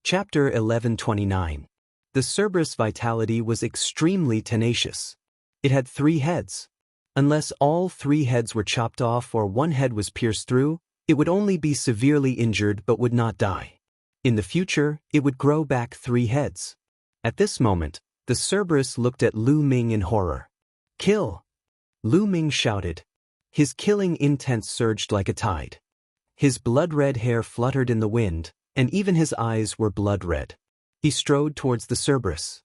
Chapter 1129. The Cerberus vitality was extremely tenacious. It had 3 heads. Unless all 3 heads were chopped off or one head was pierced through, it would only be severely injured but would not die. In the future, it would grow back 3 heads. At this moment, the Cerberus looked at Lu Ming in horror. "Kill!" Lu Ming shouted. His killing intent surged like a tide. His blood-red hair fluttered in the wind, and even his eyes were blood-red. He strode towards the Cerberus.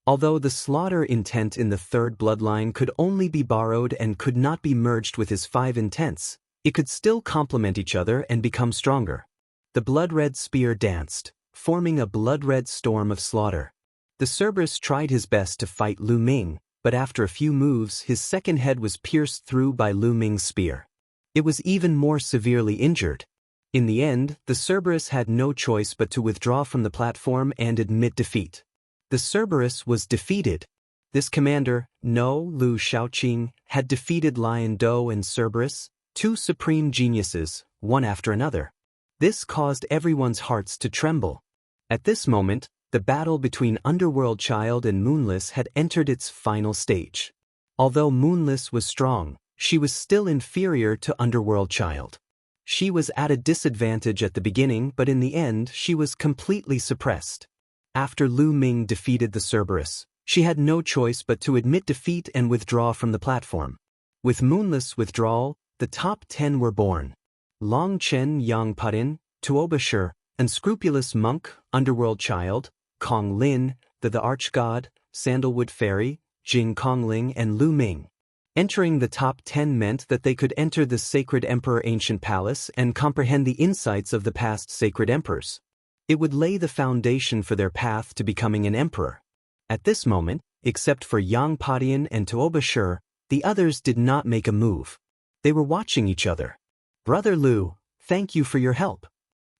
Although the slaughter intent in the 3rd bloodline could only be borrowed and could not be merged with his 5 intents, it could still complement each other and become stronger. The blood-red spear danced, forming a blood-red storm of slaughter. The Cerberus tried his best to fight Lu Ming, but after a few moves his 2nd head was pierced through by Lu Ming's spear. It was even more severely injured. In the end, the Cerberus had no choice but to withdraw from the platform and admit defeat. The Cerberus was defeated. This commander, No Lu Shaoqing, had defeated Lion Do and Cerberus, 2 supreme geniuses, one after another. This caused everyone's hearts to tremble. At this moment, the battle between Underworld Child and Moonless had entered its final stage. Although Moonless was strong, she was still inferior to Underworld Child. She was at a disadvantage at the beginning, but in the end she was completely suppressed. After Lu Ming defeated the Cerberus, she had no choice but to admit defeat and withdraw from the platform. With Moonless withdrawal, the top 10 were born. Long Chen Yang Putin, Tuoba Shi, Unscrupulous Monk, Underworld Child, Kong Lin, the Archgod, Sandalwood Fairy, Jing Kongling and Lu Ming. Entering the top 10 meant that they could enter the Sacred Emperor Ancient Palace and comprehend the insights of the past Sacred Emperors. It would lay the foundation for their path to becoming an emperor. At this moment, except for Yang Padian and Tuoba Shi, the others did not make a move. They were watching each other. "Brother Lu, thank you for your help."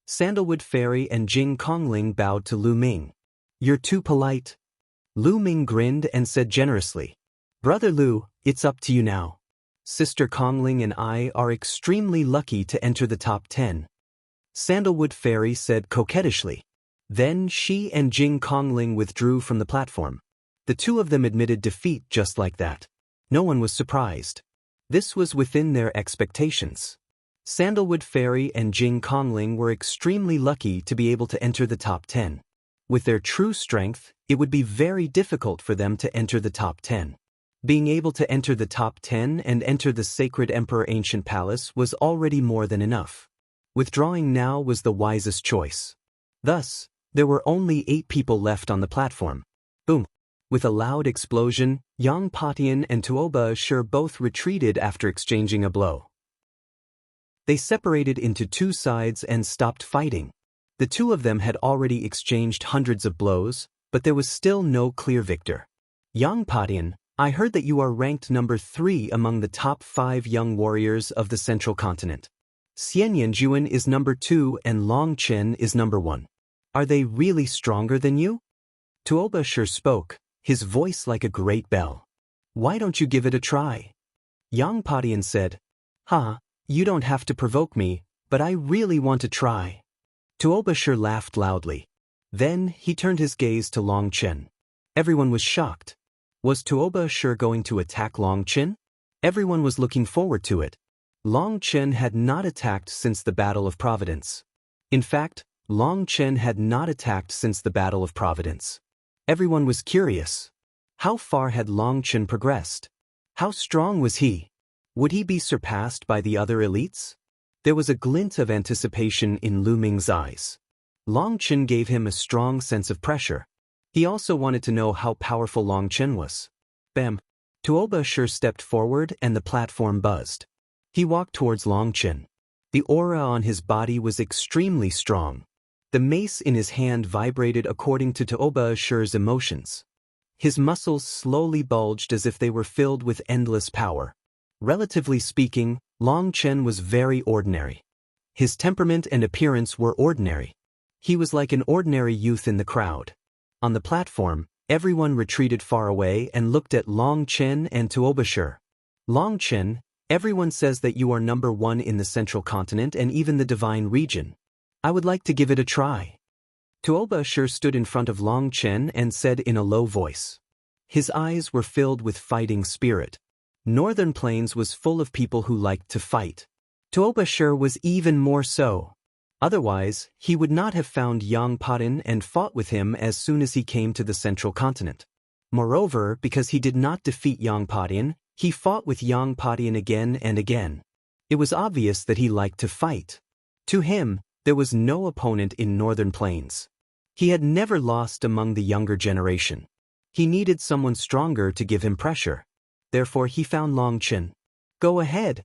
Sandalwood Fairy and Jing Kongling bowed to Lu Ming. "You're too polite." Lu Ming grinned and said generously, "Brother Lu, it's up to you now. Sister Kongling and I are extremely lucky to enter the top 10. Sandalwood Fairy said coquettishly. Then she and Jing Kongling withdrew from the platform. The 2 of them admitted defeat just like that. No one was surprised. This was within their expectations. Sandalwood Fairy and Jing Kongling were extremely lucky to be able to enter the top 10. With their true strength, it would be very difficult for them to enter the top 10. Being able to enter the top 10 and enter the Sacred Emperor Ancient Palace was already more than enough. Withdrawing now was the wisest choice. Thus, there were only 8 people left on the platform. Boom! With a loud explosion, Yang Patian and Tuoba Shi both retreated after exchanging a blow. They separated into 2 sides and stopped fighting. The 2 of them had already exchanged hundreds of blows, but there was still no clear victor. Yang Patian, I heard that you are ranked number 3 among the top 5 young warriors of the Central Continent. Xian Yanjuan is number 2 and Long Chen is number 1. Are they really stronger than you? Tuoba Shi spoke, his voice like a great bell. Why don't you give it a try? Yang Patian said, you don't have to provoke me, but I really want to try. Tuoba Shi laughed loudly. Then he turned his gaze to Long Chen. Everyone was shocked. Was Tuoba Shi going to attack Long Chen? Everyone was looking forward to it. Long Chen had not attacked since the Battle of Providence. In fact, Long Chen had not attacked since the Battle of Providence. Everyone was curious. How far had Long Chen progressed? How strong was he? Would he be surpassed by the other elites? There was a glint of anticipation in Lu Ming's eyes. Long Chen gave him a strong sense of pressure. He also wanted to know how powerful Long Chen was. Bam! Tuoba Shi stepped forward and the platform buzzed. He walked towards Long Chen. The aura on his body was extremely strong. The mace in his hand vibrated according to Tuoba Shi's emotions. His muscles slowly bulged as if they were filled with endless power. Relatively speaking, Long Chen was very ordinary. His temperament and appearance were ordinary. He was like an ordinary youth in the crowd. On the platform, everyone retreated far away and looked at Long Chen and Tuoba Shi. Long Chen, everyone says that you are number 1 in the Central Continent and even the Divine Region. I would like to give it a try. Tuoba Shur stood in front of Long Chen and said in a low voice. His eyes were filled with fighting spirit. Northern Plains was full of people who liked to fight. Tuoba Shur was even more so. Otherwise, he would not have found Yang Patin and fought with him as soon as he came to the central continent. Moreover, because he did not defeat Yang Patin, he fought with Yang Patin again and again. It was obvious that he liked to fight. To him, there was no opponent in Northern Plains. He had never lost among the younger generation. He needed someone stronger to give him pressure. Therefore he found Long Chen. Go ahead.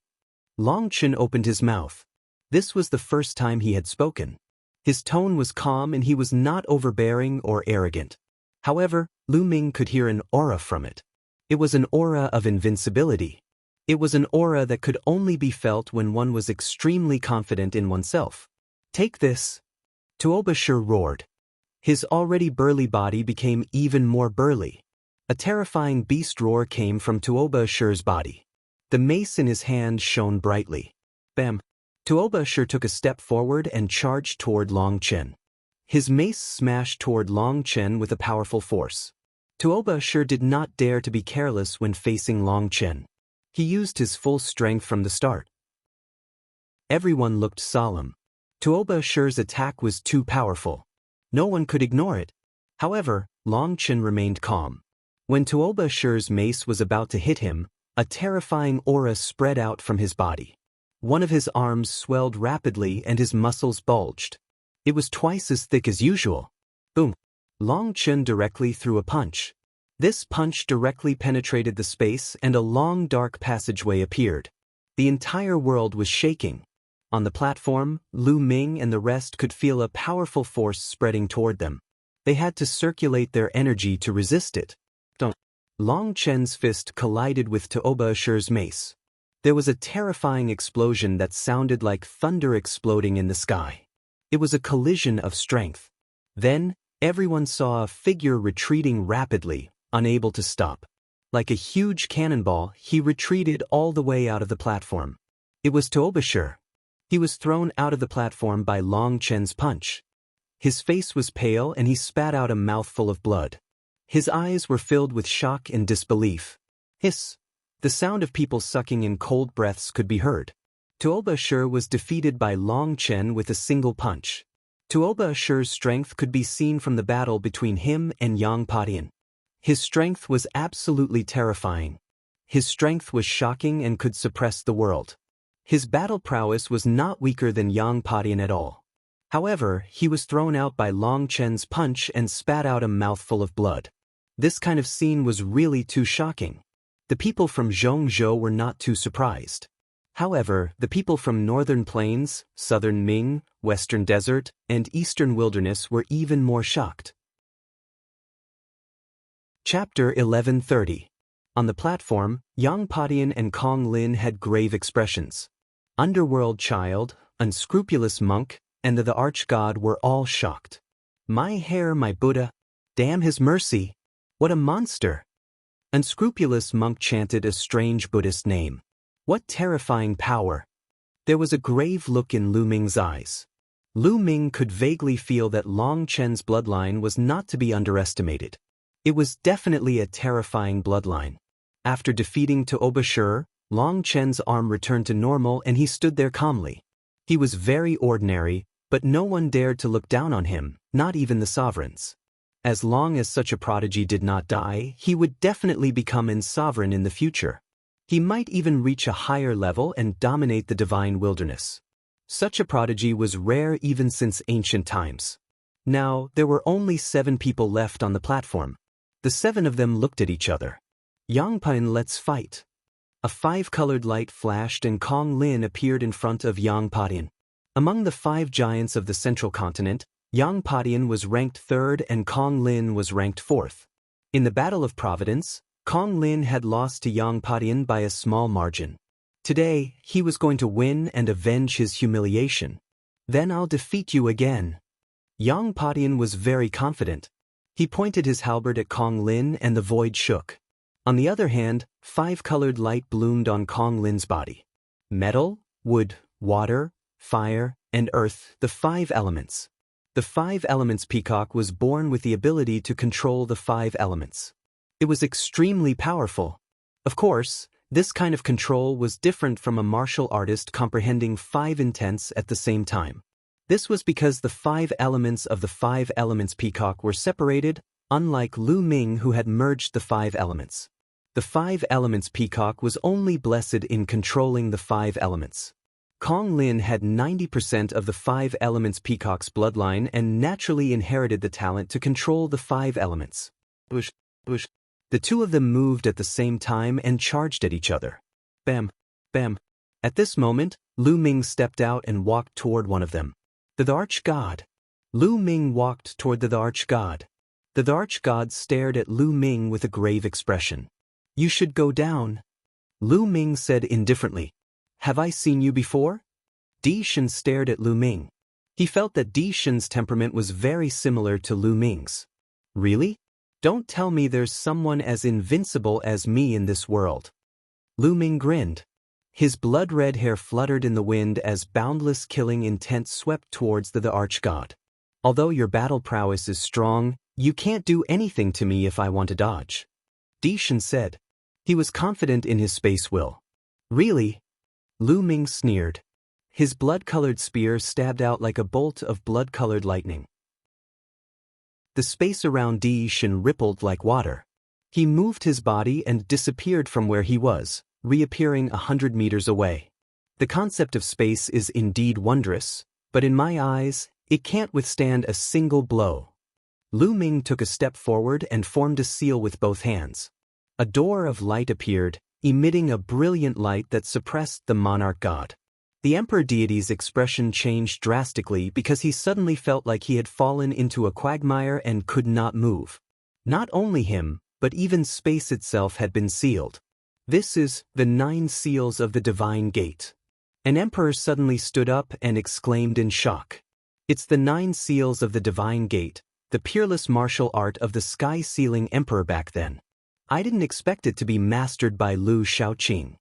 Long Chen opened his mouth. This was the first time he had spoken. His tone was calm and he was not overbearing or arrogant. However, Lu Ming could hear an aura from it. It was an aura of invincibility. It was an aura that could only be felt when one was extremely confident in oneself. Take this. Tuoba Shur roared. His already burly body became even more burly. A terrifying beast roar came from Tuoba Shur's body. The mace in his hand shone brightly. Bam! Tuoba Shur took a step forward and charged toward Long Chen. His mace smashed toward Long Chen with a powerful force. Tuoba Shur did not dare to be careless when facing Long Chen. He used his full strength from the start. Everyone looked solemn. Tuoba Shur's attack was too powerful. No one could ignore it. However, Long Chen remained calm. When Tuoba Shur's mace was about to hit him, a terrifying aura spread out from his body. One of his arms swelled rapidly and his muscles bulged. It was twice as thick as usual. Boom! Long Chen directly threw a punch. This punch directly penetrated the space and a long dark passageway appeared. The entire world was shaking. On the platform, Lu Ming and the rest could feel a powerful force spreading toward them. They had to circulate their energy to resist it. Long Chen's fist collided with Tuoba Shur's mace. There was a terrifying explosion that sounded like thunder exploding in the sky. It was a collision of strength. Then, everyone saw a figure retreating rapidly, unable to stop. Like a huge cannonball, he retreated all the way out of the platform. It was Tuoba Shur. He was thrown out of the platform by Long Chen's punch. His face was pale and he spat out a mouthful of blood. His eyes were filled with shock and disbelief. Hiss! The sound of people sucking in cold breaths could be heard. Tuoba Shur was defeated by Long Chen with a single punch. Tuoba Shur's strength could be seen from the battle between him and Yang Patin. His strength was absolutely terrifying. His strength was shocking and could suppress the world. His battle prowess was not weaker than Yang Patin at all. However, he was thrown out by Long Chen's punch and spat out a mouthful of blood. This kind of scene was really too shocking. The people from Jianghu were not too surprised. However, the people from Northern Plains, Southern Ming, Western Desert, and Eastern Wilderness were even more shocked. Chapter 1130. On the platform, Yang Patin and Kong Lin had grave expressions. Underworld Child, Unscrupulous Monk, and the Arch-God were all shocked. My hair, my Buddha! Damn his mercy! What a monster! Unscrupulous Monk chanted a strange Buddhist name. What terrifying power! There was a grave look in Lu Ming's eyes. Lu Ming could vaguely feel that Long Chen's bloodline was not to be underestimated. It was definitely a terrifying bloodline. After defeating Tuoba Shur, Long Chen's arm returned to normal and he stood there calmly. He was very ordinary, but no one dared to look down on him, not even the sovereigns. As long as such a prodigy did not die, he would definitely become sovereign in the future. He might even reach a higher level and dominate the divine wilderness. Such a prodigy was rare even since ancient times. Now, there were only 7 people left on the platform. The 7 of them looked at each other. Yang Patin, let's fight. A 5-colored light flashed and Kong Lin appeared in front of Yang Patin. Among the 5 giants of the central continent, Yang Patin was ranked 3rd and Kong Lin was ranked 4th. In the Battle of Providence, Kong Lin had lost to Yang Patin by a small margin. Today, he was going to win and avenge his humiliation. Then I'll defeat you again. Yang Patin was very confident. He pointed his halberd at Kong Lin and the void shook. On the other hand, 5-colored light bloomed on Kong Lin's body. Metal, wood, water, fire, and earth, the 5 elements. The Five Elements Peacock was born with the ability to control the five elements. It was extremely powerful. Of course, this kind of control was different from a martial artist comprehending five intents at the same time. This was because the five elements of the Five Elements Peacock were separated, unlike Lu Ming, who had merged the five elements. The Five Elements Peacock was only blessed in controlling the five elements. Kong Lin had 90% of the Five Elements Peacock's bloodline and naturally inherited the talent to control the five elements. Bush. The two of them moved at the same time and charged at each other. Bam, bam. At this moment, Lu Ming stepped out and walked toward one of them. The Arch-God. Lu Ming walked toward the Arch-God. The Arch-God stared at Lu Ming with a grave expression. "You should go down," Lu Ming said indifferently. "Have I seen you before?" Di Shen stared at Lu Ming. He felt that Di Shen's temperament was very similar to Lu Ming's. "Really? Don't tell me there's someone as invincible as me in this world." Lu Ming grinned. His blood-red hair fluttered in the wind as boundless killing intent swept towards the Arch-God. "Although your battle prowess is strong, you can't do anything to me if I want to dodge," Di Shen said. He was confident in his space will. "Really?" Lu Ming sneered. His blood-colored spear stabbed out like a bolt of blood-colored lightning. The space around Di Shen rippled like water. He moved his body and disappeared from where he was, reappearing 100 meters away. The concept of space is indeed wondrous, but in my eyes, it can't withstand a single blow. Lu Ming took a step forward and formed a seal with both hands. A door of light appeared, emitting a brilliant light that suppressed the monarch god. The emperor deity's expression changed drastically because he suddenly felt like he had fallen into a quagmire and could not move. Not only him, but even space itself had been sealed. "This is the 9 seals of the divine gate." An emperor suddenly stood up and exclaimed in shock. "It's the 9 seals of the divine gate, the peerless martial art of the sky-sealing emperor back then. I didn't expect it to be mastered by Lu Shaoqing."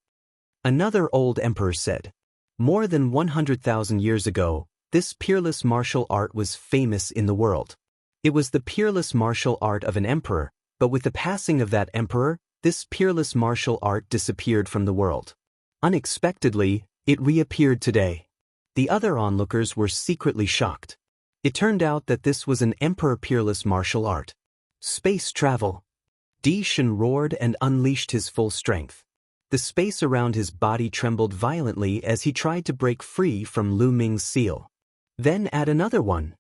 Another old emperor said. More than 100,000 years ago, this peerless martial art was famous in the world. It was the peerless martial art of an emperor, but with the passing of that emperor, this peerless martial art disappeared from the world. Unexpectedly, it reappeared today. The other onlookers were secretly shocked. It turned out that this was an emperor peerless martial art. Space travel. Di Shen roared and unleashed his full strength. The space around his body trembled violently as he tried to break free from Lu Ming's seal. "Then add another one."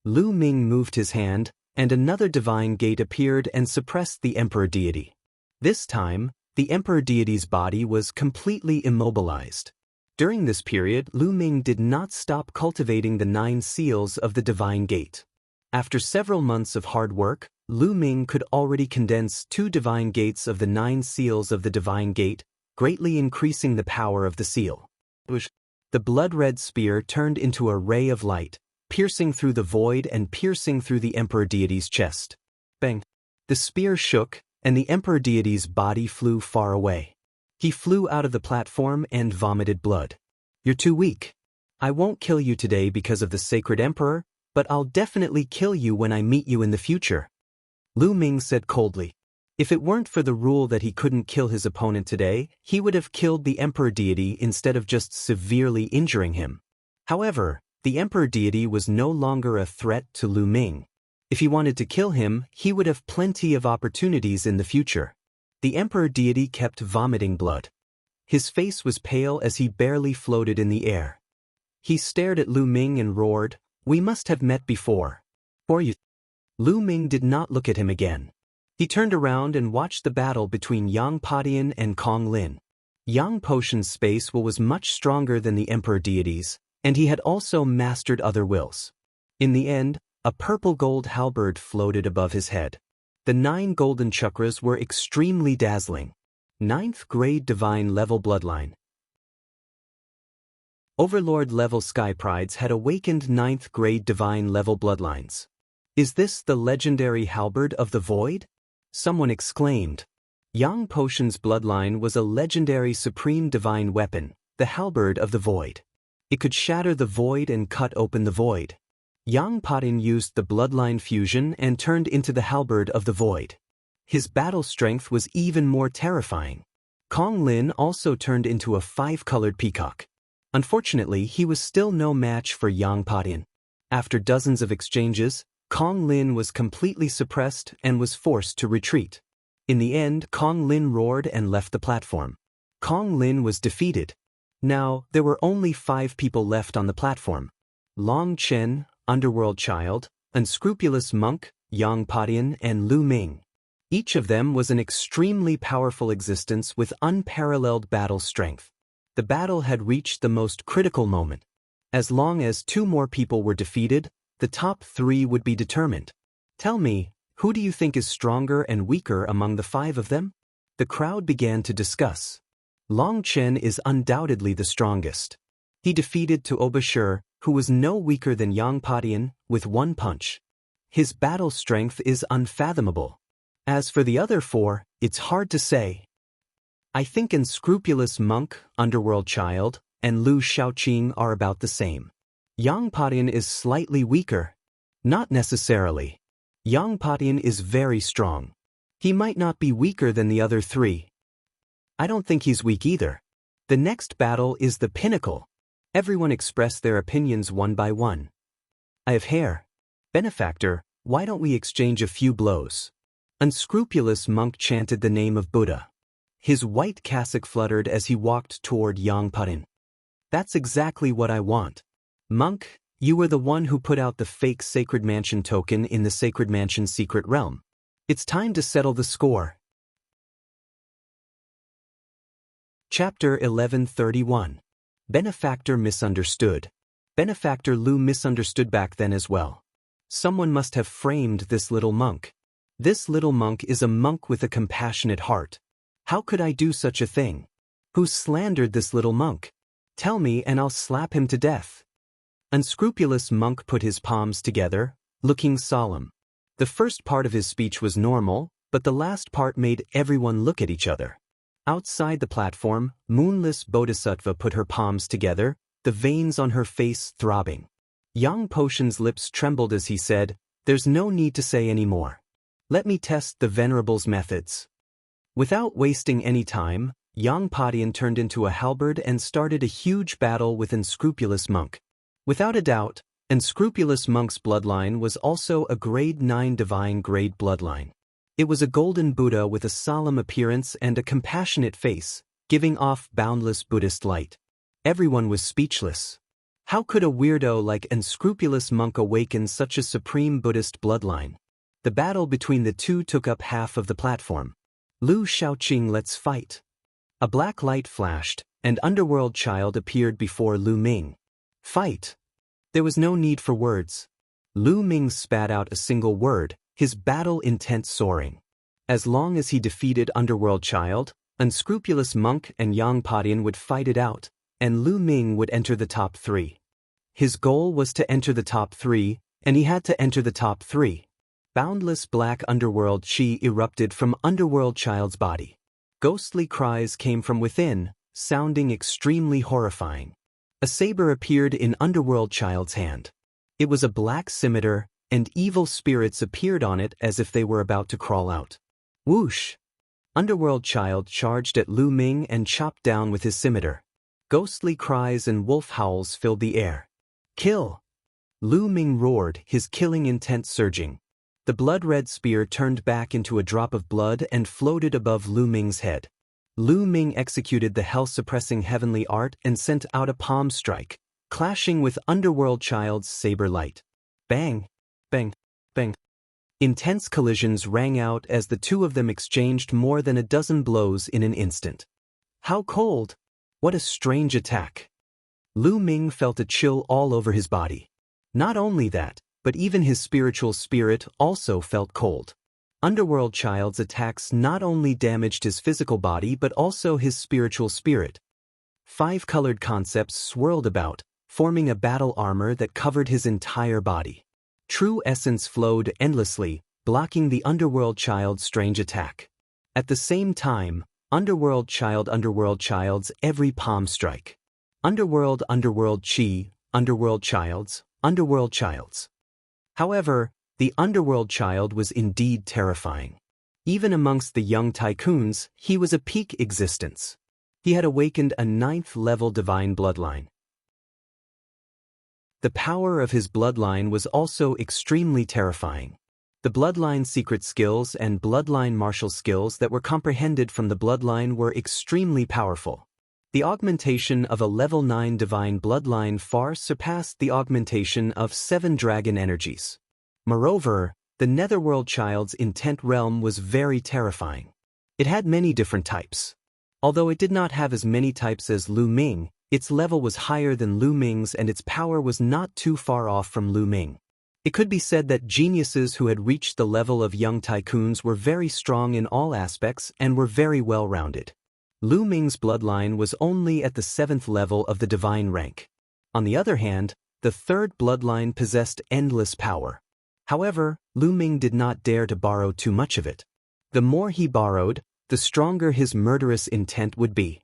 Lu Ming moved his hand, and another divine gate appeared and suppressed the emperor deity. This time, the emperor deity's body was completely immobilized. During this period, Lu Ming did not stop cultivating the 9 seals of the divine gate. After several months of hard work, Lu Ming could already condense 2 divine gates of the 9 seals of the divine gate, greatly increasing the power of the seal. The blood-red spear turned into a ray of light, piercing through the void and piercing through the emperor deity's chest. Bang! The spear shook, and the emperor deity's body flew far away. He flew out of the platform and vomited blood. "You're too weak. I won't kill you today because of the sacred emperor, but I'll definitely kill you when I meet you in the future," Lu Ming said coldly. If it weren't for the rule that he couldn't kill his opponent today, he would have killed the emperor deity instead of just severely injuring him. However, the emperor deity was no longer a threat to Lu Ming. If he wanted to kill him, he would have plenty of opportunities in the future. The emperor deity kept vomiting blood. His face was pale as he barely floated in the air. He stared at Lu Ming and roared, "We must have met before." "Or you." Lu Ming did not look at him again. He turned around and watched the battle between Yang Padian and Kong Lin. Yang Potion's space will was much stronger than the emperor deity's, and he had also mastered other wills. In the end, a purple-gold halberd floated above his head. The 9 golden chakras were extremely dazzling. 9th grade divine level bloodline. Overlord level Sky Prides had awakened 9th grade divine level bloodlines. "Is this the legendary halberd of the void?" someone exclaimed. Yang Potion's bloodline was a legendary supreme divine weapon, the halberd of the void. It could shatter the void and cut open the void. Yang Patin used the bloodline fusion and turned into the halberd of the void. His battle strength was even more terrifying. Kong Lin also turned into a 5-colored peacock. Unfortunately, he was still no match for Yang Patin. After dozens of exchanges, Kong Lin was completely suppressed and was forced to retreat. In the end, Kong Lin roared and left the platform. Kong Lin was defeated. Now, there were only 5 people left on the platform. Long Chen, Underworld Child, Unscrupulous Monk, Yang Patin, and Lu Ming. Each of them was an extremely powerful existence with unparalleled battle strength. The battle had reached the most critical moment. As long as 2 more people were defeated, the top 3 would be determined. Tell me, who do you think is stronger and weaker among the 5 of them? The crowd began to discuss. Long Chen is undoubtedly the strongest. He defeated Tuobashir, who was no weaker than Yang Patin, with 1 punch. His battle strength is unfathomable. As for the other 4, it's hard to say. I think Unscrupulous Monk, Underworld Child, and Lu Shaoqing are about the same. Yang Patin is slightly weaker. Not necessarily. Yang Patin is very strong. He might not be weaker than the other 3. I don't think he's weak either. The next battle is the pinnacle. Everyone expressed their opinions one by one. I have hair. Benefactor, why don't we exchange a few blows? Unscrupulous Monk chanted the name of Buddha. His white cassock fluttered as he walked toward Yang Patin. That's exactly what I want. Monk, you were the one who put out the fake Sacred Mansion token in the Sacred Mansion secret realm. It's time to settle the score. Chapter 1131. Benefactor misunderstood. Benefactor Lu misunderstood back then as well. Someone must have framed this little monk. This little monk is a monk with a compassionate heart. How could I do such a thing? Who slandered this little monk? Tell me and I'll slap him to death. Unscrupulous Monk put his palms together, looking solemn. The first part of his speech was normal, but the last part made everyone look at each other. Outside the platform, Moonless Bodhisattva put her palms together, the veins on her face throbbing. Yang Potion's lips trembled as he said, "There's no need to say any more. Let me test the Venerable's methods." Without wasting any time, Yang Patin turned into a halberd and started a huge battle with Unscrupulous Monk. Without a doubt, Unscrupulous Monk's bloodline was also a grade 9 divine grade bloodline. It was a golden Buddha with a solemn appearance and a compassionate face, giving off boundless Buddhist light. Everyone was speechless. How could a weirdo like Unscrupulous Monk awaken such a supreme Buddhist bloodline? The battle between the two took up half of the platform. Lu Shaoqing, let's fight. A black light flashed, and Underworld Child appeared before Lu Ming. Fight. There was no need for words. Lu Ming spat out a single word, his battle intent soaring. As long as he defeated Underworld Child, Unscrupulous Monk and Yang Patin would fight it out, and Lu Ming would enter the top 3. His goal was to enter the top 3, and he had to enter the top 3. Boundless black underworld chi erupted from Underworld Child's body. Ghostly cries came from within, sounding extremely horrifying. A saber appeared in Underworld Child's hand. It was a black scimitar, and evil spirits appeared on it as if they were about to crawl out. Whoosh! Underworld Child charged at Lu Ming and chopped down with his scimitar. Ghostly cries and wolf howls filled the air. Kill! Lu Ming roared, his killing intent surging. The blood-red spear turned back into a drop of blood and floated above Lu Ming's head. Lu Ming executed the hell-suppressing heavenly art and sent out a palm strike, clashing with Underworld Child's saber light. Bang! Bang! Bang! Intense collisions rang out as the two of them exchanged more than a dozen blows in an instant. How cold! What a strange attack! Lu Ming felt a chill all over his body. Not only that, but even his spiritual spirit also felt cold. Underworld Child's attacks not only damaged his physical body but also his spiritual spirit. 5 colored concepts swirled about, forming a battle armor that covered his entire body. True essence flowed endlessly, blocking the Underworld Child's strange attack. At the same time, Underworld Child's every palm strike. Underworld chi, Underworld Child's. However, the underworld child was indeed terrifying. Even amongst the young tycoons, he was a peak existence. He had awakened a 9th-level divine bloodline. The power of his bloodline was also extremely terrifying. The bloodline secret skills and bloodline martial skills that were comprehended from the bloodline were extremely powerful. The augmentation of a level 9 divine bloodline far surpassed the augmentation of 7 dragon energies. Moreover, the netherworld child's intent realm was very terrifying. It had many different types. Although it did not have as many types as Lu Ming, its level was higher than Lu Ming's and its power was not too far off from Lu Ming. It could be said that geniuses who had reached the level of young tycoons were very strong in all aspects and were very well-rounded. Lu Ming's bloodline was only at the 7th level of the divine rank. On the other hand, the 3rd bloodline possessed endless power. However, Lu Ming did not dare to borrow too much of it. The more he borrowed, the stronger his murderous intent would be.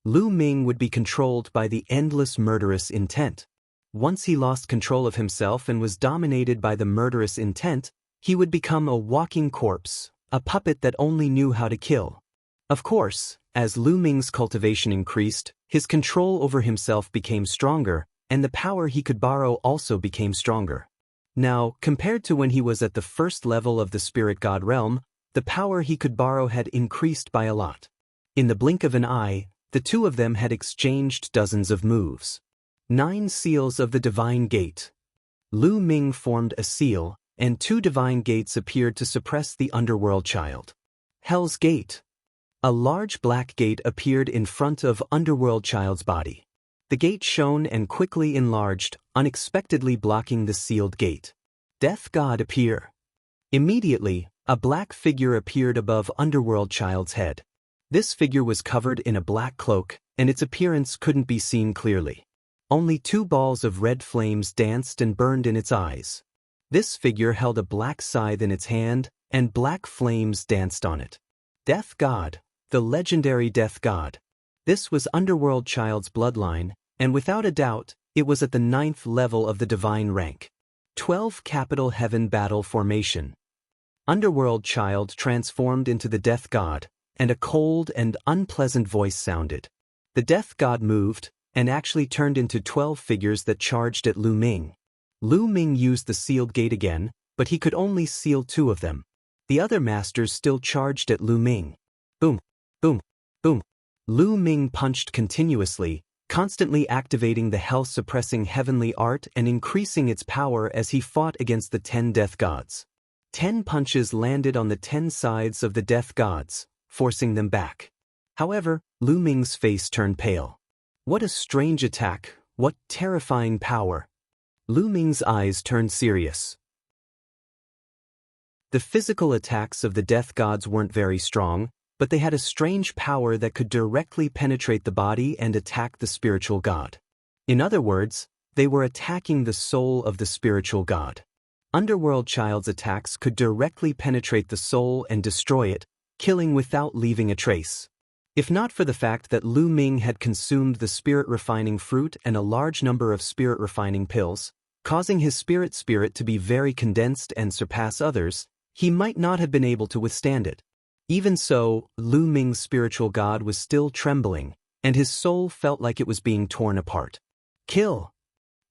Lu Ming would be controlled by the endless murderous intent. Once he lost control of himself and was dominated by the murderous intent, he would become a walking corpse, a puppet that only knew how to kill. Of course, as Lu Ming's cultivation increased, his control over himself became stronger, and the power he could borrow also became stronger. Now, compared to when he was at the 1st level of the spirit god realm, the power he could borrow had increased by a lot. In the blink of an eye, the two of them had exchanged dozens of moves. 9 seals of the divine gate. Lu Ming formed a seal, and 2 divine gates appeared to suppress the underworld child. Hell's Gate. A large black gate appeared in front of underworld child's body. The gate shone and quickly enlarged, unexpectedly blocking the sealed gate. Death God appear. Immediately, a black figure appeared above underworld child's head. This figure was covered in a black cloak, and its appearance couldn't be seen clearly. Only 2 balls of red flames danced and burned in its eyes. This figure held a black scythe in its hand, and black flames danced on it. Death God, the legendary Death God. This was underworld child's bloodline, and without a doubt, it was at the 9th level of the divine rank. 12 Capital Heaven Battle Formation. Underworld child transformed into the Death God, and a cold and unpleasant voice sounded. The Death God moved, and actually turned into 12 figures that charged at Lu Ming. Lu Ming used the sealed gate again, but he could only seal 2 of them. The other masters still charged at Lu Ming. Boom, boom, boom. Lu Ming punched continuously, constantly activating the hell-suppressing heavenly art and increasing its power as he fought against the 10 death gods. 10 punches landed on the 10 sides of the death gods, forcing them back. However, Lu Ming's face turned pale. What a strange attack, what terrifying power. Lu Ming's eyes turned serious. The physical attacks of the death gods weren't very strong, but they had a strange power that could directly penetrate the body and attack the spiritual god. In other words, they were attacking the soul of the spiritual god. Underworld child's attacks could directly penetrate the soul and destroy it, killing without leaving a trace. If not for the fact that Lu Ming had consumed the spirit-refining fruit and a large number of spirit-refining pills, causing his spirit to be very condensed and surpass others, he might not have been able to withstand it. Even so, Lu Ming's spiritual god was still trembling, and his soul felt like it was being torn apart. Kill!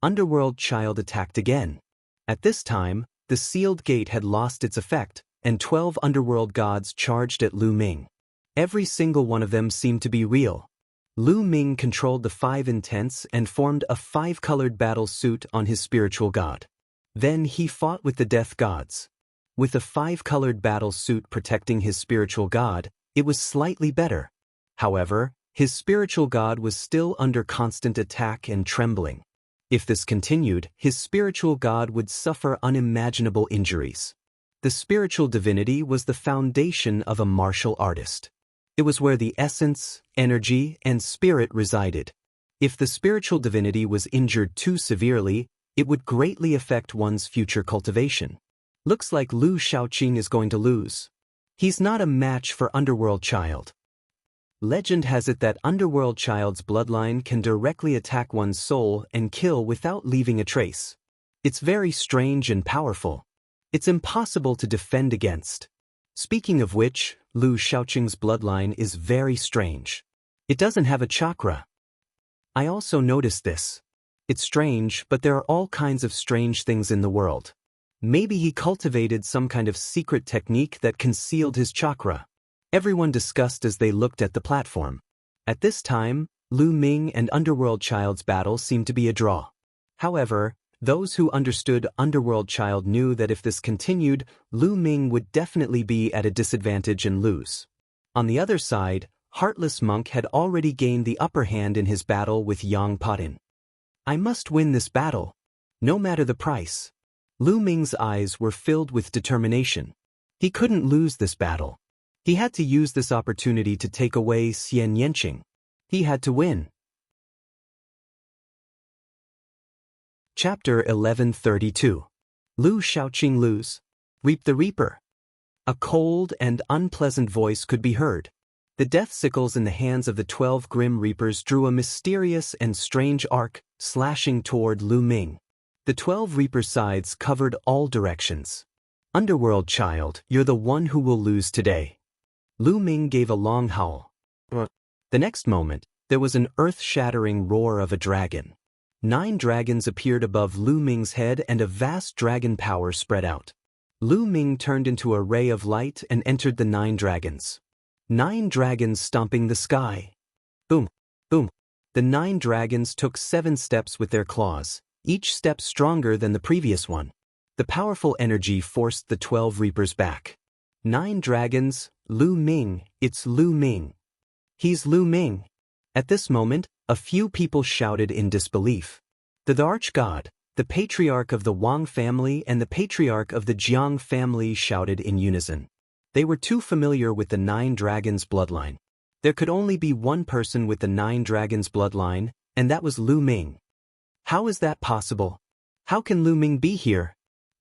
Underworld child attacked again. At this time, the sealed gate had lost its effect, and 12 underworld gods charged at Lu Ming. Every single one of them seemed to be real. Lu Ming controlled the 5 intents and formed a 5-colored battle suit on his spiritual god. Then he fought with the death gods. With a 5-colored battle suit protecting his spiritual god, it was slightly better. However, his spiritual god was still under constant attack and trembling. If this continued, his spiritual god would suffer unimaginable injuries. The spiritual divinity was the foundation of a martial artist. It was where the essence, energy, and spirit resided. If the spiritual divinity was injured too severely, it would greatly affect one's future cultivation. Looks like Lu Shaoqing is going to lose. He's not a match for Underworld Child. Legend has it that Underworld Child's bloodline can directly attack one's soul and kill without leaving a trace. It's very strange and powerful. It's impossible to defend against. Speaking of which, Lu Shaoqing's bloodline is very strange. It doesn't have a chakra. I also noticed this. It's strange, but there are all kinds of strange things in the world. Maybe he cultivated some kind of secret technique that concealed his chakra. Everyone discussed as they looked at the platform. At this time, Lu Ming and Underworld Child's battle seemed to be a draw. However, those who understood Underworld Child knew that if this continued, Lu Ming would definitely be at a disadvantage and lose. On the other side, Heartless Monk had already gained the upper hand in his battle with Yang Patin. I must win this battle, no matter the price. Lu Ming's eyes were filled with determination. He couldn't lose this battle. He had to use this opportunity to take away Xian Yanqing. He had to win. Chapter 1132. Lu Shaoqing lose. Reap the Reaper. A cold and unpleasant voice could be heard. The death sickles in the hands of the 12 Grim Reapers drew a mysterious and strange arc, slashing toward Lu Ming. The 12 Reaper sides covered all directions. Underworld Child, you're the one who will lose today. Lu Ming gave a long howl. The next moment, there was an earth-shattering roar of a dragon. 9 dragons appeared above Lu Ming's head and a vast dragon power spread out. Lu Ming turned into a ray of light and entered the 9 dragons. 9 dragons stomping the sky. Boom, boom. The 9 dragons took 7 steps with their claws, each step stronger than the previous one. The powerful energy forced the 12 Reapers back. 9 dragons, Lu Ming, it's Lu Ming. He's Lu Ming. At this moment, a few people shouted in disbelief. The arch-god, the patriarch of the Wang family and the patriarch of the Jianghu family shouted in unison. They were too familiar with the 9 dragons' bloodline. There could only be one person with the 9 dragons' bloodline, and that was Lu Ming. How is that possible? How can Lu Ming be here?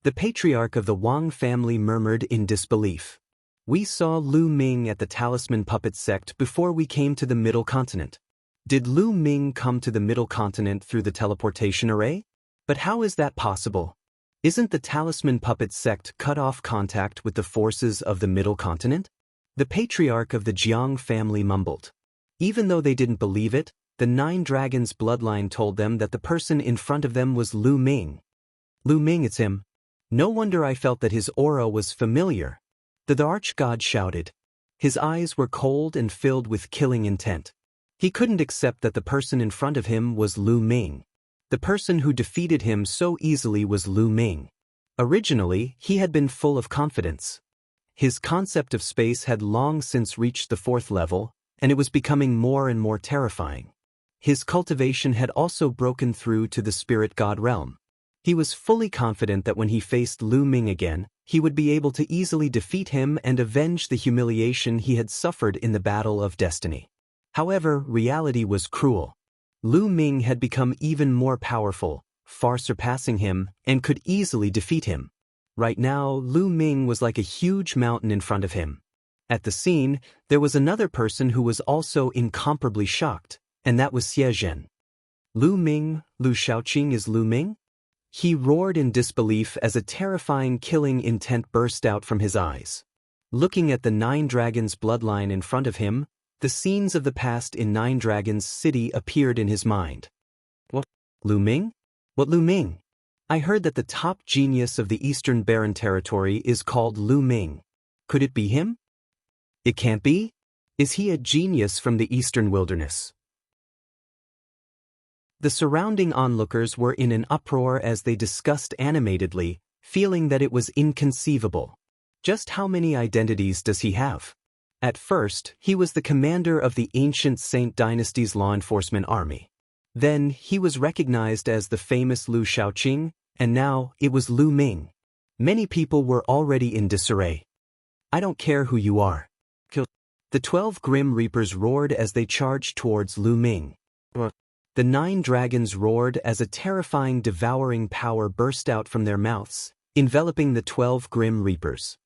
The patriarch of the Wang family murmured in disbelief. We saw Lu Ming at the Talisman Puppet sect before we came to the Middle Continent. Did Lu Ming come to the Middle Continent through the teleportation array? But how is that possible? Isn't the Talisman Puppet sect cut off contact with the forces of the Middle Continent? The patriarch of the Jianghu family mumbled. Even though they didn't believe it, the 9 dragons' bloodline told them that the person in front of them was Lu Ming. Lu Ming, it's him. No wonder I felt that his aura was familiar. The arch-god shouted. His eyes were cold and filled with killing intent. He couldn't accept that the person in front of him was Lu Ming. The person who defeated him so easily was Lu Ming. Originally, he had been full of confidence. His concept of space had long since reached the 4th level, and it was becoming more and more terrifying. His cultivation had also broken through to the spirit god realm. He was fully confident that when he faced Lu Ming again, he would be able to easily defeat him and avenge the humiliation he had suffered in the battle of destiny. However, reality was cruel. Lu Ming had become even more powerful, far surpassing him, and could easily defeat him. Right now, Lu Ming was like a huge mountain in front of him. At the scene, there was another person who was also incomparably shocked, and that was Xie Zhen. Lu Ming, Lu Shaoqing is Lu Ming? He roared in disbelief as a terrifying killing intent burst out from his eyes. Looking at the 9 dragons' bloodline in front of him, the scenes of the past in 9 Dragons City appeared in his mind. What? Lu Ming? What Lu Ming? I heard that the top genius of the Eastern Barren Territory is called Lu Ming. Could it be him? It can't be? Is he a genius from the Eastern Wilderness? The surrounding onlookers were in an uproar as they discussed animatedly, feeling that it was inconceivable. Just how many identities does he have? At first, he was the commander of the ancient Saint Dynasty's law enforcement army. Then, he was recognized as the famous Lu Shaoqing, and now, it was Lu Ming. Many people were already in disarray. I don't care who you are. Kill. The 12 Grim Reapers roared as they charged towards Lu Ming. The 9 dragons roared as a terrifying devouring power burst out from their mouths, enveloping the 12 Grim Reapers.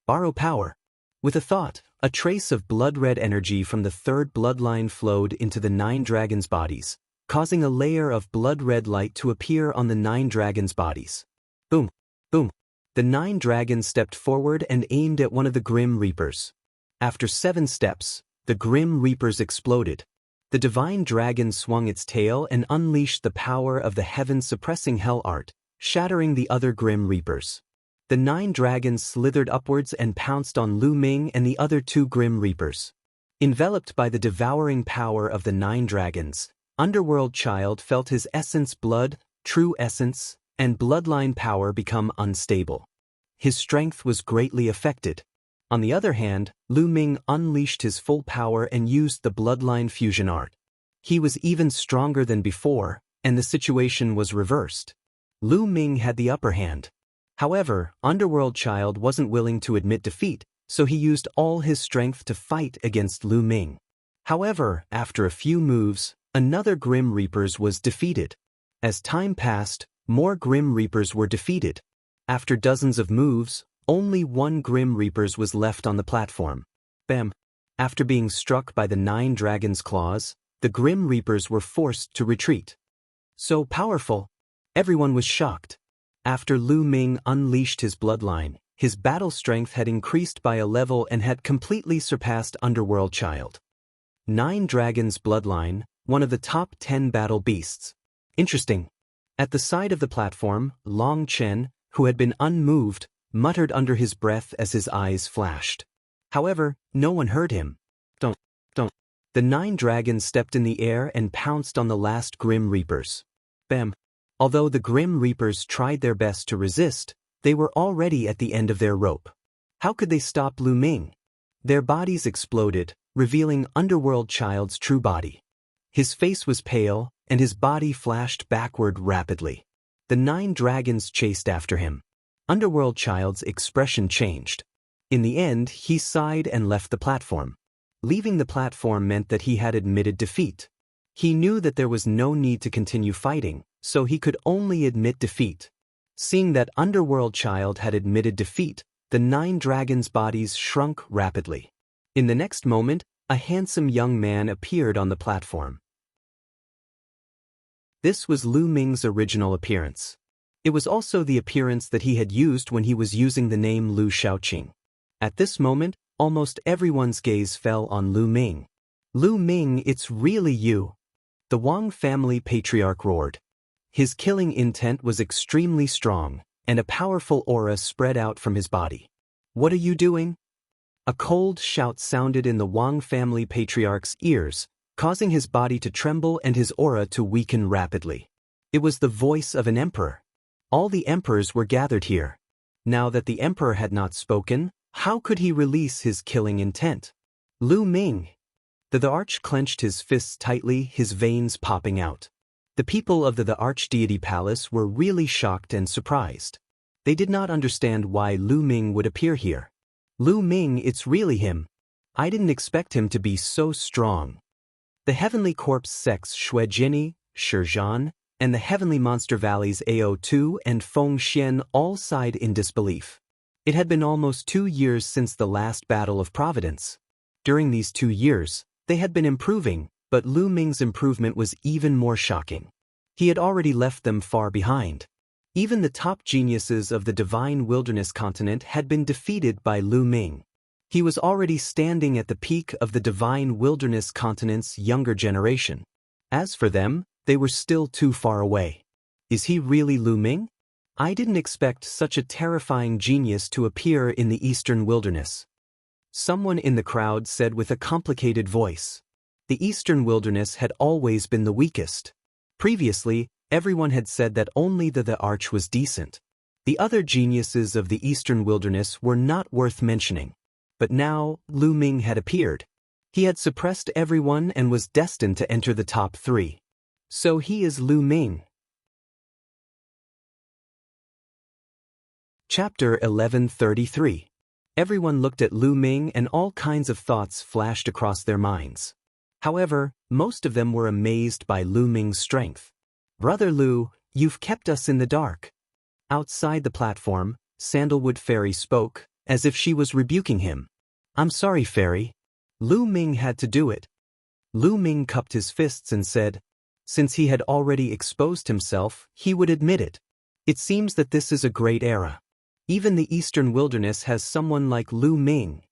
Borrow power. With a thought, a trace of blood-red energy from the 3rd bloodline flowed into the 9 dragons' bodies, causing a layer of blood-red light to appear on the 9 dragons' bodies. Boom, boom. The 9 dragons stepped forward and aimed at one of the Grim Reapers. After 7 steps, the Grim Reapers exploded. The divine dragon swung its tail and unleashed the power of the heaven-suppressing hell art, shattering the other Grim Reapers. The 9 dragons slithered upwards and pounced on Lu Ming and the other 2 Grim Reapers. Enveloped by the devouring power of the 9 dragons, Underworld Child felt his essence, blood, true essence, and bloodline power become unstable. His strength was greatly affected. On the other hand, Lu Ming unleashed his full power and used the bloodline fusion art. He was even stronger than before, and the situation was reversed. Lu Ming had the upper hand. However, Underworld Child wasn't willing to admit defeat, so he used all his strength to fight against Lu Ming. However, after a few moves, another Grim Reapers was defeated. As time passed, more Grim Reapers were defeated. After dozens of moves, only 1 Grim Reapers was left on the platform. Bam! After being struck by the 9 dragons' claws, the Grim Reapers were forced to retreat. So powerful! Everyone was shocked. After Lu Ming unleashed his bloodline, his battle strength had increased by a level and had completely surpassed Underworld Child. 9 dragons' bloodline, one of the top 10 battle beasts. Interesting. At the side of the platform, Long Chen, who had been unmoved, muttered under his breath as his eyes flashed. However, no one heard him. Don't. The 9 dragons stepped in the air and pounced on the last Grim Reapers. Bam! Although the Grim Reapers tried their best to resist, they were already at the end of their rope. How could they stop Lu Ming? Their bodies exploded, revealing Underworld Child's true body. His face was pale, and his body flashed backward rapidly. The 9 dragons chased after him. Underworld Child's expression changed. In the end, he sighed and left the platform. Leaving the platform meant that he had admitted defeat. He knew that there was no need to continue fighting, so he could only admit defeat. Seeing that Underworld Child had admitted defeat, the 9 dragons' bodies shrunk rapidly. In the next moment, a handsome young man appeared on the platform. This was Lu Ming's original appearance. It was also the appearance that he had used when he was using the name Lu Shaoqing. At this moment, almost everyone's gaze fell on Lu Ming. Lu Ming, it's really you! The Wang family patriarch roared. His killing intent was extremely strong, and a powerful aura spread out from his body. What are you doing? A cold shout sounded in the Wang family patriarch's ears, causing his body to tremble and his aura to weaken rapidly. It was the voice of an emperor. All the emperors were gathered here. Now that the emperor had not spoken, how could he release his killing intent? Lu Ming! The arch clenched his fists tightly, his veins popping out. The people of the Archdeity Palace were really shocked and surprised. They did not understand why Lu Ming would appear here. Lu Ming, it's really him. I didn't expect him to be so strong. The Heavenly Corpse sects Shuijini, Shizhan, and the Heavenly Monster Valleys AO2 and Feng Xian all sighed in disbelief. It had been almost 2 years since the last Battle of Providence. During these 2 years, they had been improving, but Lu Ming's improvement was even more shocking. He had already left them far behind. Even the top geniuses of the Divine Wilderness continent had been defeated by Lu Ming. He was already standing at the peak of the Divine Wilderness continent's younger generation. As for them, they were still too far away. Is he really Lu Ming? I didn't expect such a terrifying genius to appear in the Eastern Wilderness. Someone in the crowd said with a complicated voice. The Eastern Wilderness had always been the weakest. Previously, everyone had said that only the Arch was decent. The other geniuses of the Eastern Wilderness were not worth mentioning. But now, Lu Ming had appeared. He had suppressed everyone and was destined to enter the top 3. So he is Lu Ming. Chapter 1133. Everyone looked at Lu Ming and all kinds of thoughts flashed across their minds. However, most of them were amazed by Lu Ming's strength. Brother Lu, you've kept us in the dark. Outside the platform, Sandalwood Fairy spoke, as if she was rebuking him. I'm sorry, Fairy. Lu Ming had to do it. Lu Ming cupped his fists and said, Since he had already exposed himself, he would admit it. It seems that this is a great era. Even the Eastern Wilderness has someone like Lu Ming.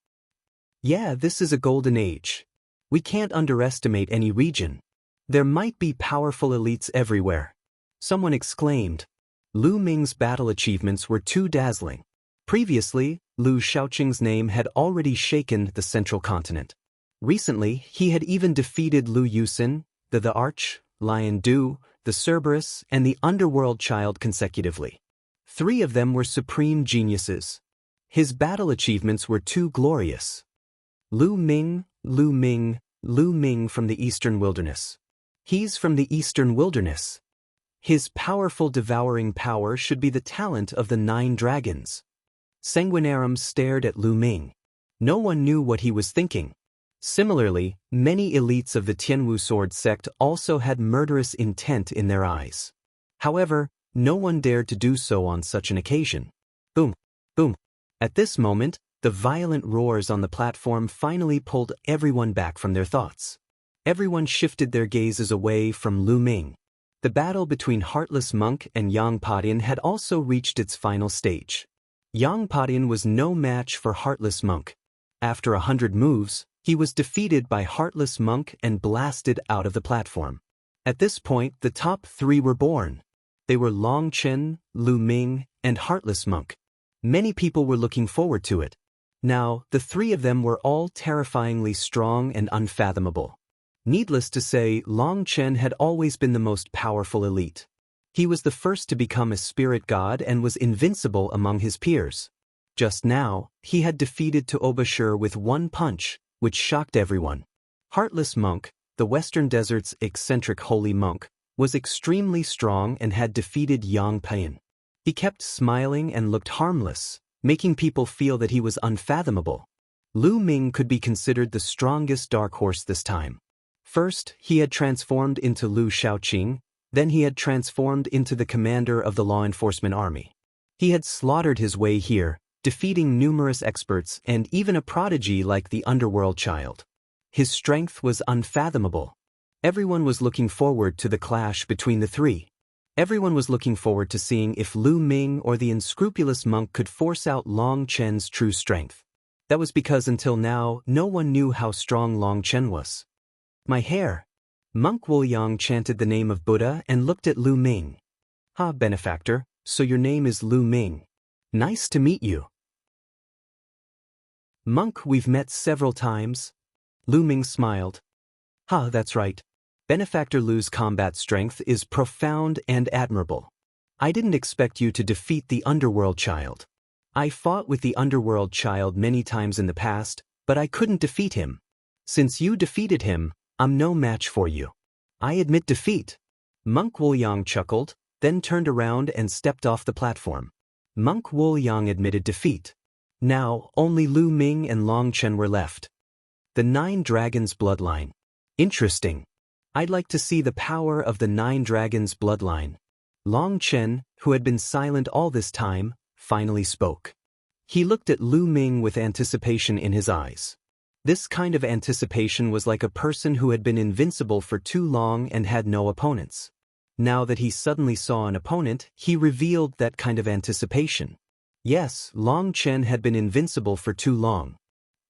Yeah, this is a golden age. We can't underestimate any region. There might be powerful elites everywhere. Someone exclaimed. Lu Ming's battle achievements were too dazzling. Previously, Lu Shaoqing's name had already shaken the central continent. Recently, he had even defeated Lu Yusin, the Arch, Lion Du, the Cerberus, and the Underworld Child consecutively. 3 of them were supreme geniuses. His battle achievements were too glorious. Lu Ming, Lu Ming, Lu Ming from the Eastern Wilderness. He's from the Eastern Wilderness. His powerful devouring power should be the talent of the 9 dragons. Sanguinarium stared at Lu Ming. No one knew what he was thinking. Similarly, many elites of the Tianwu sword sect also had murderous intent in their eyes. However, no one dared to do so on such an occasion. Boom, boom. At this moment, the violent roars on the platform finally pulled everyone back from their thoughts. Everyone shifted their gazes away from Lu Ming. The battle between Heartless Monk and Yang Padian had also reached its final stage. Yang Padian was no match for Heartless Monk. After 100 moves, he was defeated by Heartless Monk and blasted out of the platform. At this point, the top 3 were born. They were Long Chen, Lu Ming, and Heartless Monk. Many people were looking forward to it. Now, the 3 of them were all terrifyingly strong and unfathomable. Needless to say, Long Chen had always been the most powerful elite. He was the first to become a spirit god and was invincible among his peers. Just now, he had defeated Tuobashir with 1 punch, which shocked everyone. Heartless Monk, the Western Desert's eccentric holy monk, was extremely strong and had defeated Yang Padian. He kept smiling and looked harmless, making people feel that he was unfathomable. Lu Ming could be considered the strongest dark horse this time. First, he had transformed into Lu Shaoqing, then he had transformed into the commander of the law enforcement army. He had slaughtered his way here, defeating numerous experts and even a prodigy like the Underworld Child. His strength was unfathomable. Everyone was looking forward to the clash between the 3. Everyone was looking forward to seeing if Lu Ming or the unscrupulous monk could force out Long Chen's true strength. That was because until now, no one knew how strong Long Chen was. My hair. Monk Wuliang chanted the name of Buddha and looked at Lu Ming. Ha, benefactor, so your name is Lu Ming. Nice to meet you. Monk, we've met several times. Lu Ming smiled. Ha, that's right. Benefactor Lu's combat strength is profound and admirable. I didn't expect you to defeat the Underworld Child. I fought with the Underworld Child many times in the past, but I couldn't defeat him. Since you defeated him, I'm no match for you. I admit defeat. Monk Wuliang chuckled, then turned around and stepped off the platform. Monk Wuliang admitted defeat. Now, only Lu Ming and Long Chen were left. The 9 Dragons bloodline. Interesting. I'd like to see the power of the 9 Dragons bloodline. Long Chen, who had been silent all this time, finally spoke. He looked at Lu Ming with anticipation in his eyes. This kind of anticipation was like a person who had been invincible for too long and had no opponents. Now that he suddenly saw an opponent, he revealed that kind of anticipation. Yes, Long Chen had been invincible for too long.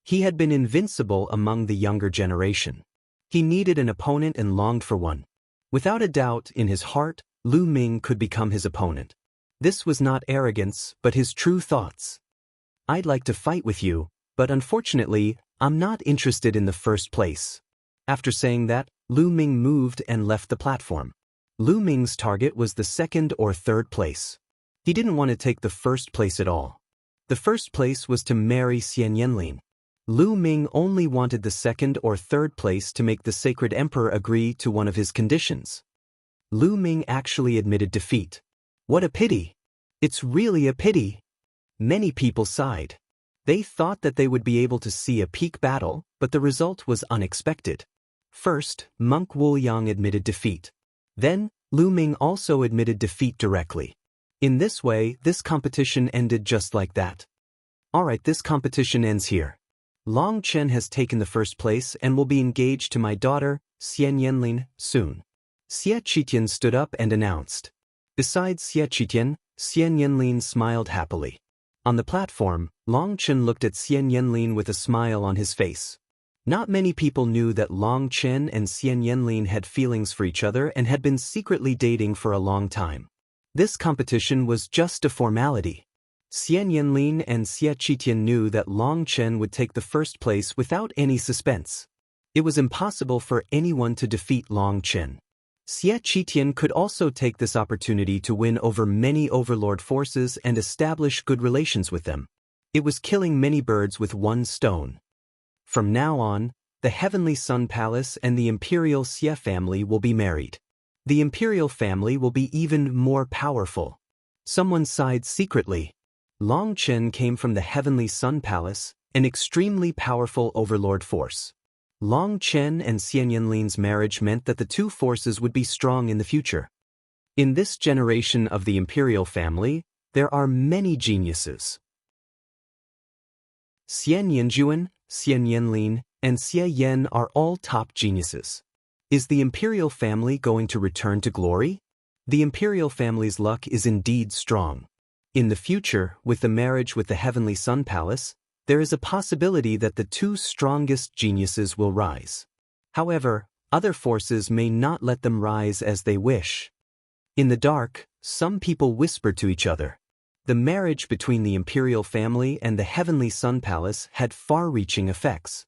He had been invincible among the younger generation. He needed an opponent and longed for one. Without a doubt, in his heart, Lu Ming could become his opponent. This was not arrogance, but his true thoughts. I'd like to fight with you, but unfortunately, I'm not interested in the first place. After saying that, Lu Ming moved and left the platform. Lu Ming's target was the 2nd or 3rd place. He didn't want to take the 1st place at all. The 1st place was to marry Xian Yanlin. Lu Ming only wanted the 2nd or 3rd place to make the Sacred Emperor agree to one of his conditions. Lu Ming actually admitted defeat. What a pity! It's really a pity. Many people sighed. They thought that they would be able to see a peak battle, but the result was unexpected. First, Monk Wuliang admitted defeat. Then, Lu Ming also admitted defeat directly. In this way, this competition ended just like that. Alright, this competition ends here. Long Chen has taken the 1st place and will be engaged to my daughter, Xian Yanlin, soon. Xie Qitian stood up and announced. Besides Xie Qitian, Xian Yanlin smiled happily. On the platform, Long Chen looked at Xian Yanlin with a smile on his face. Not many people knew that Long Chen and Xian Yanlin had feelings for each other and had been secretly dating for a long time. This competition was just a formality. Xian Yanlin and Xie Qitian knew that Long Chen would take the first place without any suspense. It was impossible for anyone to defeat Long Chen. Xie Qitian could also take this opportunity to win over many overlord forces and establish good relations with them. It was killing many birds with one stone. From now on, the Heavenly Sun Palace and the Imperial Xie family will be married. The Imperial family will be even more powerful. Someone sighed secretly. Long Chen came from the Heavenly Sun Palace, an extremely powerful overlord force. Long Chen and Xian Yanlin's marriage meant that the two forces would be strong in the future. In this generation of the Imperial family, there are many geniuses. Xian Yanjuan, Xian Yanlin, and Xie Yan are all top geniuses. Is the Imperial family going to return to glory? The Imperial family's luck is indeed strong. In the future, with the marriage with the Heavenly Sun Palace, there is a possibility that the two strongest geniuses will rise. However, other forces may not let them rise as they wish. In the dark, some people whispered to each other. The marriage between the Imperial family and the Heavenly Sun Palace had far-reaching effects.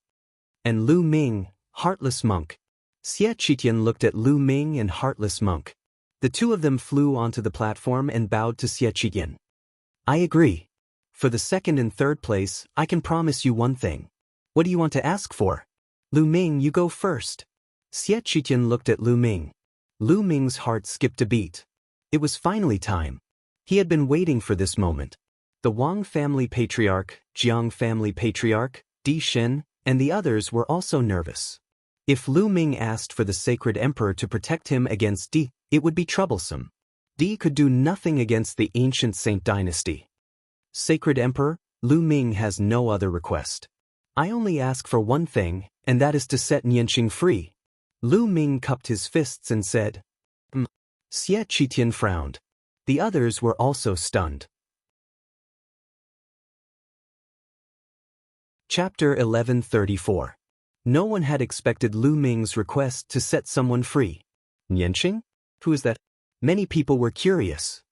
And Lu Ming, heartless monk. Xie Qitian looked at Lu Ming and heartless monk. The two of them flew onto the platform and bowed to Xie Qitian. I agree. For the second and third place, I can promise you one thing. What do you want to ask for? Lu Ming, you go first. Xie Qitian looked at Lu Ming. Lu Ming's heart skipped a beat. It was finally time. He had been waiting for this moment. The Wang family patriarch, Jianghu family patriarch, Di Shen, and the others were also nervous. If Lu Ming asked for the sacred emperor to protect him against Di, it would be troublesome. Di could do nothing against the ancient Saint dynasty. Sacred Emperor, Lu Ming has no other request. I only ask for one thing, and that is to set Nianqing free. Lu Ming cupped his fists and said, Xie Qitian frowned. The others were also stunned. Chapter 1134. No one had expected Lu Ming's request to set someone free. Nianqing? Who is that? Many people were curious.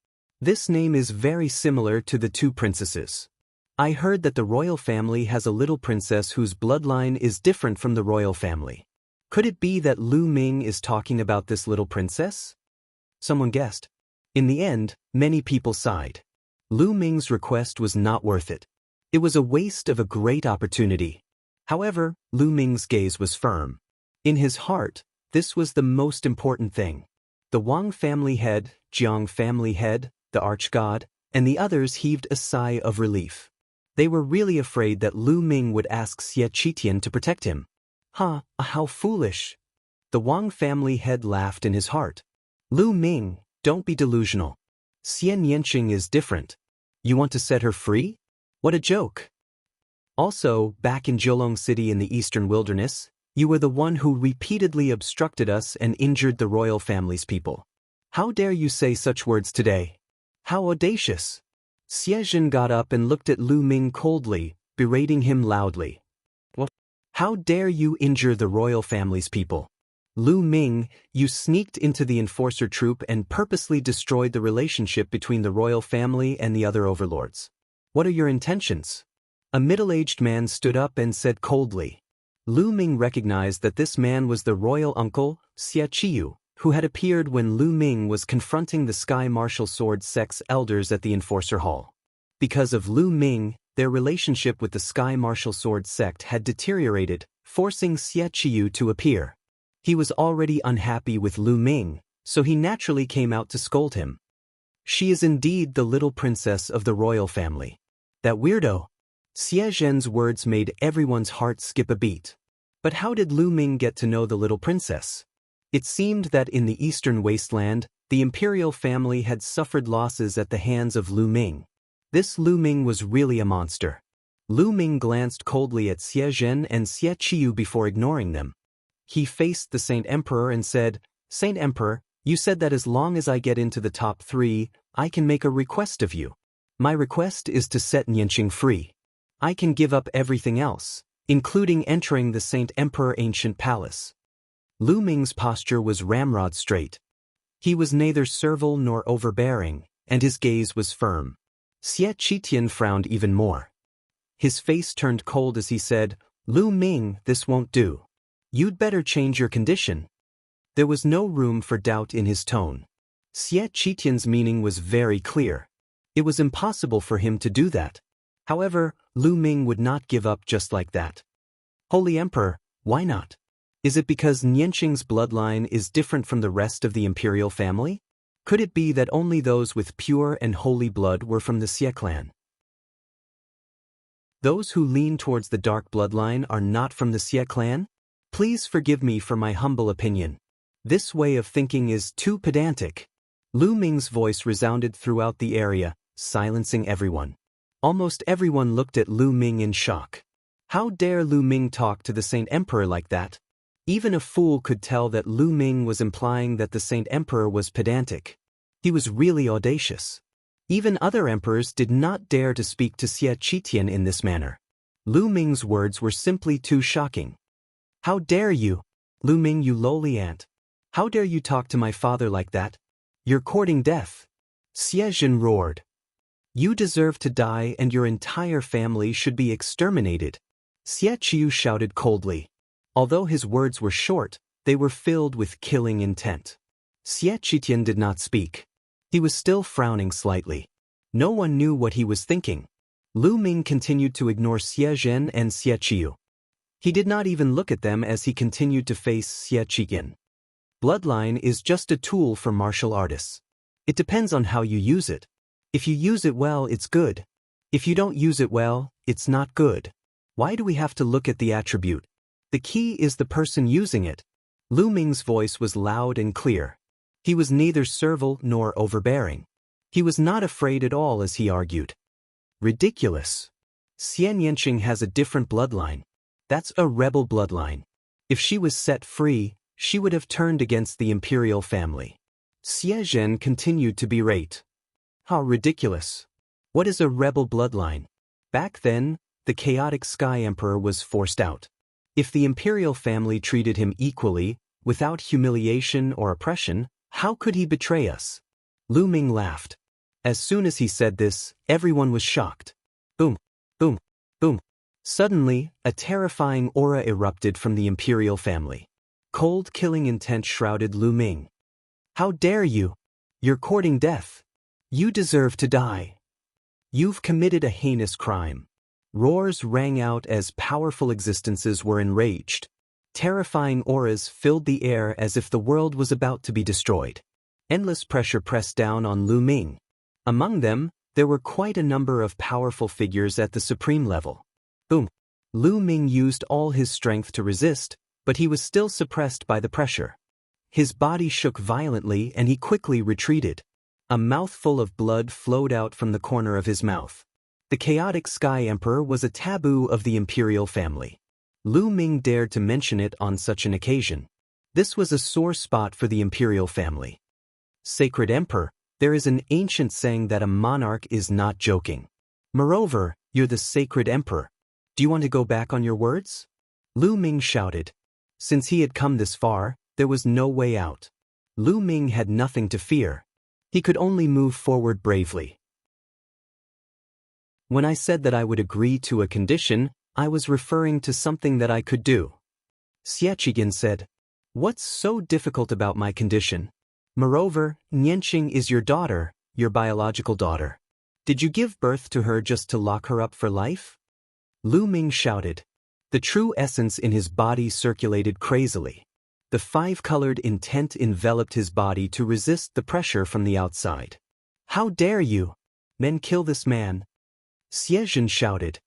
This name is very similar to the two princesses. I heard that the royal family has a little princess whose bloodline is different from the royal family. Could it be that Lu Ming is talking about this little princess? Someone guessed. In the end, many people sighed. Lu Ming's request was not worth it. It was a waste of a great opportunity. However, Lu Ming's gaze was firm. In his heart, this was the most important thing. The Wang family head, Jianghu family head, the arch-god, and the others heaved a sigh of relief. They were really afraid that Lu Ming would ask Xie Qitian to protect him. How foolish. The Wang family head laughed in his heart. Lu Ming, don't be delusional. Xian Yanqing is different. You want to set her free? What a joke. Also, back in Jiulong City in the eastern wilderness, you were the one who repeatedly obstructed us and injured the royal family's people. How dare you say such words today? How audacious! Xie Zhen got up and looked at Lu Ming coldly, berating him loudly. What? How dare you injure the royal family's people? Lu Ming, you sneaked into the enforcer troop and purposely destroyed the relationship between the royal family and the other overlords. What are your intentions? A middle-aged man stood up and said coldly. Lu Ming recognized that this man was the royal uncle, Xie Qiyu, who had appeared when Lu Ming was confronting the Sky Martial Sword sect's elders at the Enforcer Hall. Because of Lu Ming, their relationship with the Sky Martial Sword sect had deteriorated, forcing Xie Qiyu to appear. He was already unhappy with Lu Ming, so he naturally came out to scold him. She is indeed the little princess of the royal family. That weirdo. Xie Zhen's words made everyone's heart skip a beat. But how did Lu Ming get to know the little princess? It seemed that in the eastern wasteland, the imperial family had suffered losses at the hands of Lu Ming. This Lu Ming was really a monster. Lu Ming glanced coldly at Xie Zhen and Xie Qiyu before ignoring them. He faced the Saint Emperor and said, Saint Emperor, you said that as long as I get into the top 3, I can make a request of you. My request is to set Nianqing free. I can give up everything else, including entering the Saint Emperor ancient palace. Lu Ming's posture was ramrod straight. He was neither servile nor overbearing, and his gaze was firm. Xie Qitian frowned even more. His face turned cold as he said, Lu Ming, this won't do. You'd better change your condition. There was no room for doubt in his tone. Xie Qitian's meaning was very clear. It was impossible for him to do that. However, Lu Ming would not give up just like that. Holy Emperor, why not? Is it because Nianqing's bloodline is different from the rest of the imperial family? Could it be that only those with pure and holy blood were from the Xie clan? Those who lean towards the dark bloodline are not from the Xie clan? Please forgive me for my humble opinion. This way of thinking is too pedantic. Lu Ming's voice resounded throughout the area, silencing everyone. Almost everyone looked at Lu Ming in shock. How dare Lu Ming talk to the Saint Emperor like that? Even a fool could tell that Lu Ming was implying that the Saint Emperor was pedantic. He was really audacious. Even other emperors did not dare to speak to Xie Qitian in this manner. Lu Ming's words were simply too shocking. How dare you? Lu Ming, you lowly ant. How dare you talk to my father like that? You're courting death. Xie Zhen roared. You deserve to die and your entire family should be exterminated. Xie Qiu shouted coldly. Although his words were short, they were filled with killing intent. Xie Qitian did not speak. He was still frowning slightly. No one knew what he was thinking. Lu Ming continued to ignore Xie Zhen and Xie Qiu. He did not even look at them as he continued to face Xie Qitian. Bloodline is just a tool for martial artists. It depends on how you use it. If you use it well, it's good. If you don't use it well, it's not good. Why do we have to look at the attribute? The key is the person using it. Lu Ming's voice was loud and clear. He was neither servile nor overbearing. He was not afraid at all as he argued. Ridiculous. Xie Nianqing has a different bloodline. That's a rebel bloodline. If she was set free, she would have turned against the imperial family. Xie Zhen continued to berate. How ridiculous. What is a rebel bloodline? Back then, the chaotic Sky Emperor was forced out. If the imperial family treated him equally, without humiliation or oppression, how could he betray us? Lu Ming laughed. As soon as he said this, everyone was shocked. Boom, boom, boom. Suddenly, a terrifying aura erupted from the imperial family. Cold killing intent shrouded Lu Ming. How dare you? You're courting death. You deserve to die. You've committed a heinous crime. Roars rang out as powerful existences were enraged. Terrifying auras filled the air as if the world was about to be destroyed. Endless pressure pressed down on Lu Ming. Among them, there were quite a number of powerful figures at the supreme level. Boom. Lu Ming used all his strength to resist, but he was still suppressed by the pressure. His body shook violently and he quickly retreated. A mouthful of blood flowed out from the corner of his mouth. The chaotic Sky Emperor was a taboo of the imperial family. Lu Ming dared to mention it on such an occasion. This was a sore spot for the imperial family. Sacred Emperor, there is an ancient saying that a monarch is not joking. Moreover, you're the sacred emperor. Do you want to go back on your words? Lu Ming shouted. Since he had come this far, there was no way out. Lu Ming had nothing to fear. He could only move forward bravely. When I said that I would agree to a condition, I was referring to something that I could do. Xie Qitian said, What's so difficult about my condition? Moreover, Nianqing is your daughter, your biological daughter. Did you give birth to her just to lock her up for life? Lu Ming shouted. The true essence in his body circulated crazily. The five-colored intent enveloped his body to resist the pressure from the outside. How dare you? Men, kill this man. Xie Zhen shouted.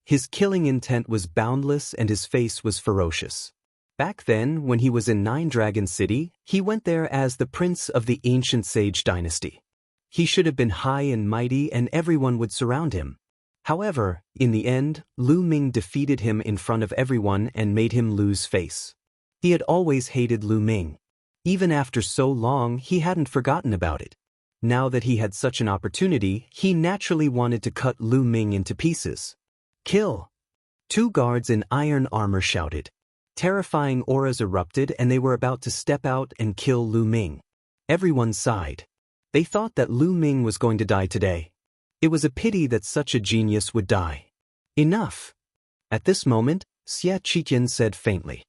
His killing intent was boundless and his face was ferocious. Back then, when he was in Nine Dragon City, he went there as the prince of the ancient sage dynasty. He should have been high and mighty and everyone would surround him. However, in the end, Lu Ming defeated him in front of everyone and made him lose face. He had always hated Lu Ming. Even after so long, he hadn't forgotten about it. Now that he had such an opportunity, he naturally wanted to cut Lu Ming into pieces. Kill! 2 guards in iron armor shouted. Terrifying auras erupted and they were about to step out and kill Lu Ming. Everyone sighed. They thought that Lu Ming was going to die today. It was a pity that such a genius would die. Enough! At this moment, Xie Qitian said faintly.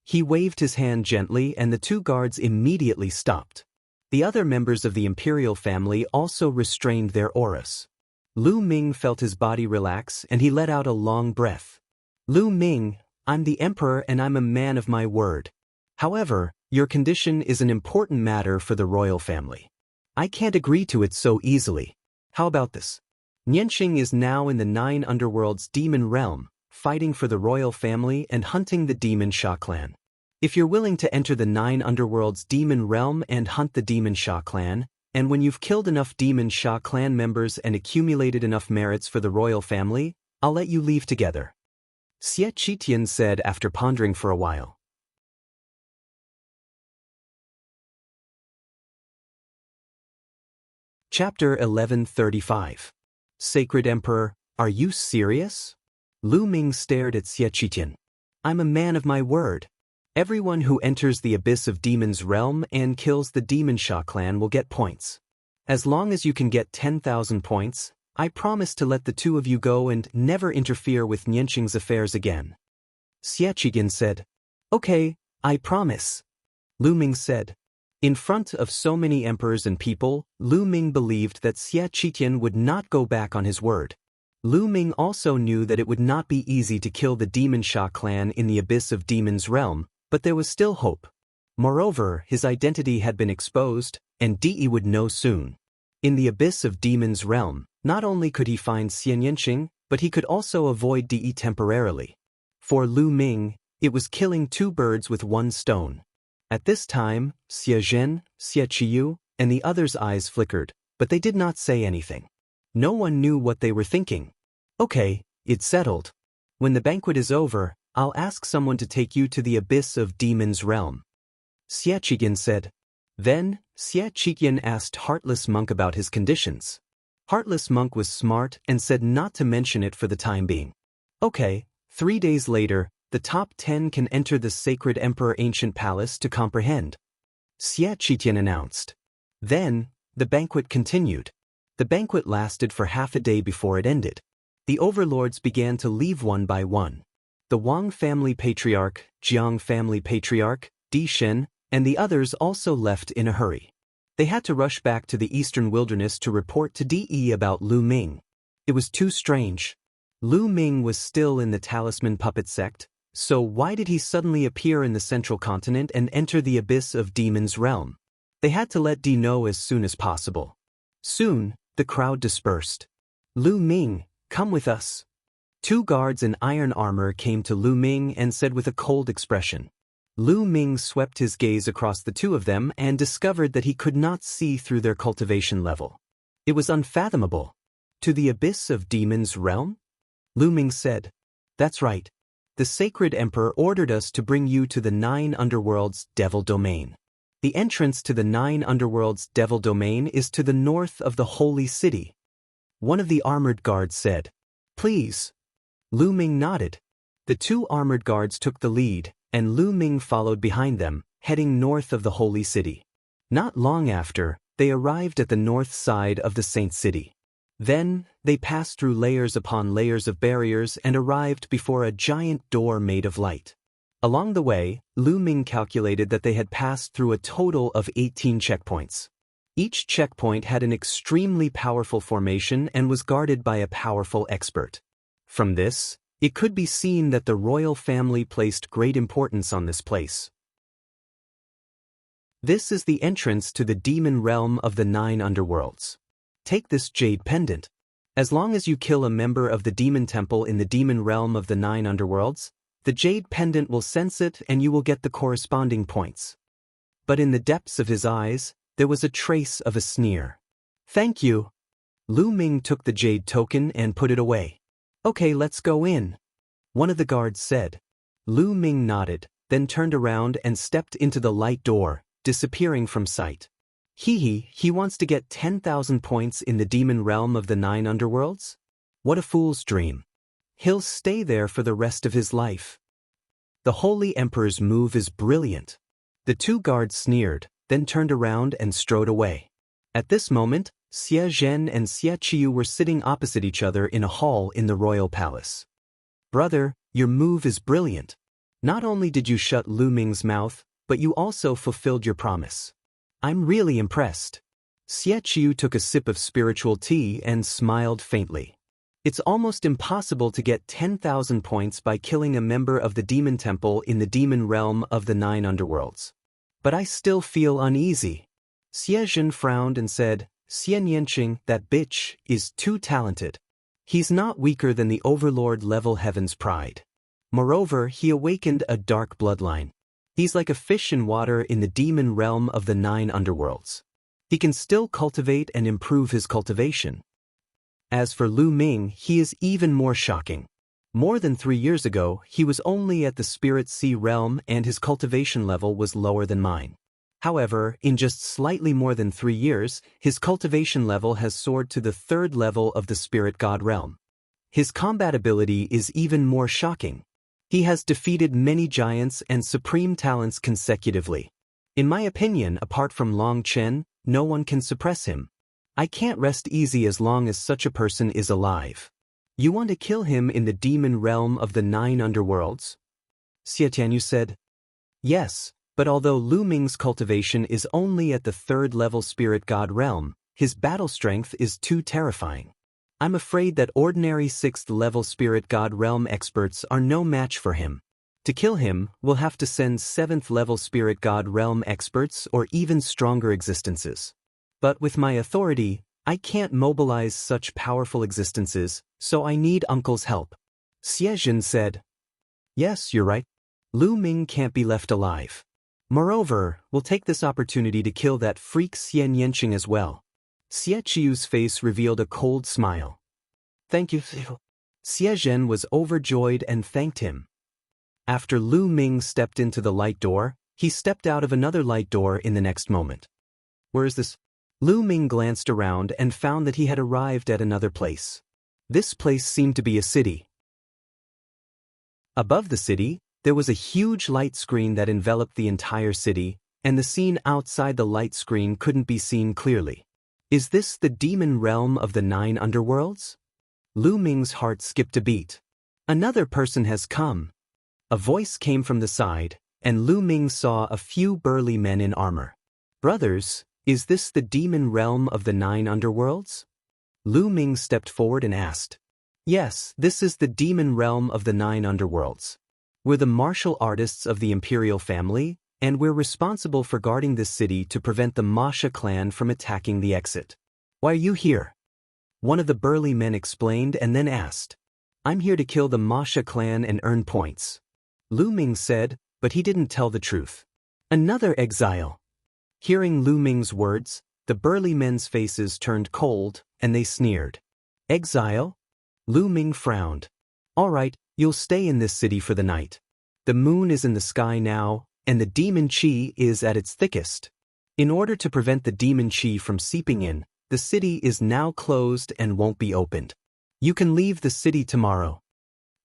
He waved his hand gently and the 2 guards immediately stopped. The other members of the imperial family also restrained their auras. Lu Ming felt his body relax and he let out a long breath. Lu Ming, I'm the emperor and I'm a man of my word. However, your condition is an important matter for the royal family. I can't agree to it so easily. How about this? Nianqing is now in the 9 underworld's demon realm, fighting for the royal family and hunting the demon Sha clan. If you're willing to enter the 9 underworld's demon realm and hunt the demon Sha clan, and when you've killed enough demon Sha clan members and accumulated enough merits for the royal family, I'll let you leave together. Xie Qitian said after pondering for a while. Chapter 1135. Sacred Emperor, are you serious? Lu Ming stared at Xie Qitian. I'm a man of my word. Everyone who enters the abyss of demons realm and kills the demon Sha clan will get points. As long as you can get 10,000 points, I promise to let the 2 of you go and never interfere with Nianqing's affairs again. Xie Qitian said. Okay, I promise. Lu Ming said. In front of so many emperors and people, Lu Ming believed that Xie Qitian would not go back on his word. Lu Ming also knew that it would not be easy to kill the demon Sha clan in the abyss of demons realm, but there was still hope. Moreover, his identity had been exposed, and Di would know soon. In the abyss of demons realm, not only could he find Xie Nianqing, but he could also avoid Di temporarily. For Lu Ming, it was killing 2 birds with 1 stone. At this time, Xie Zhen, Xie Qiyu, and the others' eyes flickered, but they did not say anything. No one knew what they were thinking. Okay, it's settled. When the banquet is over, I'll ask someone to take you to the abyss of demons realm. Xie Qitian said. Then, Xie Qitian asked Heartless Monk about his conditions. Heartless Monk was smart and said not to mention it for the time being. Okay, 3 days later, the top 10 can enter the Sacred Emperor Ancient Palace to comprehend. Xie Qitian announced. Then, the banquet continued. The banquet lasted for half a day before it ended. The overlords began to leave one by one. The Wang family patriarch, Jiang family patriarch, Di Shen, and the others also left in a hurry. They had to rush back to the eastern wilderness to report to Di about Lu Ming. It was too strange. Lu Ming was still in the Talisman Puppet sect, so why did he suddenly appear in the central continent and enter the abyss of demons realm? They had to let Di know as soon as possible. Soon, the crowd dispersed. Lu Ming, come with us. 2 guards in iron armor came to Lu Ming and said with a cold expression. Lu Ming swept his gaze across the 2 of them and discovered that he could not see through their cultivation level. It was unfathomable. To the abyss of demons realm? Lu Ming said. That's right. The Sacred Emperor ordered us to bring you to the 9 underworlds' devil domain. The entrance to the 9 underworlds' devil domain is to the north of the holy city. One of the armored guards said. Please. Lu Ming nodded. The 2 armored guards took the lead, and Lu Ming followed behind them, heading north of the holy city. Not long after, they arrived at the north side of the Saint City. Then, they passed through layers upon layers of barriers and arrived before a giant door made of light. Along the way, Lu Ming calculated that they had passed through a total of 18 checkpoints. Each checkpoint had an extremely powerful formation and was guarded by a powerful expert. From this, it could be seen that the royal family placed great importance on this place. This is the entrance to the demon realm of the 9 underworlds. Take this jade pendant. As long as you kill a member of the demon temple in the demon realm of the 9 underworlds, the jade pendant will sense it and you will get the corresponding points. But in the depths of his eyes, there was a trace of a sneer. Thank you. Lu Ming took the jade token and put it away. Okay, let's go in. One of the guards said. Lu Ming nodded, then turned around and stepped into the light door, disappearing from sight. He wants to get 10,000 points in the demon realm of the 9 underworlds? What a fool's dream. He'll stay there for the rest of his life. The Holy Emperor's move is brilliant. The 2 guards sneered, then turned around and strode away. At this moment, Xie Zhen and Xie Qiu were sitting opposite each other in a hall in the royal palace. Brother, your move is brilliant. Not only did you shut Lu Ming's mouth, but you also fulfilled your promise. I'm really impressed. Xie Qiu took a sip of spiritual tea and smiled faintly. It's almost impossible to get 10,000 points by killing a member of the demon temple in the demon realm of the 9 underworlds. But I still feel uneasy. Xie Zhen frowned and said, Xian Yanqing, that bitch, is too talented. He's not weaker than the overlord level Heaven's Pride. Moreover, he awakened a dark bloodline. He's like a fish in water in the demon realm of the 9 underworlds. He can still cultivate and improve his cultivation. As for Lu Ming, he is even more shocking. More than 3 years ago, he was only at the Spirit Sea realm and his cultivation level was lower than mine. However, in just slightly more than 3 years, his cultivation level has soared to the 3rd level of the Spirit God realm. His combat ability is even more shocking. He has defeated many giants and supreme talents consecutively. In my opinion, apart from Long Chen, no one can suppress him. I can't rest easy as long as such a person is alive. You want to kill him in the demon realm of the 9 underworlds? Xie Tianyu said. Yes, but although Lu Ming's cultivation is only at the 3rd level Spirit God realm, his battle strength is too terrifying. I'm afraid that ordinary 6th level Spirit God realm experts are no match for him. To kill him, we'll have to send 7th level Spirit God realm experts or even stronger existences. But with my authority, I can't mobilize such powerful existences, so I need Uncle's help. Xie Zhen said. Yes, you're right. Lu Ming can't be left alive. Moreover, we'll take this opportunity to kill that freak Xian Yanqing as well. Xie Qiu's face revealed a cold smile. Thank you. Xie Zhen was overjoyed and thanked him. After Lu Ming stepped into the light door, he stepped out of another light door in the next moment. Where is this? Lu Ming glanced around and found that he had arrived at another place. This place seemed to be a city. Above the city, there was a huge light screen that enveloped the entire city, and the scene outside the light screen couldn't be seen clearly. Is this the demon realm of the 9 underworlds? Lu Ming's heart skipped a beat. Another person has come. A voice came from the side, and Lu Ming saw a few burly men in armor. Brothers, is this the demon realm of the 9 underworlds? Lu Ming stepped forward and asked. Yes, this is the demon realm of the 9 underworlds. We're the martial artists of the imperial family, and we're responsible for guarding this city to prevent the Masha clan from attacking the exit. Why are you here? One of the burly men explained and then asked. I'm here to kill the Masha clan and earn points. Lu Ming said, but he didn't tell the truth. Another exile. Hearing Lu Ming's words, the burly men's faces turned cold, and they sneered. Exile? Lu Ming frowned. All right, you'll stay in this city for the night. The moon is in the sky now, and the demon qi is at its thickest. In order to prevent the demon qi from seeping in, the city is now closed and won't be opened. You can leave the city tomorrow.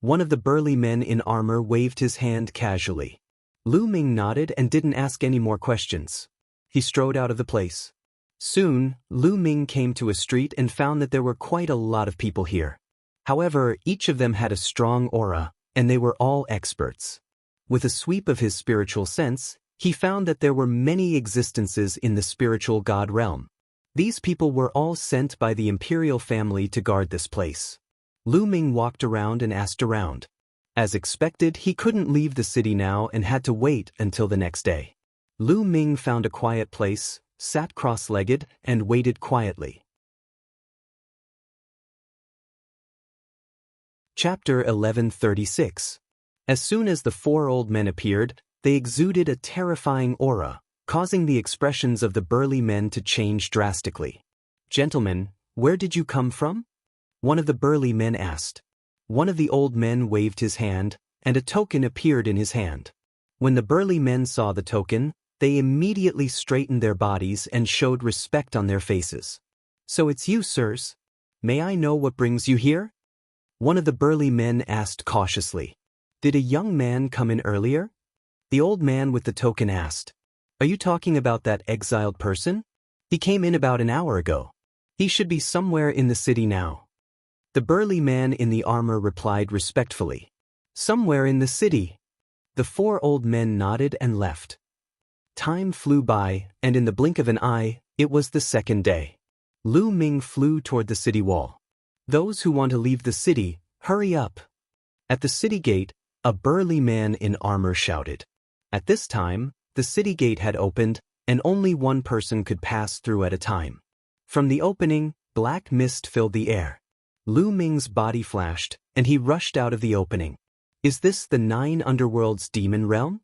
One of the burly men in armor waved his hand casually. Lu Ming nodded and didn't ask any more questions. He strode out of the place. Soon, Lu Ming came to a street and found that there were quite a lot of people here. However, each of them had a strong aura, and they were all experts. With a sweep of his spiritual sense, he found that there were many existences in the spiritual god realm. These people were all sent by the imperial family to guard this place. Lu Ming walked around and asked around. As expected, he couldn't leave the city now and had to wait until the next day. Lu Ming found a quiet place, sat cross-legged, and waited quietly. Chapter 1136. As soon as the 4 old men appeared, they exuded a terrifying aura, causing the expressions of the burly men to change drastically. Gentlemen, where did you come from? One of the burly men asked. One of the old men waved his hand, and a token appeared in his hand. When the burly men saw the token, They immediately straightened their bodies and showed respect on their faces. "So it's you, sirs? May I know what brings you here?" One of the burly men asked cautiously. "Did a young man come in earlier?" The old man with the token asked. "Are you talking about that exiled person? He came in about an hour ago. He should be somewhere in the city now." The burly man in the armor replied respectfully. "Somewhere in the city." The four old men nodded and left. Time flew by, and in the blink of an eye, it was the second day. Lu Ming flew toward the city wall. "Those who want to leave the city, hurry up." At the city gate, a burly man in armor shouted. At this time, the city gate had opened, and only one person could pass through at a time. From the opening, black mist filled the air. Lu Ming's body flashed, and he rushed out of the opening. "Is this the 9 underworlds demon realm?"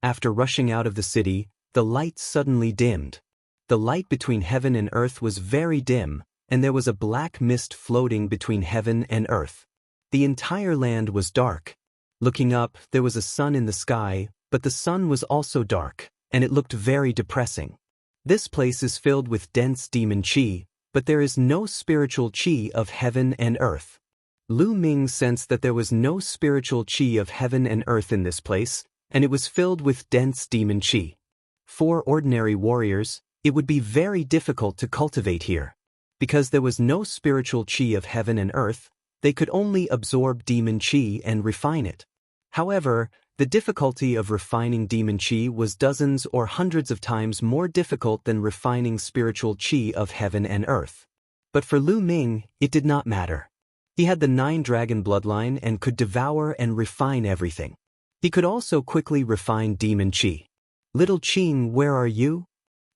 After rushing out of the city, the light suddenly dimmed. The light between heaven and earth was very dim, and there was a black mist floating between heaven and earth. The entire land was dark. Looking up, there was a sun in the sky, but the sun was also dark, and it looked very depressing. "This place is filled with dense demon chi, but there is no spiritual chi of heaven and earth." Lu Ming sensed that there was no spiritual chi of heaven and earth in this place, and it was filled with dense demon chi. For ordinary warriors, it would be very difficult to cultivate here. Because there was no spiritual chi of heaven and earth, they could only absorb demon chi and refine it. However, the difficulty of refining demon chi was dozens or hundreds of times more difficult than refining spiritual chi of heaven and earth. But for Lu Ming, it did not matter. He had the 9-dragon bloodline and could devour and refine everything. He could also quickly refine demon chi. "Little Qing, where are you?"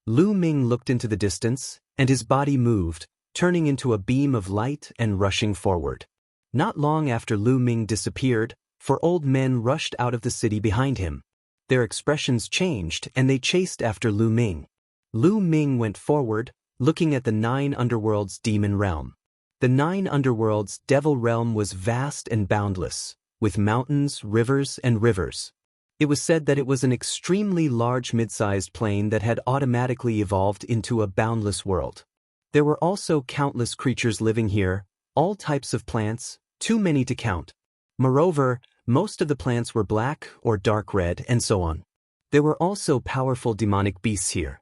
Lu Ming looked into the distance, and his body moved, turning into a beam of light and rushing forward. Not long after Lu Ming disappeared, 4 old men rushed out of the city behind him. Their expressions changed, and they chased after Lu Ming. Lu Ming went forward, looking at the 9 underworlds demon realm. The 9 underworlds devil realm was vast and boundless, with mountains, rivers, and rivers. It was said that it was an extremely large mid-sized plane that had automatically evolved into a boundless world. There were also countless creatures living here, all types of plants, too many to count. Moreover, most of the plants were black or dark red, and so on. There were also powerful demonic beasts here.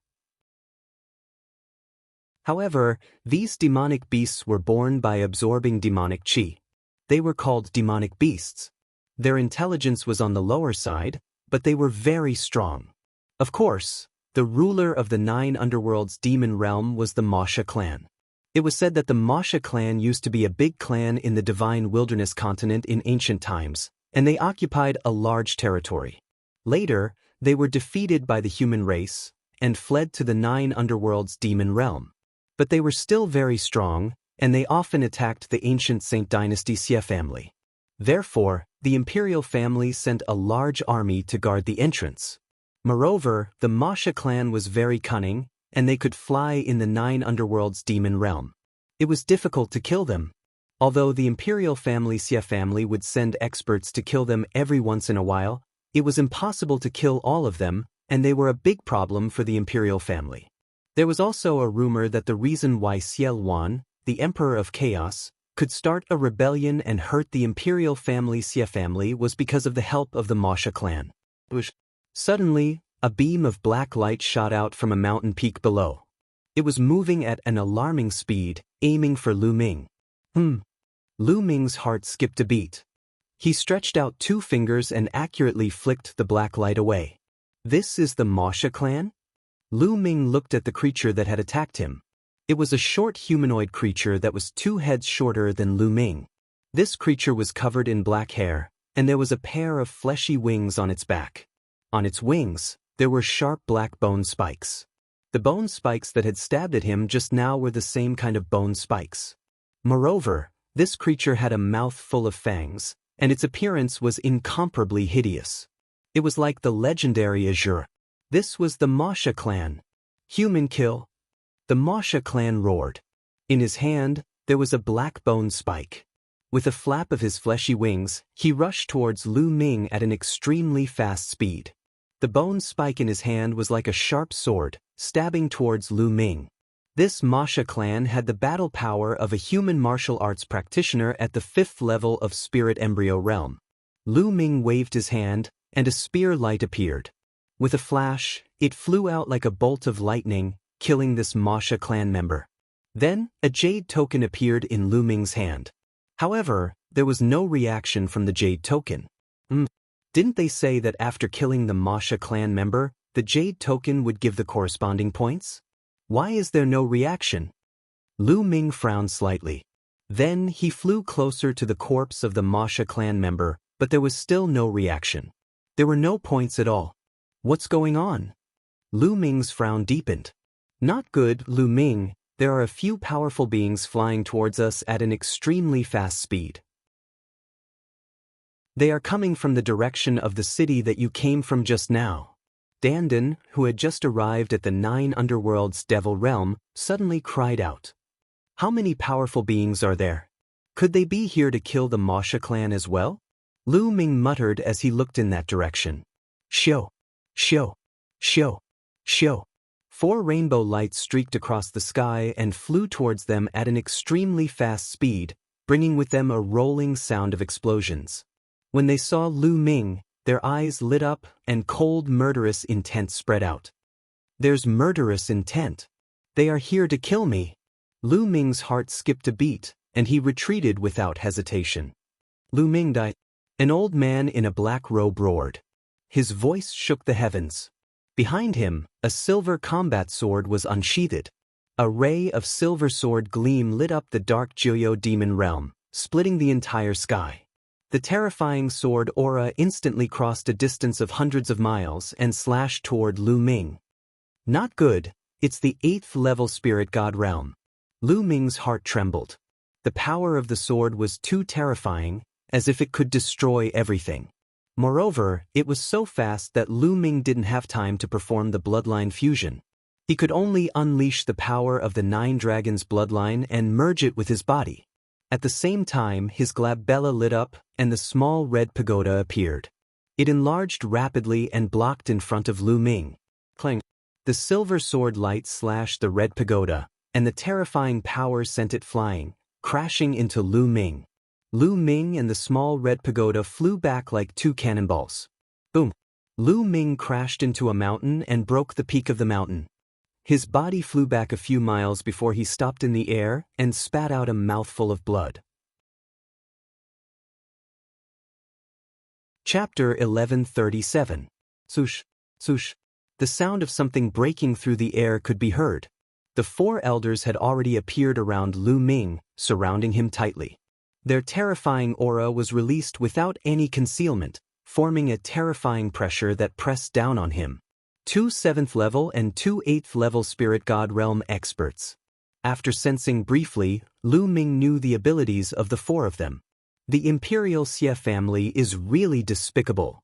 However, these demonic beasts were born by absorbing demonic chi. They were called demonic beasts. Their intelligence was on the lower side, but they were very strong. Of course, the ruler of the 9 underworlds demon realm was the Masha clan. It was said that the Masha clan used to be a big clan in the divine wilderness continent in ancient times, and they occupied a large territory. Later, they were defeated by the human race and fled to the 9 underworlds demon realm. But they were still very strong, and they often attacked the ancient Saint Dynasty Xie family. Therefore, the imperial family sent a large army to guard the entrance. Moreover, the Masha clan was very cunning, and they could fly in the 9 underworlds demon realm. It was difficult to kill them. Although the imperial family Xie family would send experts to kill them every once in a while, it was impossible to kill all of them, and they were a big problem for the imperial family. There was also a rumor that the reason why Xiel Wan, the Emperor of Chaos, could start a rebellion and hurt the imperial family Xie family was because of the help of the Masha clan. Suddenly, a beam of black light shot out from a mountain peak below. It was moving at an alarming speed, aiming for Lu Ming. Lu Ming's heart skipped a beat. He stretched out 2 fingers and accurately flicked the black light away. "This is the Masha clan?" Lu Ming looked at the creature that had attacked him. It was a short humanoid creature that was 2 heads shorter than Lu Ming. This creature was covered in black hair, and there was a pair of fleshy wings on its back. On its wings, there were sharp black bone spikes. The bone spikes that had stabbed at him just now were the same kind of bone spikes. Moreover, this creature had a mouth full of fangs, and its appearance was incomparably hideous. It was like the legendary Azure. This was the Masha clan. "Human kill!" The Masha clan roared. In his hand, there was a black bone spike. With a flap of his fleshy wings, he rushed towards Lu Ming at an extremely fast speed. The bone spike in his hand was like a sharp sword, stabbing towards Lu Ming. This Masha clan had the battle power of a human martial arts practitioner at the 5th level of Spirit Embryo Realm. Lu Ming waved his hand, and a spear light appeared. With a flash, it flew out like a bolt of lightning, killing this Masha clan member. Then, a jade token appeared in Lu Ming's hand. However, there was no reaction from the jade token. Didn't they say that after killing the Masha clan member, the jade token would give the corresponding points? Why is there no reaction? Lu Ming frowned slightly. Then he flew closer to the corpse of the Masha clan member, but there was still no reaction. There were no points at all. What's going on? Lu Ming's frown deepened. Not good, Lu Ming. There are a few powerful beings flying towards us at an extremely fast speed. They are coming from the direction of the city that you came from just now. Dandan, who had just arrived at the 9 underworld's devil realm, suddenly cried out. How many powerful beings are there? Could they be here to kill the Masha clan as well? Lu Ming muttered as he looked in that direction. Shio! Shio! Shio! Shio! 4 rainbow lights streaked across the sky and flew towards them at an extremely fast speed, bringing with them a rolling sound of explosions. When they saw Lu Ming, their eyes lit up and cold murderous intent spread out. There's murderous intent. They are here to kill me. Lu Ming's heart skipped a beat, and he retreated without hesitation. Lu Ming died. An old man in a black robe roared. His voice shook the heavens. Behind him, a silver combat sword was unsheathed. A ray of silver sword gleam lit up the dark Jianghu demon realm, splitting the entire sky. The terrifying sword aura instantly crossed a distance of hundreds of miles and slashed toward Lu Ming. Not good, it's the 8th level spirit god realm. Lu Ming's heart trembled. The power of the sword was too terrifying, as if it could destroy everything. Moreover, it was so fast that Lu Ming didn't have time to perform the bloodline fusion. He could only unleash the power of the 9 dragons' bloodline and merge it with his body. At the same time, his glabella lit up, and the small red pagoda appeared. It enlarged rapidly and blocked in front of Lu Ming. Clang! The silver sword light slashed the red pagoda, and the terrifying power sent it flying, crashing into Lu Ming. Lu Ming and the small red pagoda flew back like 2 cannonballs. Boom! Lu Ming crashed into a mountain and broke the peak of the mountain. His body flew back a few miles before he stopped in the air and spat out a mouthful of blood. Chapter 1137. Swoosh, swoosh. The sound of something breaking through the air could be heard. The 4 elders had already appeared around Lu Ming, surrounding him tightly. Their terrifying aura was released without any concealment, forming a terrifying pressure that pressed down on him. 2 7th level and 2 8th level spirit god realm experts. After sensing briefly, Lu Ming knew the abilities of the 4 of them. The Imperial Xie family is really despicable.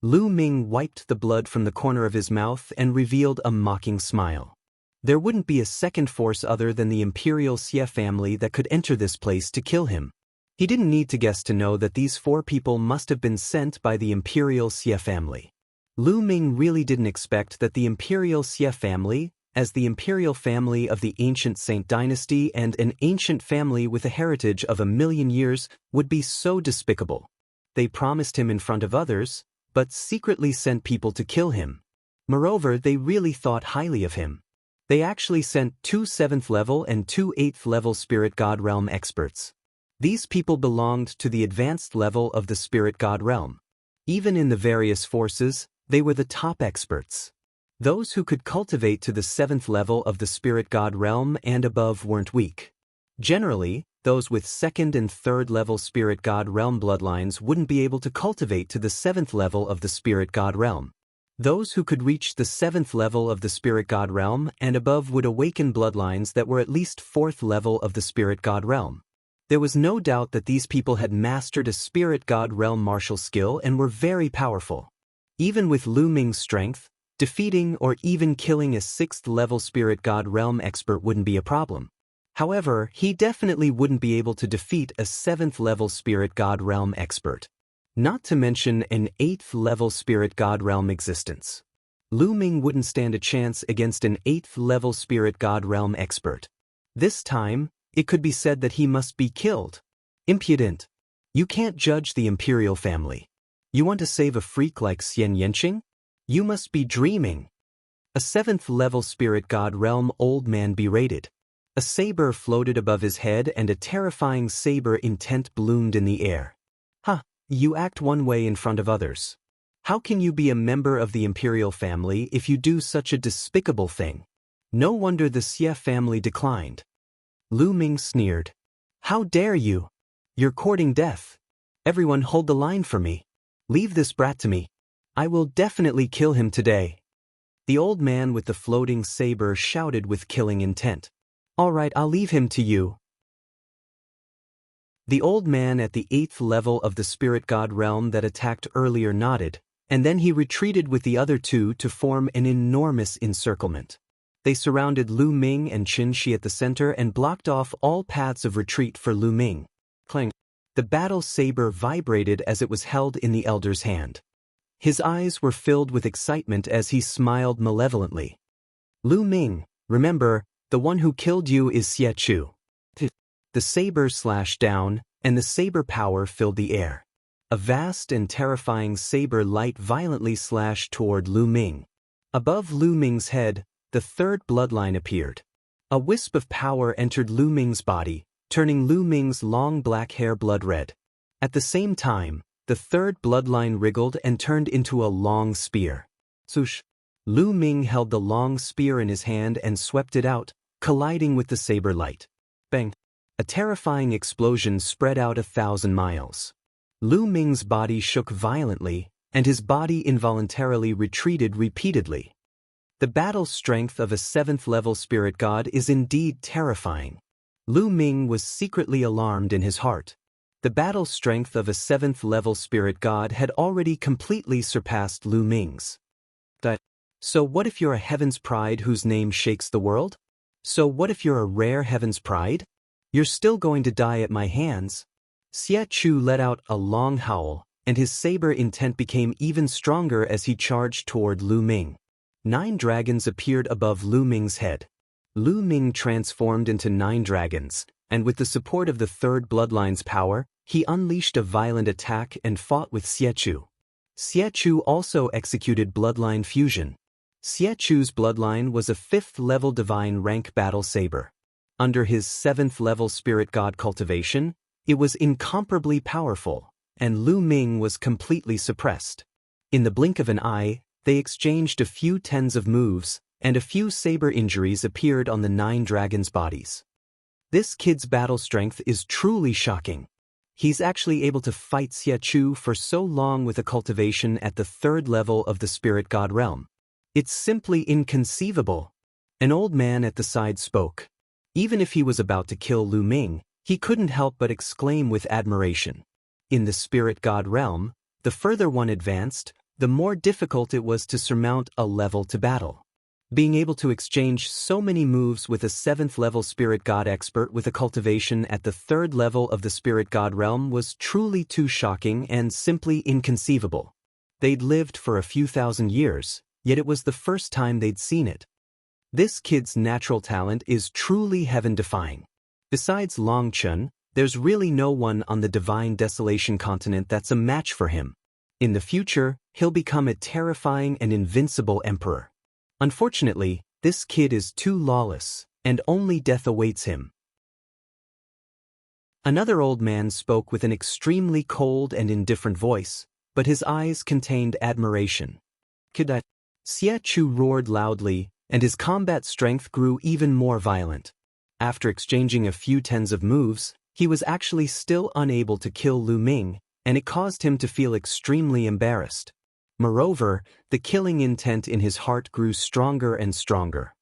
Lu Ming wiped the blood from the corner of his mouth and revealed a mocking smile. There wouldn't be a second force other than the Imperial Xie family that could enter this place to kill him. He didn't need to guess to know that these 4 people must have been sent by the Imperial Xie family. Lu Ming really didn't expect that the Imperial Xie family, as the imperial family of the ancient Saint dynasty and an ancient family with a heritage of 1,000,000 years, would be so despicable. They promised him in front of others, but secretly sent people to kill him. Moreover, they really thought highly of him. They actually sent 2 7th level and 2 8th level spirit god realm experts. These people belonged to the advanced level of the spirit god realm. Even in the various forces, they were the top experts. Those who could cultivate to the 7th level of the spirit god realm and above weren't weak. Generally, those with 2nd and 3rd level spirit god realm bloodlines wouldn't be able to cultivate to the 7th level of the spirit god realm. Those who could reach the 7th level of the spirit god realm and above would awaken bloodlines that were at least 4th level of the spirit god realm. There was no doubt that these people had mastered a spirit god realm martial skill and were very powerful. Even with Lu Ming's strength, defeating or even killing a 6th level spirit god realm expert wouldn't be a problem. However, he definitely wouldn't be able to defeat a 7th level spirit god realm expert. not to mention an 8th-level spirit god realm existence. Lu Ming wouldn't stand a chance against an 8th-level spirit god realm expert. This time, it could be said that he must be killed. Impudent. You can't judge the imperial family. You want to save a freak like Xian Yanqing? You must be dreaming. A 7th-level spirit god realm old man berated. A saber floated above his head and a terrifying saber intent bloomed in the air. Ha, you act one way in front of others. How can you be a member of the imperial family if you do such a despicable thing? No wonder the Xie family declined. Lu Ming sneered. How dare you? You're courting death. Everyone hold the line for me. Leave this brat to me. I will definitely kill him today. The old man with the floating saber shouted with killing intent. All right, I'll leave him to you. The old man at the 8th level of the spirit god realm that attacked earlier nodded, and then he retreated with the other two to form an enormous encirclement. They surrounded Lu Ming and Qin Shi at the center and blocked off all paths of retreat for Lu Ming. Clang. The battle saber vibrated as it was held in the elder's hand. His eyes were filled with excitement as he smiled malevolently. Lu Ming, remember, the one who killed you is Xie Chu. The saber slashed down, and the saber power filled the air. A vast and terrifying saber light violently slashed toward Lu Ming. Above Lu Ming's head, the third bloodline appeared. A wisp of power entered Lu Ming's body, turning Lu Ming's long black hair blood red. At the same time, the third bloodline wriggled and turned into a long spear. Swoosh! Lu Ming held the long spear in his hand and swept it out, colliding with the saber light. Bang! A terrifying explosion spread out 1,000 miles. Lu Ming's body shook violently, and his body involuntarily retreated repeatedly. The battle strength of a 7th-level spirit god is indeed terrifying. Lu Ming was secretly alarmed in his heart. The battle strength of a 7th-level spirit god had already completely surpassed Lu Ming's. So what if you're a heaven's pride whose name shakes the world? So what if you're a rare heaven's pride? You're still going to die at my hands. Xie Chu let out a long howl, and his saber intent became even stronger as he charged toward Lu Ming. 9 dragons appeared above Lu Ming's head. Lu Ming transformed into 9 dragons, and with the support of the third bloodline's power, he unleashed a violent attack and fought with Xie Chu. Xie Chu also executed bloodline fusion. Xie Chu's bloodline was a 5th-level divine rank battle saber. Under his 7th-level spirit god cultivation, it was incomparably powerful, and Lu Ming was completely suppressed. In the blink of an eye, they exchanged a few tens of moves, and a few saber injuries appeared on the 9 dragons' bodies. This kid's battle strength is truly shocking. He's actually able to fight Xie Chu for so long with a cultivation at the 3rd level of the spirit god realm. It's simply inconceivable. An old man at the side spoke. Even if he was about to kill Lu Ming, he couldn't help but exclaim with admiration. In the spirit god realm, the further one advanced, the more difficult it was to surmount a level to battle. Being able to exchange so many moves with a 7th-level spirit god expert with a cultivation at the 3rd level of the spirit god realm was truly too shocking and simply inconceivable. They'd lived for a few thousand years, yet it was the first time they'd seen it. This kid's natural talent is truly heaven-defying. Besides Long Chun, there's really no one on the Divine Desolation continent that's a match for him. In the future, he'll become a terrifying and invincible emperor. Unfortunately, this kid is too lawless, and only death awaits him. Another old man spoke with an extremely cold and indifferent voice, but his eyes contained admiration. Xie Chu roared loudly, and his combat strength grew even more violent. After exchanging a few tens of moves, he was actually still unable to kill Lu Ming, and it caused him to feel extremely embarrassed. Moreover, the killing intent in his heart grew stronger and stronger.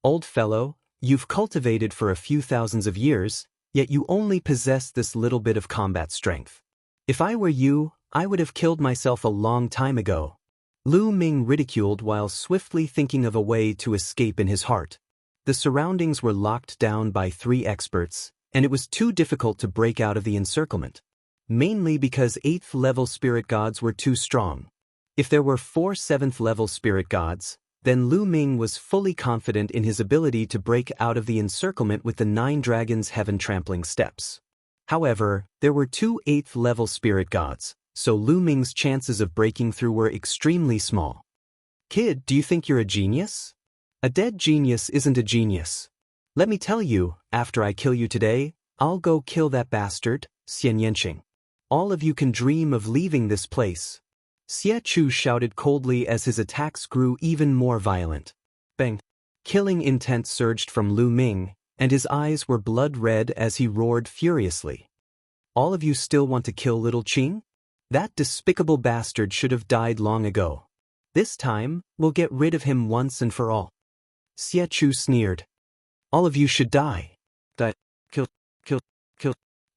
Old fellow, you've cultivated for a few thousands of years, yet you only possess this little bit of combat strength. If I were you, I would have killed myself a long time ago. Lu Ming ridiculed while swiftly thinking of a way to escape in his heart. The surroundings were locked down by 3 experts, and it was too difficult to break out of the encirclement. mainly because 8th level spirit gods were too strong. If there were 4 7th level spirit gods, then Lu Ming was fully confident in his ability to break out of the encirclement with the 9 dragons' heaven-trampling steps. However, there were 2 8th level spirit gods, so Lu Ming's chances of breaking through were extremely small. Kid, do you think you're a genius? A dead genius isn't a genius. Let me tell you, after I kill you today, I'll go kill that bastard, Xian Yanqing. All of you can dream of leaving this place. Xie Chu shouted coldly as his attacks grew even more violent. Bang! Killing intent surged from Lu Ming, and his eyes were blood red as he roared furiously. All of you still want to kill little Qing? That despicable bastard should have died long ago. This time, we'll get rid of him once and for all. Xie Chu sneered. All of you should die. Die. Kill.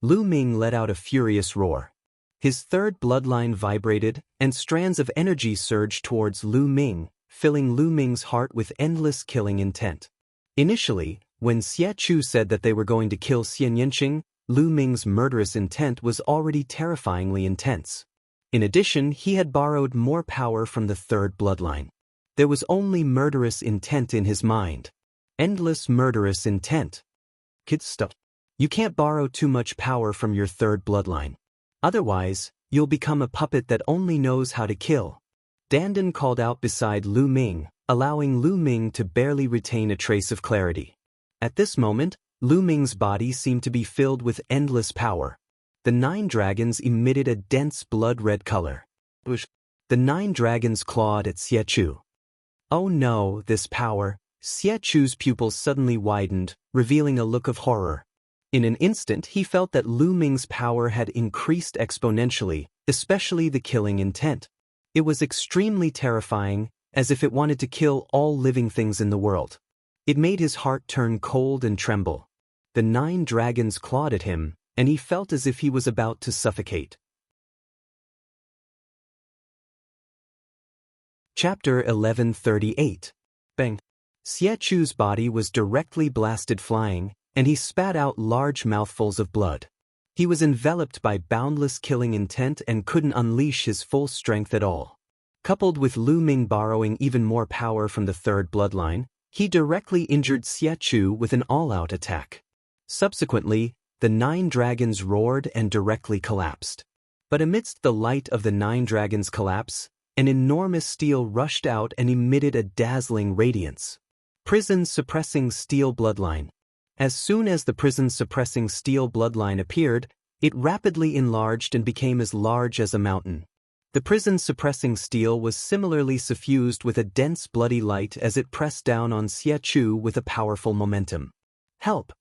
Lu Ming let out a furious roar. His third bloodline vibrated, and strands of energy surged towards Lu Ming, filling Lu Ming's heart with endless killing intent. Initially, when Xie Chu said that they were going to kill Xian Yanqing, Lu Ming's murderous intent was already terrifyingly intense. In addition, he had borrowed more power from the third bloodline. There was only murderous intent in his mind. Endless murderous intent. Kid, stop. You can't borrow too much power from your third bloodline. Otherwise, you'll become a puppet that only knows how to kill. Dandan called out beside Lu Ming, allowing Lu Ming to barely retain a trace of clarity. At this moment, Lu Ming's body seemed to be filled with endless power. The 9 dragons emitted a dense blood-red color. The 9 dragons clawed at Xie Chu. Oh no, this power! Xie Chu's pupils suddenly widened, revealing a look of horror. In an instant, he felt that Lu Ming's power had increased exponentially, especially the killing intent. It was extremely terrifying, as if it wanted to kill all living things in the world. It made his heart turn cold and tremble. The 9 dragons clawed at him, and he felt as if he was about to suffocate. Chapter 1138. Bang! Xie Chu's body was directly blasted flying, and he spat out large mouthfuls of blood. He was enveloped by boundless killing intent and couldn't unleash his full strength at all. Coupled with Lu Ming borrowing even more power from the third bloodline, he directly injured Xie Chu with an all-out attack. Subsequently, the 9 dragons roared and directly collapsed. But amidst the light of the 9 dragons' collapse, an enormous steel rushed out and emitted a dazzling radiance. Prison-suppressing steel bloodline. As soon as the prison-suppressing steel bloodline appeared, it rapidly enlarged and became as large as a mountain. The prison-suppressing steel was similarly suffused with a dense bloody light as it pressed down on Xie Chu with a powerful momentum. Help!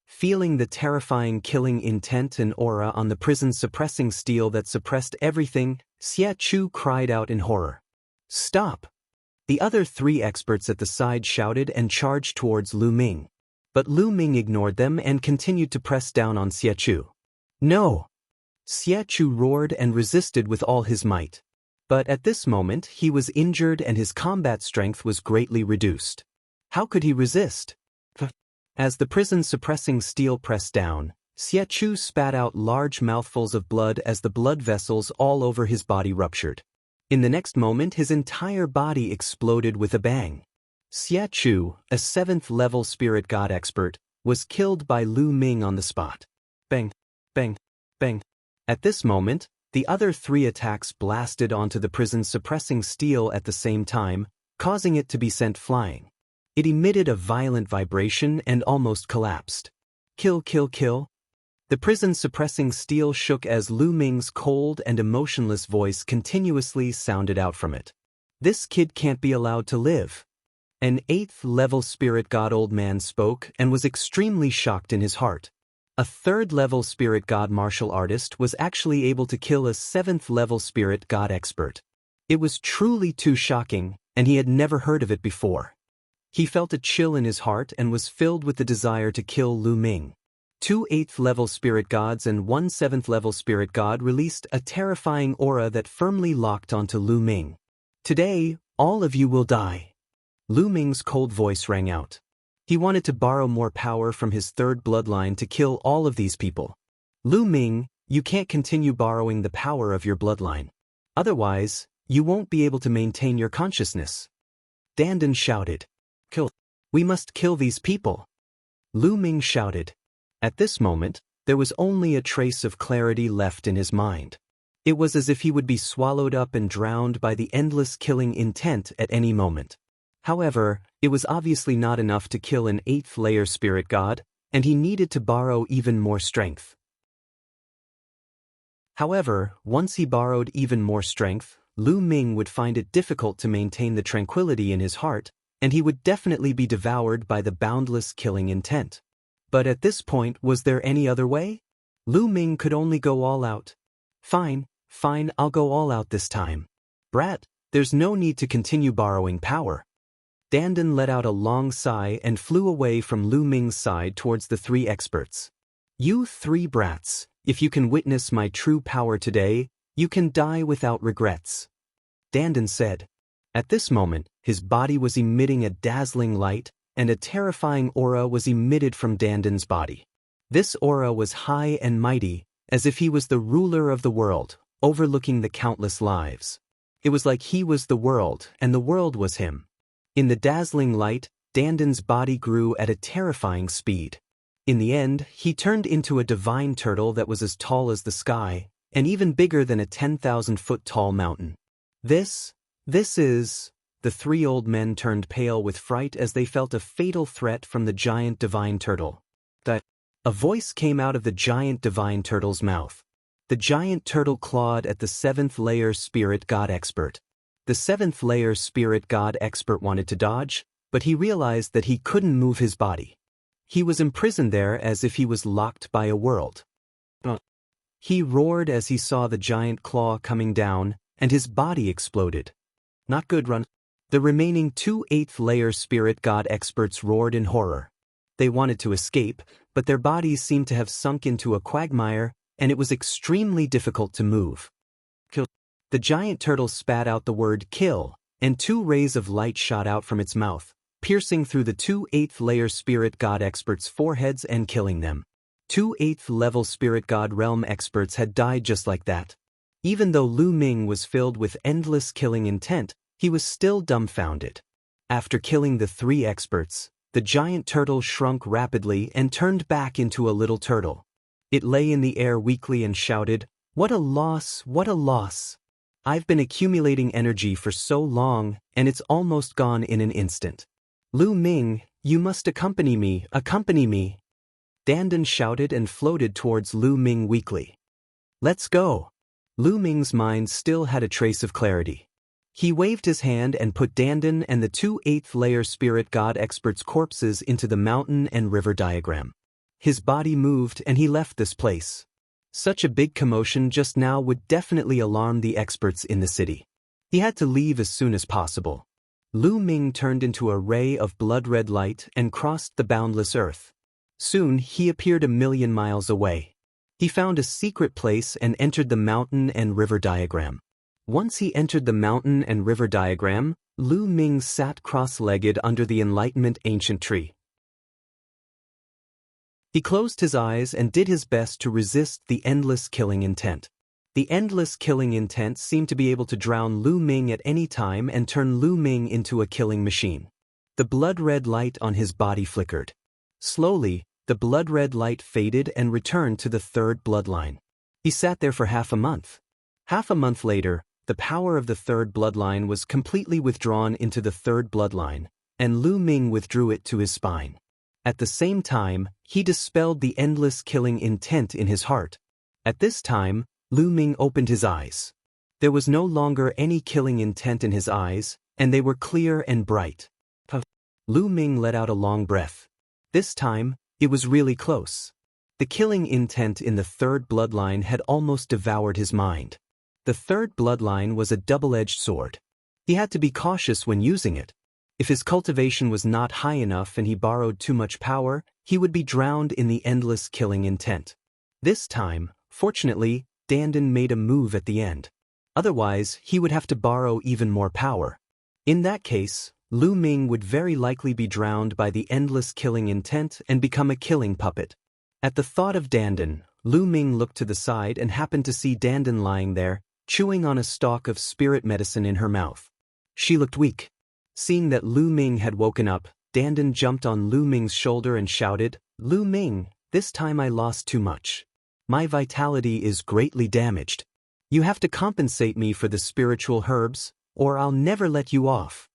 Feeling the terrifying killing intent and aura on the prison-suppressing steel that suppressed everything, Xie Chu cried out in horror. Stop! The other 3 experts at the side shouted and charged towards Lu Ming. But Lu Ming ignored them and continued to press down on Xie Chu. No! Xie Chu roared and resisted with all his might. But at this moment he was injured and his combat strength was greatly reduced. How could he resist? As the prison-suppressing steel pressed down, Xie Chu spat out large mouthfuls of blood as the blood vessels all over his body ruptured. In the next moment his entire body exploded with a bang. Xie Chu, a 7th-level spirit god expert, was killed by Lu Ming on the spot. Bang, bang, bang. At this moment, the other 3 attacks blasted onto the prison-suppressing steel at the same time, causing it to be sent flying. It emitted a violent vibration and almost collapsed. Kill, kill, kill. The prison-suppressing steel shook as Lu Ming's cold and emotionless voice continuously sounded out from it. This kid can't be allowed to live. An 8th-level spirit god old man spoke and was extremely shocked in his heart. A 3rd-level spirit god martial artist was actually able to kill a 7th-level spirit god expert. It was truly too shocking, and he had never heard of it before. He felt a chill in his heart and was filled with the desire to kill Lu Ming. 2 8th-level spirit gods and 1 7th-level spirit god released a terrifying aura that firmly locked onto Lu Ming. Today, all of you will die. Lu Ming's cold voice rang out. He wanted to borrow more power from his third bloodline to kill all of these people. Lu Ming, you can't continue borrowing the power of your bloodline. Otherwise, you won't be able to maintain your consciousness. Dandan shouted. Kill. We must kill these people. Lu Ming shouted. At this moment, there was only a trace of clarity left in his mind. It was as if he would be swallowed up and drowned by the endless killing intent at any moment. However, it was obviously not enough to kill an 8th-layer spirit god, and he needed to borrow even more strength. However, once he borrowed even more strength, Lu Ming would find it difficult to maintain the tranquility in his heart, and he would definitely be devoured by the boundless killing intent. But at this point, was there any other way? Lu Ming could only go all out. Fine, I'll go all out this time. Brat, there's no need to continue borrowing power. Dandan let out a long sigh and flew away from Lu Ming's side towards the 3 experts. You 3 brats, if you can witness my true power today, you can die without regrets. Dandan said. At this moment, his body was emitting a dazzling light, and a terrifying aura was emitted from Dandan's body. This aura was high and mighty, as if he was the ruler of the world, overlooking the countless lives. It was like he was the world, and the world was him. In the dazzling light, Dandan's body grew at a terrifying speed. In the end, he turned into a divine turtle that was as tall as the sky, and even bigger than a 10,000-foot tall mountain. This is... The 3 old men turned pale with fright as they felt a fatal threat from the giant divine turtle. A voice came out of the giant divine turtle's mouth. The giant turtle clawed at the 7th-layer spirit god expert. The 7th-layer spirit god expert wanted to dodge, but he realized that he couldn't move his body. He was imprisoned there as if he was locked by a world. He roared as he saw the giant claw coming down, and his body exploded. Not good, run. The remaining 2 8th-layer spirit god experts roared in horror. They wanted to escape, but their bodies seemed to have sunk into a quagmire, and it was extremely difficult to move. Kill. The giant turtle spat out the word kill, and 2 rays of light shot out from its mouth, piercing through the 2 8th-layer spirit god experts' foreheads and killing them. 2 8th-level spirit god realm experts had died just like that. Even though Lu Ming was filled with endless killing intent, he was still dumbfounded. After killing the 3 experts, the giant turtle shrunk rapidly and turned back into a little turtle. It lay in the air weakly and shouted, "What a loss, what a loss! I've been accumulating energy for so long, and it's almost gone in an instant. Lu Ming, you must accompany me, accompany me." Dandan shouted and floated towards Lu Ming weakly. Let's go. Lu Ming's mind still had a trace of clarity. He waved his hand and put Dandan and the 2 8th-layer spirit god experts' corpses into the mountain and river diagram. His body moved and he left this place. Such a big commotion just now would definitely alarm the experts in the city. He had to leave as soon as possible. Lu Ming turned into a ray of blood-red light and crossed the boundless earth. Soon he appeared 1,000,000 miles away. He found a secret place and entered the mountain and river diagram. Once he entered the mountain and river diagram, Lu Ming sat cross-legged under the Enlightenment ancient tree. He closed his eyes and did his best to resist the endless killing intent. The endless killing intent seemed to be able to drown Lu Ming at any time and turn Lu Ming into a killing machine. The blood-red light on his body flickered. Slowly, the blood-red light faded and returned to the 3rd bloodline. He sat there for half a month. Half a month later, the power of the 3rd bloodline was completely withdrawn into the 3rd bloodline, and Lu Ming withdrew it to his spine. At the same time, he dispelled the endless killing intent in his heart. At this time, Lu Ming opened his eyes. There was no longer any killing intent in his eyes, and they were clear and bright. Lu Ming let out a long breath. This time, it was really close. The killing intent in the 3rd bloodline had almost devoured his mind. The 3rd bloodline was a double-edged sword. He had to be cautious when using it. If his cultivation was not high enough and he borrowed too much power, he would be drowned in the endless killing intent. This time, fortunately, Dandan made a move at the end. Otherwise, he would have to borrow even more power. In that case, Lu Ming would very likely be drowned by the endless killing intent and become a killing puppet. At the thought of Dandan, Lu Ming looked to the side and happened to see Dandan lying there, chewing on a stalk of spirit medicine in her mouth. She looked weak. Seeing that Lu Ming had woken up, Dandan jumped on Lu Ming's shoulder and shouted, "Lu Ming, this time I lost too much. My vitality is greatly damaged. You have to compensate me for the spiritual herbs, or I'll never let you off."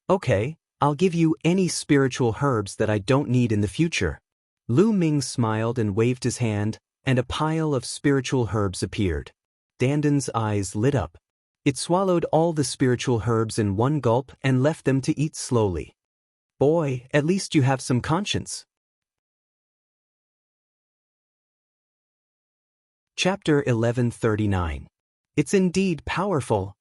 "Okay, I'll give you any spiritual herbs that I don't need in the future." Lu Ming smiled and waved his hand, and a pile of spiritual herbs appeared. Dandan's eyes lit up. It swallowed all the spiritual herbs in one gulp and left them to eat slowly. "Boy, at least you have some conscience." Chapter 1139. It's indeed powerful.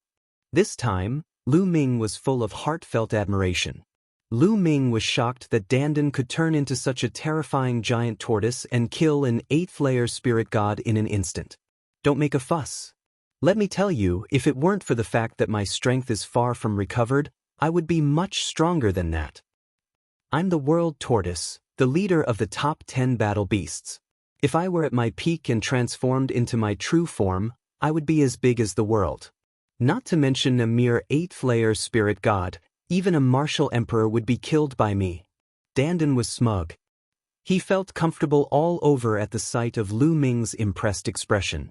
This time, Lu Ming was full of heartfelt admiration. Lu Ming was shocked that Dandan could turn into such a terrifying giant tortoise and kill an 8th-layer spirit god in an instant. "Don't make a fuss. Let me tell you, if it weren't for the fact that my strength is far from recovered, I would be much stronger than that. I'm the world tortoise, the leader of the top 10 battle beasts. If I were at my peak and transformed into my true form, I would be as big as the world. Not to mention a mere 8th-layer spirit god, even a martial emperor would be killed by me." Dandan was smug. He felt comfortable all over at the sight of Lu Ming's impressed expression.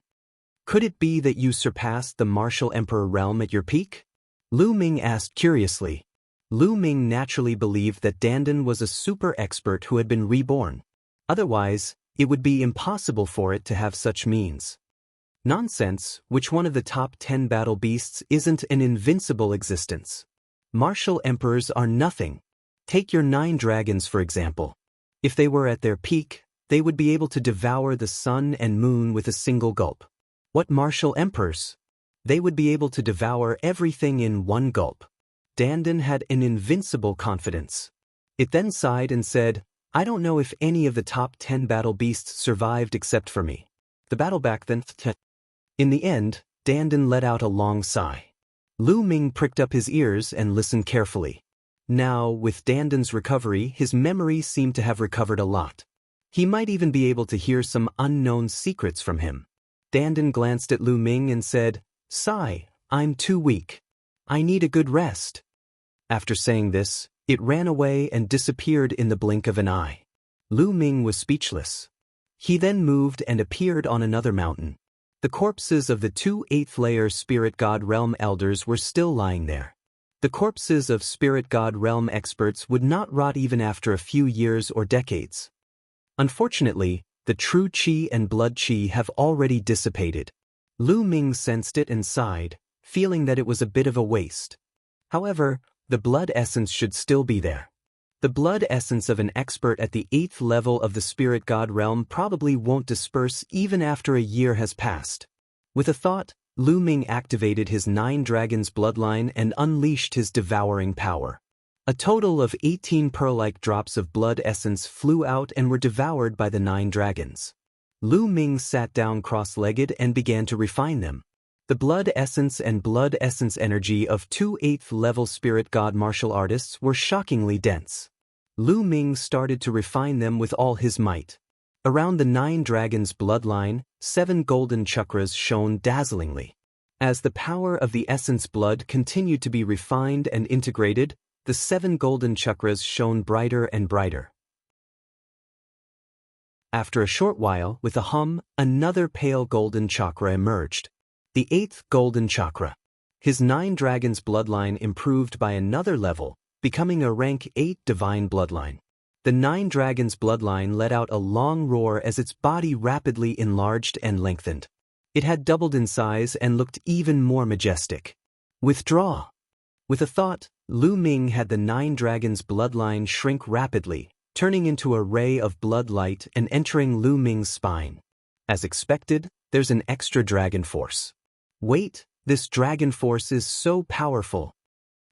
"Could it be that you surpassed the martial emperor realm at your peak?" Lu Ming asked curiously. Lu Ming naturally believed that Dandan was a super expert who had been reborn. Otherwise, it would be impossible for it to have such means. Nonsense, which one of the top 10 battle beasts isn't an invincible existence? Martial emperors are nothing. Take your 9 dragons for example. If they were at their peak, they would be able to devour the sun and moon with a single gulp. What martial emperors? They would be able to devour everything in one gulp. Dandan had an invincible confidence. It then sighed and said, "I don't know if any of the top 10 battle beasts survived except for me. The battle back then." In the end, Dandan let out a long sigh. Lu Ming pricked up his ears and listened carefully. Now, with Dandan's recovery, his memory seemed to have recovered a lot. He might even be able to hear some unknown secrets from him. Dandan glanced at Lu Ming and said, "Sigh, I'm too weak. I need a good rest." After saying this, it ran away and disappeared in the blink of an eye. Lu Ming was speechless. He then moved and appeared on another mountain. The corpses of the 2 8th-layer Spirit God Realm elders were still lying there. The corpses of Spirit God Realm experts would not rot even after a few years or decades. Unfortunately, the true Qi and blood Qi have already dissipated. Lu Ming sensed it and sighed, feeling that it was a bit of a waste. However, the blood essence should still be there. The blood essence of an expert at the 8th level of the Spirit God realm probably won't disperse even after a year has passed. With a thought, Lu Ming activated his 9 dragons bloodline and unleashed his devouring power. A total of 18 pearl-like drops of blood essence flew out and were devoured by the 9 dragons. Lu Ming sat down cross-legged and began to refine them. The blood essence and blood essence energy of 2 8th-level spirit god martial artists were shockingly dense. Lu Ming started to refine them with all his might. Around the 9 dragons bloodline, 7 golden chakras shone dazzlingly. As the power of the essence blood continued to be refined and integrated, the 7 golden chakras shone brighter and brighter. After a short while, with a hum, another pale golden chakra emerged. The 8th golden chakra. His 9 dragons bloodline improved by another level, becoming a rank 8 divine bloodline. The 9 dragons bloodline let out a long roar as its body rapidly enlarged and lengthened. It had doubled in size and looked even more majestic. Withdraw. With a thought, Lu Ming had the 9 dragons bloodline shrink rapidly, turning into a ray of blood light and entering Lu Ming's spine. As expected, there's an extra dragon force. Wait, this dragon force is so powerful.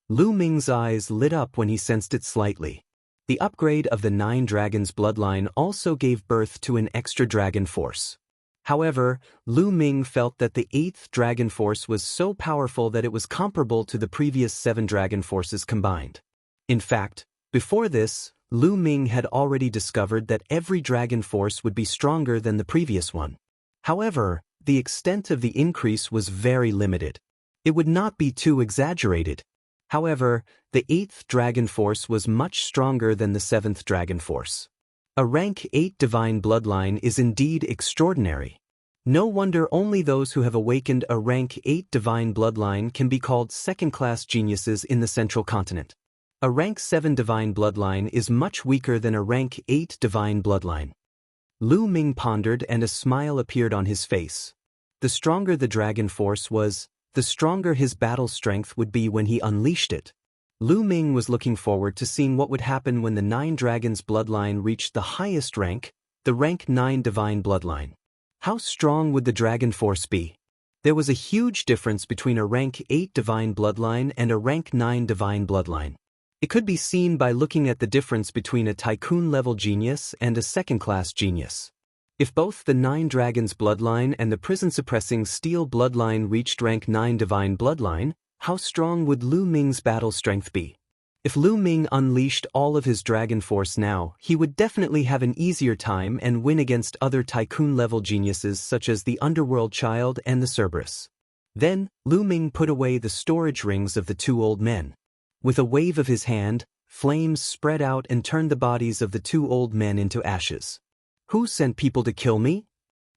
Lu Ming's eyes lit up when he sensed it slightly. The upgrade of the 9 dragons bloodline also gave birth to an extra dragon force. However, Lu Ming felt that the 8th dragon force was so powerful that it was comparable to the previous 7 dragon forces combined. In fact, before this, Lu Ming had already discovered that every dragon force would be stronger than the previous one. However, the extent of the increase was very limited. It would not be too exaggerated. However, the 8th dragon force was much stronger than the 7th dragon force. A rank 8 divine bloodline is indeed extraordinary. No wonder only those who have awakened a rank 8 divine bloodline can be called second-class geniuses in the central continent. A rank 7 divine bloodline is much weaker than a rank 8 divine bloodline. Lu Ming pondered and a smile appeared on his face. The stronger the dragon force was, the stronger his battle strength would be when he unleashed it. Lu Ming was looking forward to seeing what would happen when the 9 dragons bloodline reached the highest rank, the rank 9 divine bloodline. How strong would the dragon force be? There was a huge difference between a rank 8 divine bloodline and a rank 9 divine bloodline. It could be seen by looking at the difference between a tycoon-level genius and a second-class genius. If both the 9 dragons bloodline and the prison-suppressing steel bloodline reached rank 9 divine bloodline, how strong would Lu Ming's battle strength be? If Lu Ming unleashed all of his dragon force now, he would definitely have an easier time and win against other tycoon-level geniuses such as the Underworld Child and the Cerberus. Then, Lu Ming put away the storage rings of the 2 old men. With a wave of his hand, flames spread out and turned the bodies of the 2 old men into ashes. Who sent people to kill me?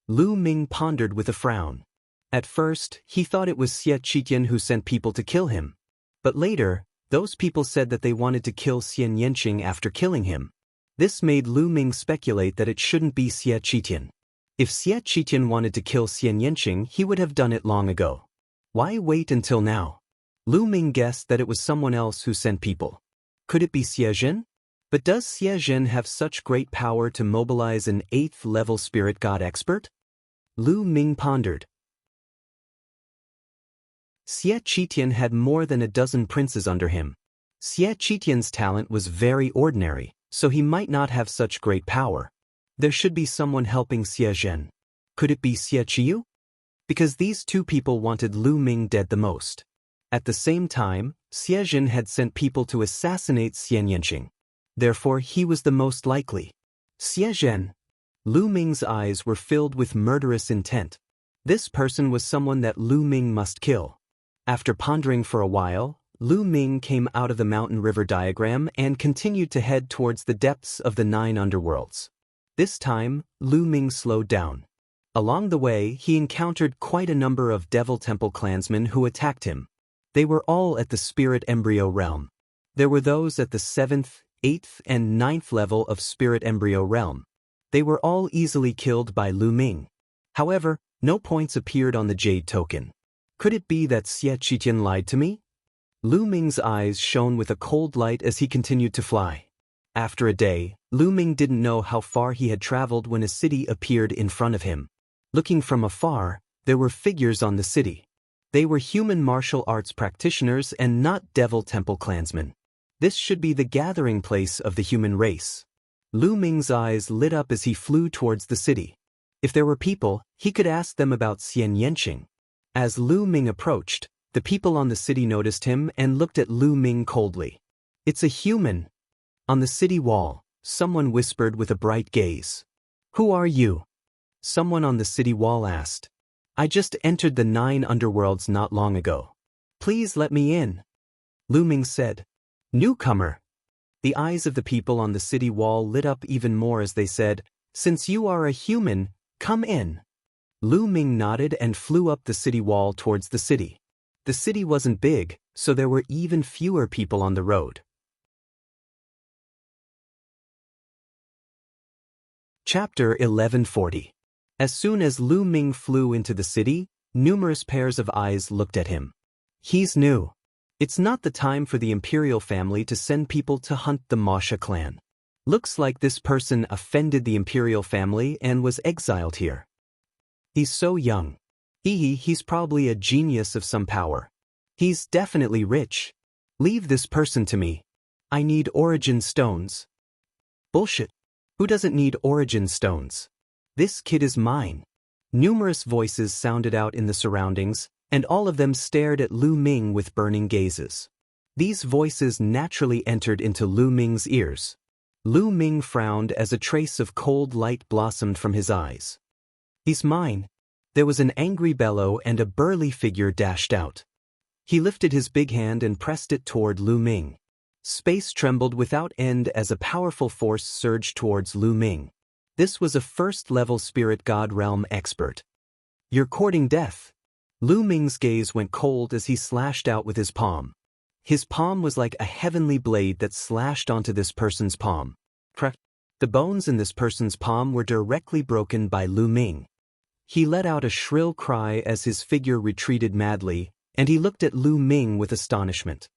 Lu Ming pondered with a frown. At first, he thought it was Xie Qitian who sent people to kill him. But later, those people said that they wanted to kill Xian Yanqing after killing him. This made Lu Ming speculate that it shouldn't be Xie Qitian. If Xie Qitian wanted to kill Xian Yanqing, he would have done it long ago. Why wait until now? Lu Ming guessed that it was someone else who sent people. Could it be Xie Zhen? But does Xie Zhen have such great power to mobilize an 8th-level spirit god expert? Lu Ming pondered. Xie Qitian had more than a dozen princes under him. Xie Qitian's talent was very ordinary, so he might not have such great power. There should be someone helping Xie Zhen. Could it be Xie Qiyu? Because these 2 people wanted Lu Ming dead the most. At the same time, Xie Zhen had sent people to assassinate Xian Yanqing. Therefore, he was the most likely. Xie Zhen. Lu Ming's eyes were filled with murderous intent. This person was someone that Lu Ming must kill. After pondering for a while, Lu Ming came out of the mountain river diagram and continued to head towards the depths of the 9 underworlds. This time, Lu Ming slowed down. Along the way, he encountered quite a number of Devil Temple clansmen who attacked him. They were all at the Spirit Embryo realm. There were those at the 7th, 8th, and 9th level of Spirit Embryo realm. They were all easily killed by Lu Ming. However, no points appeared on the Jade token. Could it be that Xie Qitian lied to me? Lu Ming's eyes shone with a cold light as he continued to fly. After a day, Lu Ming didn't know how far he had traveled when a city appeared in front of him. Looking from afar, there were figures on the city. They were human martial arts practitioners and not Devil Temple clansmen. This should be the gathering place of the human race. Lu Ming's eyes lit up as he flew towards the city. If there were people, he could ask them about Xian Yanqing. As Lu Ming approached, the people on the city noticed him and looked at Lu Ming coldly. It's a human. On the city wall, someone whispered with a bright gaze. Who are you? Someone on the city wall asked. I just entered the 9 underworlds not long ago. Please let me in. Lu Ming said. Newcomer. The eyes of the people on the city wall lit up even more as they said, Since you are a human, come in. Lu Ming nodded and flew up the city wall towards the city. The city wasn't big, so there were even fewer people on the road. Chapter 1140. As soon as Lu Ming flew into the city, numerous pairs of eyes looked at him. He's new. It's not the time for the imperial family to send people to hunt the Masha clan. Looks like this person offended the imperial family and was exiled here. He's so young. He's probably a genius of some power. He's definitely rich. Leave this person to me. I need origin stones. Bullshit. Who doesn't need origin stones? This kid is mine. Numerous voices sounded out in the surroundings, and all of them stared at Lu Ming with burning gazes. These voices naturally entered into Lu Ming's ears. Lu Ming frowned as a trace of cold light blossomed from his eyes. "He's mine." There was an angry bellow and a burly figure dashed out. He lifted his big hand and pressed it toward Lu Ming. Space trembled without end as a powerful force surged towards Lu Ming. This was a first-level spirit god realm expert. "You're courting death." Lu Ming's gaze went cold as he slashed out with his palm. His palm was like a heavenly blade that slashed onto this person's palm. Crack! The bones in this person's palm were directly broken by Lu Ming. He let out a shrill cry as his figure retreated madly, and he looked at Lu Ming with astonishment.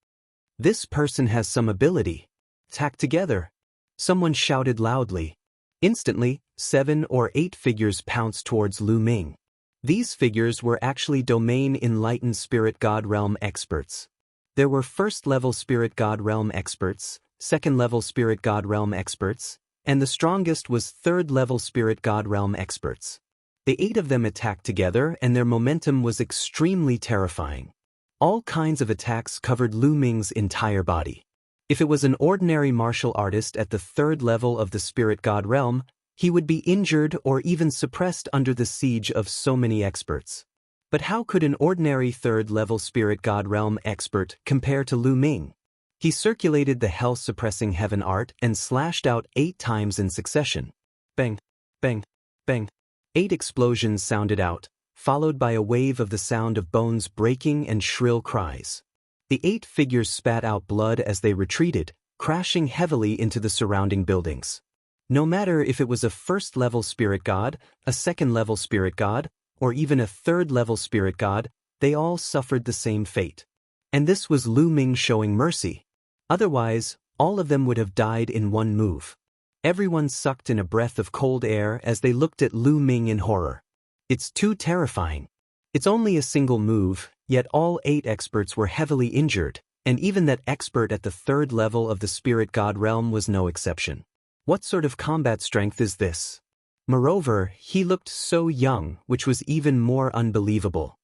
"This person has some ability." "Tack together!" someone shouted loudly. Instantly, 7 or 8 figures pounced towards Lu Ming. These figures were actually domain-enlightened spirit god realm experts. There were first-level spirit god realm experts, second-level spirit god realm experts, and the strongest was third-level spirit god realm experts. The 8 of them attacked together and their momentum was extremely terrifying. All kinds of attacks covered Lu Ming's entire body. If it was an ordinary martial artist at the 3rd level of the spirit god realm, he would be injured or even suppressed under the siege of so many experts. But how could an ordinary 3rd-level spirit god realm expert compare to Lu Ming? He circulated the hell-suppressing heaven art and slashed out 8 times in succession. Bang, bang, bang. 8 explosions sounded out, followed by a wave of the sound of bones breaking and shrill cries. The 8 figures spat out blood as they retreated, crashing heavily into the surrounding buildings. No matter if it was a 1st-level spirit god, a 2nd-level spirit god, or even a 3rd-level spirit god, they all suffered the same fate. And this was Lu Ming showing mercy. Otherwise, all of them would have died in one move. Everyone sucked in a breath of cold air as they looked at Lu Ming in horror. It's too terrifying. It's only a single move, yet all 8 experts were heavily injured, and even that expert at the 3rd level of the spirit god realm was no exception. What sort of combat strength is this? Moreover, he looked so young, which was even more unbelievable.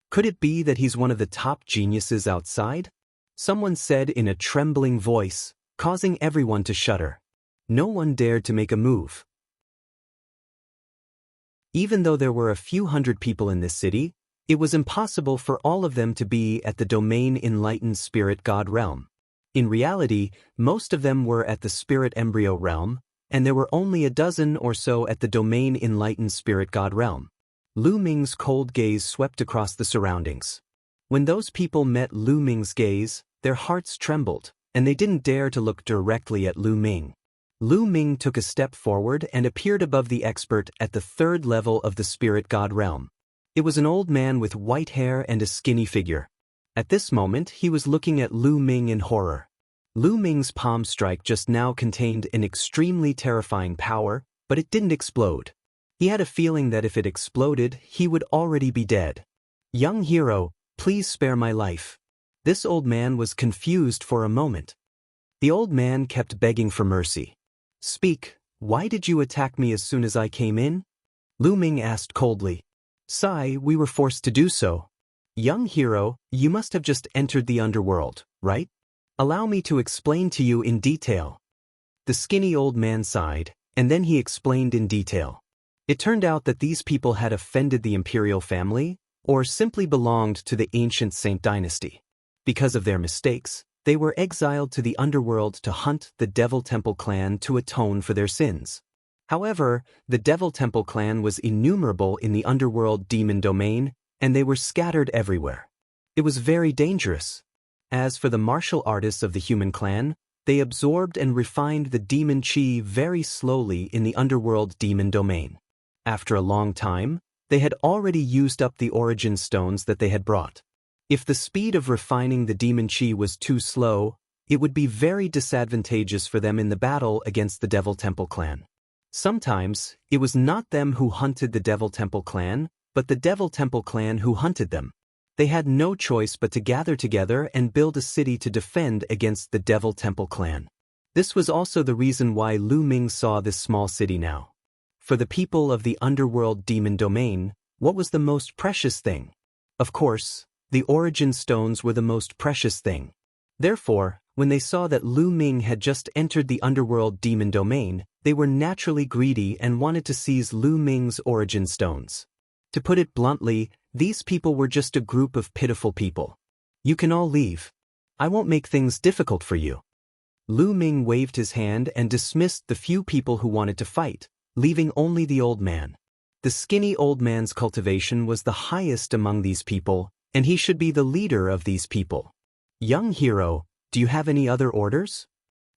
Could it be that he's one of the top geniuses outside? Someone said in a trembling voice, causing everyone to shudder. No one dared to make a move. Even though there were a few hundred people in this city, it was impossible for all of them to be at the domain-enlightened spirit god realm. In reality, most of them were at the spirit embryo realm, and there were only a dozen or so at the domain-enlightened spirit god realm. Lu Ming's cold gaze swept across the surroundings. When those people met Lu Ming's gaze, their hearts trembled, and they didn't dare to look directly at Lu Ming. Lu Ming took a step forward and appeared above the expert at the 3rd level of the spirit god realm. It was an old man with white hair and a skinny figure. At this moment, he was looking at Lu Ming in horror. Lu Ming's palm strike just now contained an extremely terrifying power, but it didn't explode. He had a feeling that if it exploded, he would already be dead. "Young hero, please spare my life." This old man was confused for a moment. The old man kept begging for mercy. "Speak, why did you attack me as soon as I came in?" Lu Ming asked coldly. "Sigh, we were forced to do so." "Young hero, you must have just entered the underworld, right? Allow me to explain to you in detail." The skinny old man sighed, and then he explained in detail. It turned out that these people had offended the imperial family, or simply belonged to the ancient Saint dynasty. Because of their mistakes, they were exiled to the underworld to hunt the Devil Temple clan to atone for their sins. However, the Devil Temple clan was innumerable in the underworld demon domain, and they were scattered everywhere. It was very dangerous. As for the martial artists of the human clan, they absorbed and refined the demon chi very slowly in the underworld demon domain. After a long time, they had already used up the origin stones that they had brought. If the speed of refining the demon chi was too slow, it would be very disadvantageous for them in the battle against the Devil Temple clan. Sometimes, it was not them who hunted the Devil Temple clan, but the Devil Temple clan who hunted them. They had no choice but to gather together and build a city to defend against the Devil Temple clan. This was also the reason why Lu Ming saw this small city now. For the people of the underworld demon domain, what was the most precious thing? Of course, the origin stones were the most precious thing. Therefore, When they saw that Lu Ming had just entered the underworld demon domain, they were naturally greedy and wanted to seize Lu Ming's origin stones. To put it bluntly, these people were just a group of pitiful people. You can all leave. I won't make things difficult for you. Lu Ming waved his hand and dismissed the few people who wanted to fight, leaving only the old man. The skinny old man's cultivation was the highest among these people, and he should be the leader of these people. Young hero, do you have any other orders?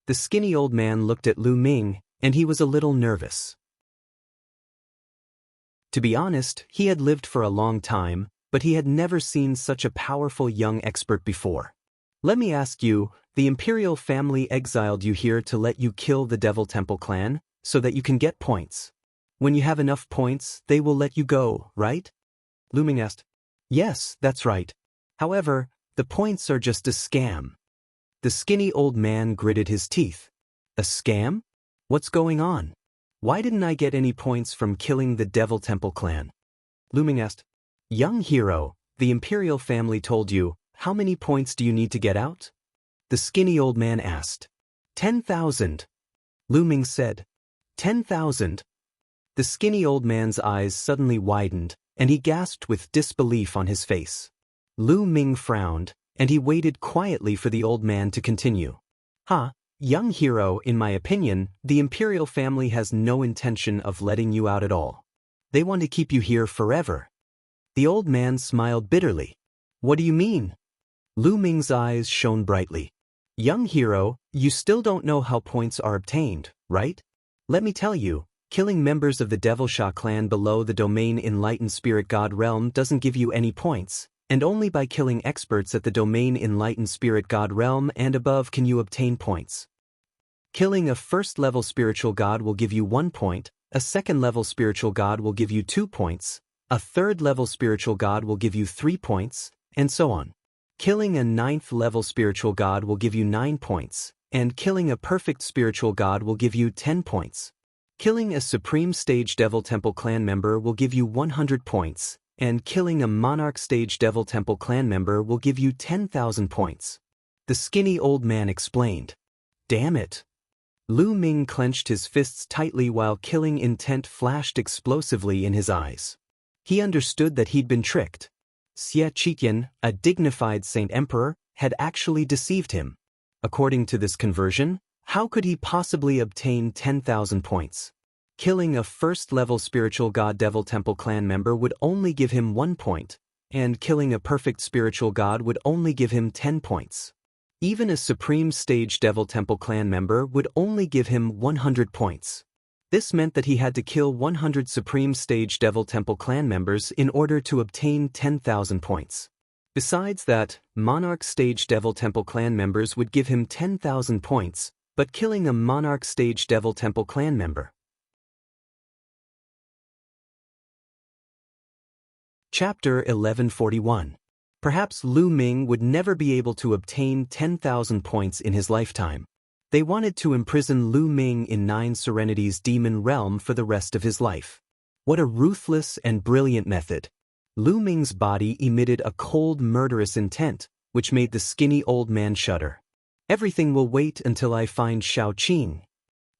The skinny old man looked at Lu Ming, and he was a little nervous. To be honest, he had lived for a long time, but he had never seen such a powerful young expert before. Let me ask you, the imperial family exiled you here to let you kill the Devil Temple clan, so that you can get points. When you have enough points, they will let you go, right? Lu Ming asked. Yes, that's right. However, the points are just a scam. The skinny old man gritted his teeth. A scam? What's going on? Why didn't I get any points from killing the Devil Temple clan? Lu Ming asked. Young hero, the imperial family told you, how many points do you need to get out? The skinny old man asked. 10,000. Lu Ming said. 10,000? The skinny old man's eyes suddenly widened, and he gasped with disbelief on his face. Lu Ming frowned, and he waited quietly for the old man to continue. Young hero, in my opinion, the imperial family has no intention of letting you out at all. They want to keep you here forever. The old man smiled bitterly. What do you mean? Lu Ming's eyes shone brightly. Young hero, you still don't know how points are obtained, right? Let me tell you, killing members of the Devil Sha clan below the domain Enlightened Spirit God realm doesn't give you any points, and only by killing experts at the domain Enlightened Spirit God realm and above can you obtain points. Killing a first-level spiritual god will give you 1 point, a second-level spiritual god will give you 2 points, a third-level spiritual god will give you 3 points, and so on. Killing a 9th-level spiritual god will give you 9 points, and killing a perfect spiritual god will give you 10 points. Killing a Supreme Stage Devil Temple clan member will give you 100 points, and killing a Monarch Stage Devil Temple clan member will give you 10,000 points. The skinny old man explained. Damn it. Lu Ming clenched his fists tightly while killing intent flashed explosively in his eyes. He understood that he'd been tricked. Xie Chiqian, a dignified Saint Emperor, had actually deceived him. According to this conversion, how could he possibly obtain 10,000 points? Killing a first-level spiritual god Devil Temple clan member would only give him 1 point, and killing a perfect spiritual god would only give him 10 points. Even a Supreme Stage Devil Temple clan member would only give him 100 points. This meant that he had to kill 100 Supreme Stage Devil Temple clan members in order to obtain 10,000 points. Besides that, Monarch Stage Devil Temple clan members would give him 10,000 points, but killing a Monarch Stage Devil Temple clan member. Chapter 1141. Perhaps Lu Ming would never be able to obtain 10,000 points in his lifetime. They wanted to imprison Lu Ming in 9 Serenity's demon realm for the rest of his life. What a ruthless and brilliant method. Lu Ming's body emitted a cold, murderous intent, which made the skinny old man shudder. Everything will wait until I find Shaoqing.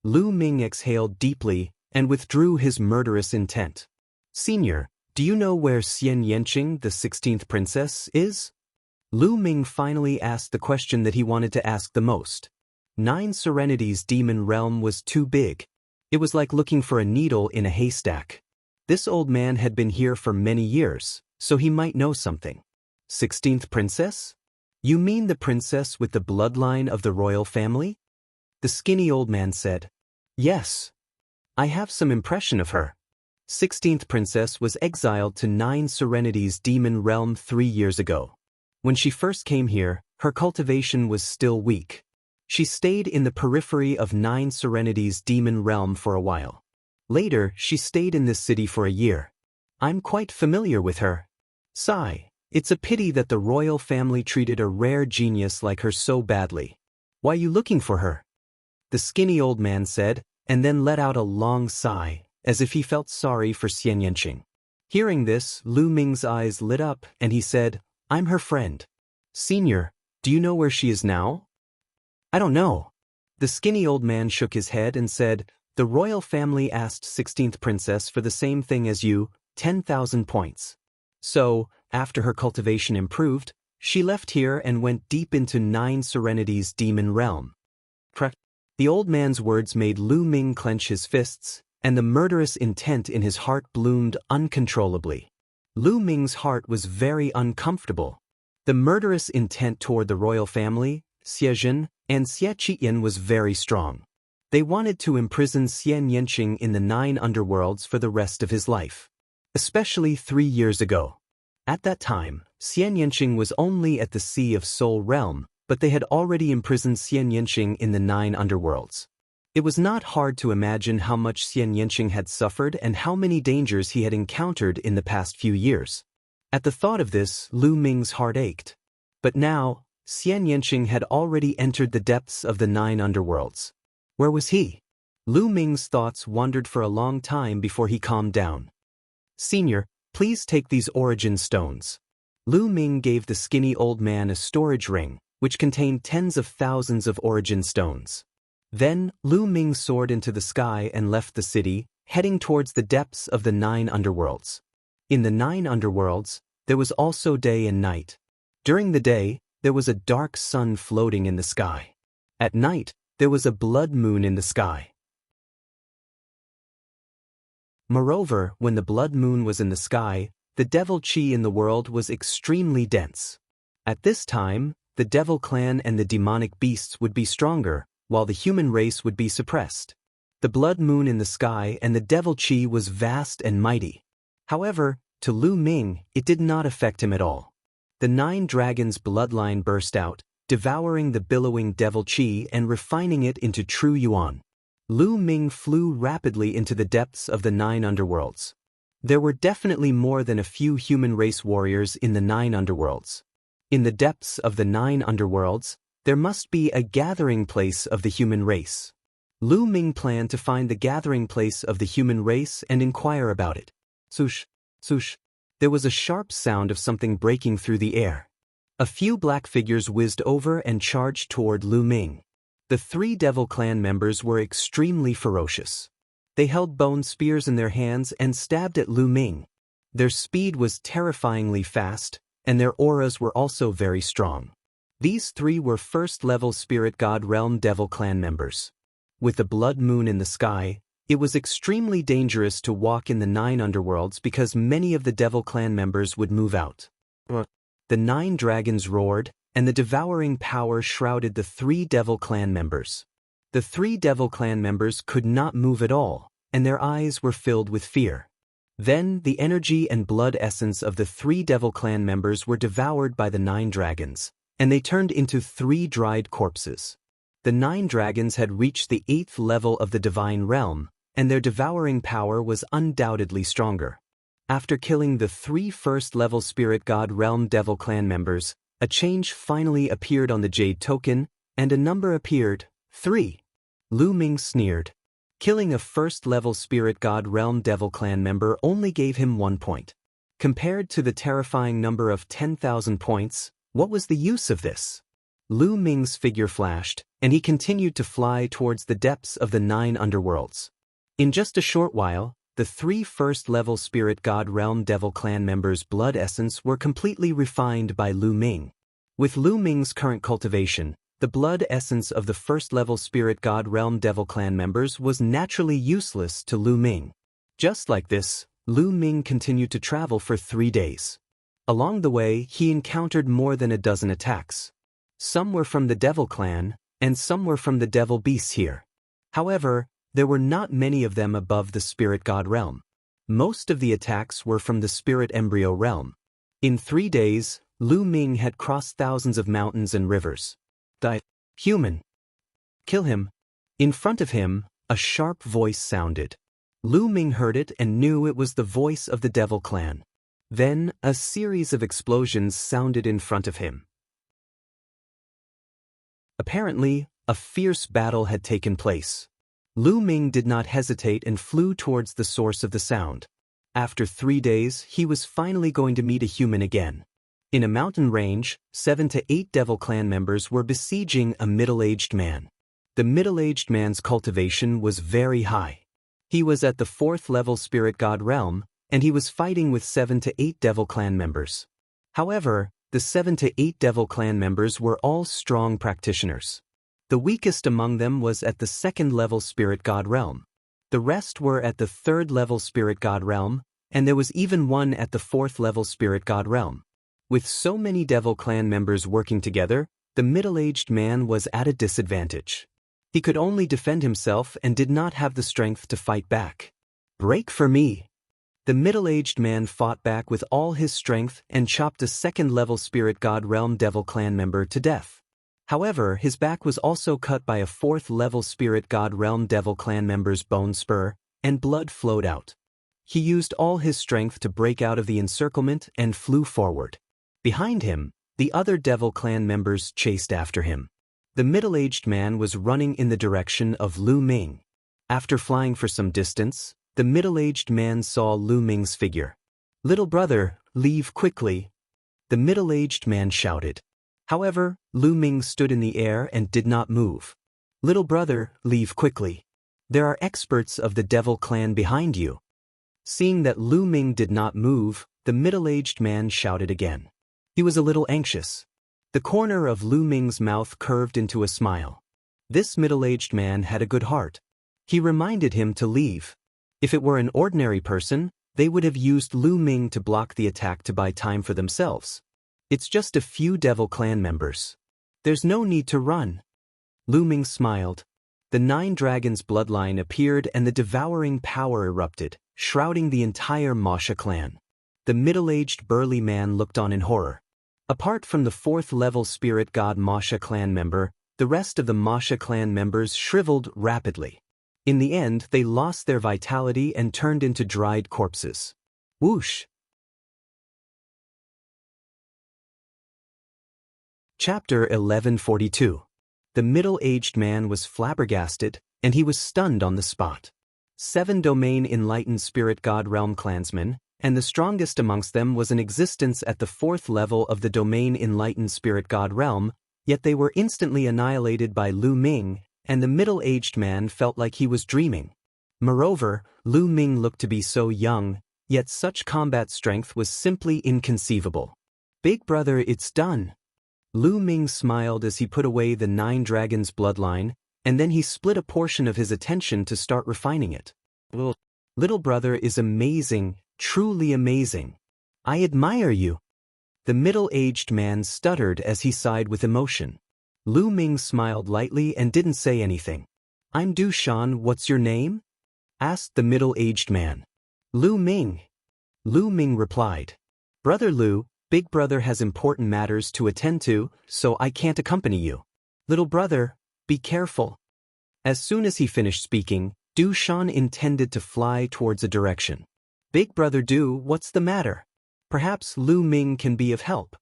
Lu Ming exhaled deeply and withdrew his murderous intent. Senior, do you know where Xian Yanqing, the 16th princess, is? Lu Ming finally asked the question that he wanted to ask the most. 9 Serenity's demon realm was too big. It was like looking for a needle in a haystack. This old man had been here for many years, so he might know something. 16th princess? You mean the princess with the bloodline of the royal family? The skinny old man said. Yes. I have some impression of her. 16th princess was exiled to 9 Serenity's demon realm 3 years ago. When she first came here, her cultivation was still weak. She stayed in the periphery of 9 Serenity's demon realm for a while. Later, she stayed in this city for a year. I'm quite familiar with her. Sigh. It's a pity that the royal family treated a rare genius like her so badly. Why are you looking for her? The skinny old man said, and then let out a long sigh, as if he felt sorry for Xian Yanqing. Hearing this, Lu Ming's eyes lit up, and he said, I'm her friend. Senior, do you know where she is now? I don't know. The skinny old man shook his head and said, "The royal family asked 16th princess for the same thing as you, 10,000 points. So, after her cultivation improved, she left here and went deep into 9 Serenity's demon realm." The old man's words made Lu Ming clench his fists, and the murderous intent in his heart bloomed uncontrollably. Lu Ming's heart was very uncomfortable. The murderous intent toward the royal family, Xiejin, and Xie Qiyan was very strong. They wanted to imprison Xian Yanqing in the 9 underworlds for the rest of his life. Especially 3 years ago. At that time, Xian Yanqing was only at the Sea of Soul realm, but they had already imprisoned Xian Yanqing in the 9 underworlds. It was not hard to imagine how much Xian Yanqing had suffered and how many dangers he had encountered in the past few years. At the thought of this, Lu Ming's heart ached. But now, Xian Yanqing had already entered the depths of the 9 underworlds. Where was he? Lu Ming's thoughts wandered for a long time before he calmed down. "Senior, please take these origin stones." Lu Ming gave the skinny old man a storage ring, which contained tens of thousands of origin stones. Then, Lu Ming soared into the sky and left the city, heading towards the depths of the 9 underworlds. In the 9 underworlds, there was also day and night. During the day, there was a dark sun floating in the sky. At night, there was a blood moon in the sky. Moreover, when the blood moon was in the sky, the devil chi in the world was extremely dense. At this time, the devil clan and the demonic beasts would be stronger, while the human race would be suppressed. The blood moon in the sky and the devil chi was vast and mighty. However, to Lu Ming, it did not affect him at all. The 9 dragons' bloodline burst out, devouring the billowing devil chi and refining it into true yuan. Lu Ming flew rapidly into the depths of the 9 underworlds. There were definitely more than a few human race warriors in the 9 underworlds. In the depths of the 9 underworlds, there must be a gathering place of the human race. Lu Ming planned to find the gathering place of the human race and inquire about it. Swoosh, swoosh. There was a sharp sound of something breaking through the air. A few black figures whizzed over and charged toward Lu Ming. The 3 devil clan members were extremely ferocious. They held bone spears in their hands and stabbed at Lu Ming. Their speed was terrifyingly fast, and their auras were also very strong. These 3 were first-level Spirit God Realm Devil Clan members. With the blood moon in the sky, it was extremely dangerous to walk in the 9 underworlds because many of the Devil Clan members would move out. The 9 dragons roared, and the devouring power shrouded the 3 Devil Clan members. The 3 Devil Clan members could not move at all, and their eyes were filled with fear. Then, the energy and blood essence of the 3 Devil Clan members were devoured by the 9 dragons, and they turned into 3 dried corpses. The 9 dragons had reached the 8th level of the divine realm, and their devouring power was undoubtedly stronger. After killing the 3 first-level Spirit God Realm Devil Clan members, a change finally appeared on the Jade token, and a number appeared, 3. Lu Ming sneered. Killing a first-level Spirit God Realm Devil Clan member only gave him 1 point. Compared to the terrifying number of 10,000 points, what was the use of this? Lu Ming's figure flashed, and he continued to fly towards the depths of the 9 underworlds. In just a short while, the 3 first-level Spirit God Realm Devil Clan members' blood essence were completely refined by Lu Ming. With Lu Ming's current cultivation, the blood essence of the first-level Spirit God Realm Devil Clan members was naturally useless to Lu Ming. Just like this, Lu Ming continued to travel for 3 days. Along the way, he encountered more than a dozen attacks. Some were from the Devil Clan, and some were from the Devil Beasts here. However, there were not many of them above the Spirit God realm. Most of the attacks were from the Spirit Embryo realm. In 3 days, Lu Ming had crossed thousands of mountains and rivers. Die. Human. Kill him. In front of him, a sharp voice sounded. Lu Ming heard it and knew it was the voice of the Devil Clan. Then, a series of explosions sounded in front of him. Apparently, a fierce battle had taken place. Lu Ming did not hesitate and flew towards the source of the sound. After 3 days, he was finally going to meet a human again. In a mountain range, 7 to 8 devil clan members were besieging a middle-aged man. The middle-aged man's cultivation was very high. He was at the 4th level spirit god realm, and he was fighting with 7 to 8 devil clan members. However, the 7 to 8 devil clan members were all strong practitioners. The weakest among them was at the 2nd level spirit god realm. The rest were at the 3rd level spirit god realm, and there was even one at the 4th level spirit god realm. With so many devil clan members working together, the middle-aged man was at a disadvantage. He could only defend himself and did not have the strength to fight back. "Break for me!" The middle-aged man fought back with all his strength and chopped a 2nd level spirit god realm devil clan member to death. However, his back was also cut by a 4th level spirit god realm devil clan member's bone spur, and blood flowed out. He used all his strength to break out of the encirclement and flew forward. Behind him, the other devil clan members chased after him. The middle-aged man was running in the direction of Lu Ming. After flying for some distance, the middle-aged man saw Lu Ming's figure. "Little brother, leave quickly!" the middle-aged man shouted. However, Lu Ming stood in the air and did not move. "Little brother, leave quickly. There are experts of the devil clan behind you." Seeing that Lu Ming did not move, the middle-aged man shouted again. He was a little anxious. The corner of Lu Ming's mouth curved into a smile. This middle-aged man had a good heart. He reminded him to leave. If it were an ordinary person, they would have used Lu Ming to block the attack to buy time for themselves. It's just a few devil clan members. There's no need to run. Lu Ming smiled. The 9 dragons bloodline appeared and the devouring power erupted, shrouding the entire Masha clan. The middle-aged burly man looked on in horror. Apart from the 4th level spirit god Masha clan member, the rest of the Masha clan members shriveled rapidly. In the end, they lost their vitality and turned into dried corpses. Whoosh! Chapter 1142. The middle-aged man was flabbergasted, and he was stunned on the spot. 7 domain enlightened spirit god realm clansmen, and the strongest amongst them was in existence at the 4th level of the domain enlightened spirit god realm, yet they were instantly annihilated by Lu Ming, and the middle-aged man felt like he was dreaming. Moreover, Lu Ming looked to be so young, yet such combat strength was simply inconceivable. "Big brother, it's done." Lu Ming smiled as he put away the 9 dragons bloodline, and then he split a portion of his attention to start refining it. "Little brother is amazing, truly amazing. I admire you." The middle-aged man stuttered as he sighed with emotion. Lu Ming smiled lightly and didn't say anything. "I'm Du Shan, what's your name?" asked the middle-aged man. "Lu Ming." Lu Ming replied. "Brother Lu, big brother has important matters to attend to, so I can't accompany you. Little brother, be careful." As soon as he finished speaking, Du Shan intended to fly towards a direction. "Big brother Du, what's the matter? Perhaps Lu Ming can be of help."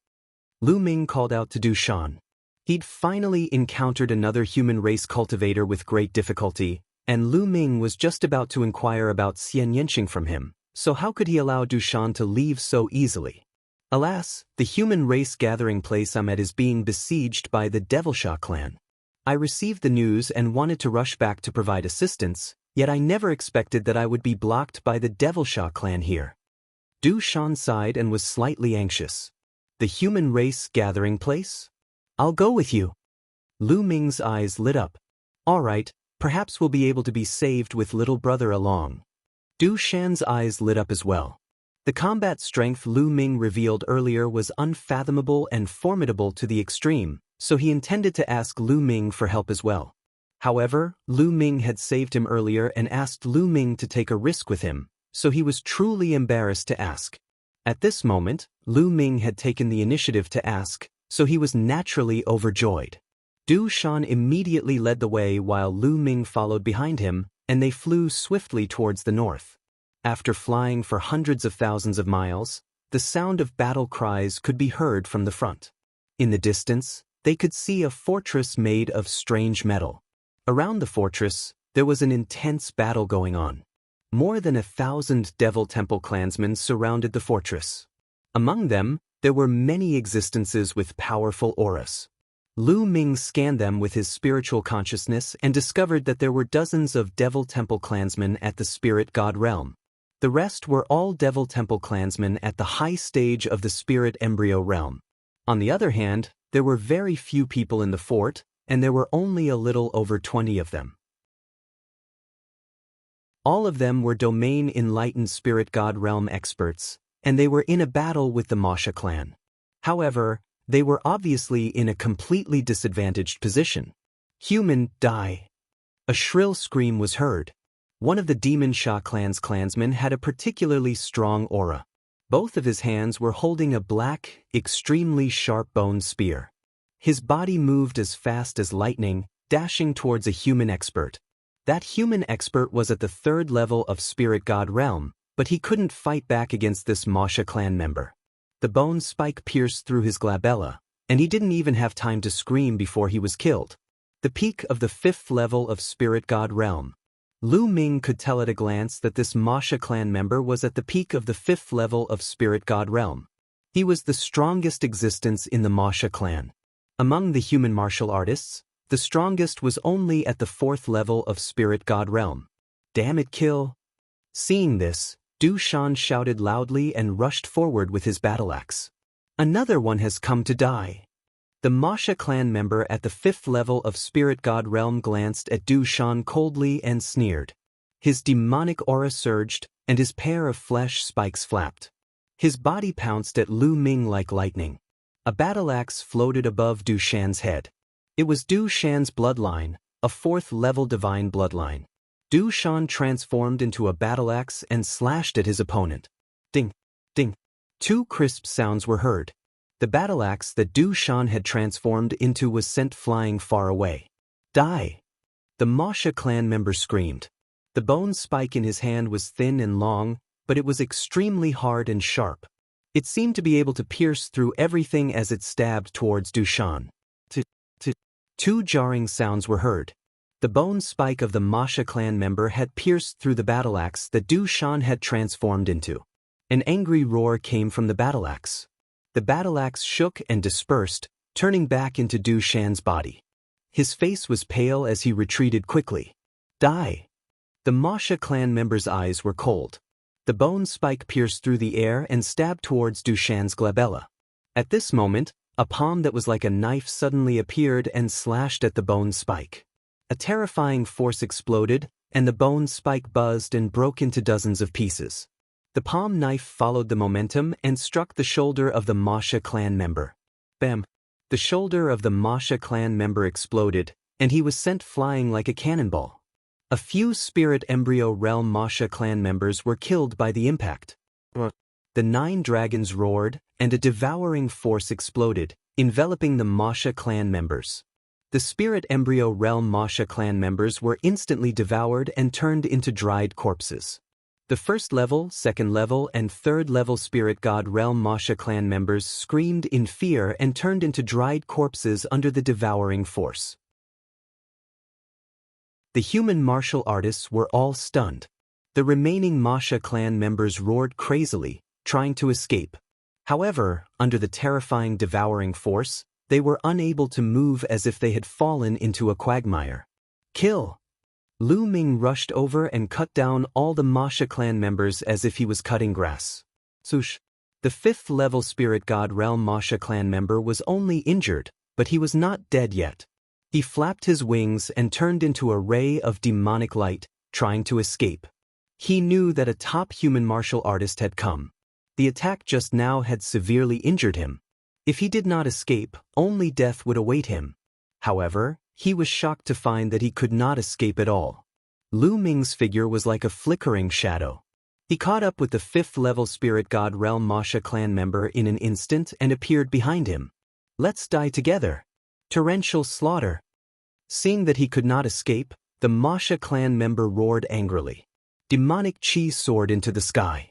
Lu Ming called out to Du Shan. He'd finally encountered another human race cultivator with great difficulty, and Lu Ming was just about to inquire about Xian Yanqing from him, so how could he allow Du Shan to leave so easily? "Alas, the human race gathering place I'm at is being besieged by the Devilsha clan. I received the news and wanted to rush back to provide assistance, yet I never expected that I would be blocked by the Devilsha clan here." Du Shan sighed and was slightly anxious. "The human race gathering place? I'll go with you." Lu Ming's eyes lit up. "All right, perhaps we'll be able to be saved with little brother along." Du Shan's eyes lit up as well. The combat strength Lu Ming revealed earlier was unfathomable and formidable to the extreme, so he intended to ask Lu Ming for help as well. However, Lu Ming had saved him earlier and asked Lu Ming to take a risk with him, so he was truly embarrassed to ask. At this moment, Lu Ming had taken the initiative to ask, so he was naturally overjoyed. Du Shan immediately led the way while Lu Ming followed behind him, and they flew swiftly towards the north. After flying for hundreds of thousands of miles, the sound of battle cries could be heard from the front. In the distance, they could see a fortress made of strange metal. Around the fortress, there was an intense battle going on. More than 1,000 Devil Temple clansmen surrounded the fortress. Among them, There were many existences with powerful auras. Lu Ming scanned them with his spiritual consciousness and discovered that there were dozens of Devil Temple clansmen at the Spirit God realm. The rest were all Devil Temple clansmen at the high stage of the Spirit Embryo realm. On the other hand, there were very few people in the fort, and there were only a little over 20 of them. All of them were domain enlightened Spirit God realm experts, and they were in a battle with the Masha clan. However, they were obviously in a completely disadvantaged position. Human, die! A shrill scream was heard. One of the Demon Sha clan's clansmen had a particularly strong aura. Both of his hands were holding a black, extremely sharp-boned spear. His body moved as fast as lightning, dashing towards a human expert. That human expert was at the 3rd level of Spirit God realm, but he couldn't fight back against this Masha clan member. The bone spike pierced through his glabella, and he didn't even have time to scream before he was killed. The peak of the 5th level of Spirit God realm. Lu Ming could tell at a glance that this Masha clan member was at the peak of the 5th level of Spirit God realm. He was the strongest existence in the Masha clan. Among the human martial artists, the strongest was only at the 4th level of Spirit God realm. Damn it, kill! Seeing this, Du Shan shouted loudly and rushed forward with his battle axe. Another one has come to die. The Masha clan member at the 5th level of Spirit God realm glanced at Du Shan coldly and sneered. His demonic aura surged, and his pair of flesh spikes flapped. His body pounced at Lu Ming like lightning. A battle axe floated above Du Shan's head. It was Du Shan's bloodline, a 4th level divine bloodline. Du Shan transformed into a battle axe and slashed at his opponent. Ding! Ding! 2 crisp sounds were heard. The battle axe that Du Shan had transformed into was sent flying far away. Die! The Masha clan member screamed. The bone spike in his hand was thin and long, but it was extremely hard and sharp. It seemed to be able to pierce through everything as it stabbed towards Du Shan. 2 jarring sounds were heard. The bone spike of the Masha clan member had pierced through the battle axe that Du Shan had transformed into. An angry roar came from the battle axe. The battle axe shook and dispersed, turning back into Du Shan's body. His face was pale as he retreated quickly. Die! The Masha clan member's eyes were cold. The bone spike pierced through the air and stabbed towards Du Shan's glabella. At this moment, a palm that was like a knife suddenly appeared and slashed at the bone spike. A terrifying force exploded, and the bone spike buzzed and broke into dozens of pieces. The palm knife followed the momentum and struck the shoulder of the Masha clan member. Bam! The shoulder of the Masha clan member exploded, and he was sent flying like a cannonball. A few Spirit Embryo realm Masha clan members were killed by the impact. The 9 dragons roared, and a devouring force exploded, enveloping the Masha clan members. The Spirit Embryo realm Masha clan members were instantly devoured and turned into dried corpses. The 1st level, 2nd level, and 3rd level Spirit God realm Masha clan members screamed in fear and turned into dried corpses under the devouring force. The human martial artists were all stunned. The remaining Masha clan members roared crazily, trying to escape. However, under the terrifying devouring force, they were unable to move as if they had fallen into a quagmire. Kill! Lu Ming rushed over and cut down all the Masha clan members as if he was cutting grass. Swoosh! The 5th level Spirit God realm Masha clan member was only injured, but he was not dead yet. He flapped his wings and turned into a ray of demonic light, trying to escape. He knew that a top human martial artist had come. The attack just now had severely injured him. If he did not escape, only death would await him. However, he was shocked to find that he could not escape at all. Lu Ming's figure was like a flickering shadow. He caught up with the 5th level Spirit God realm Masha clan member in an instant and appeared behind him. Let's die together. Torrential slaughter. Seeing that he could not escape, the Masha clan member roared angrily. Demonic chi soared into the sky.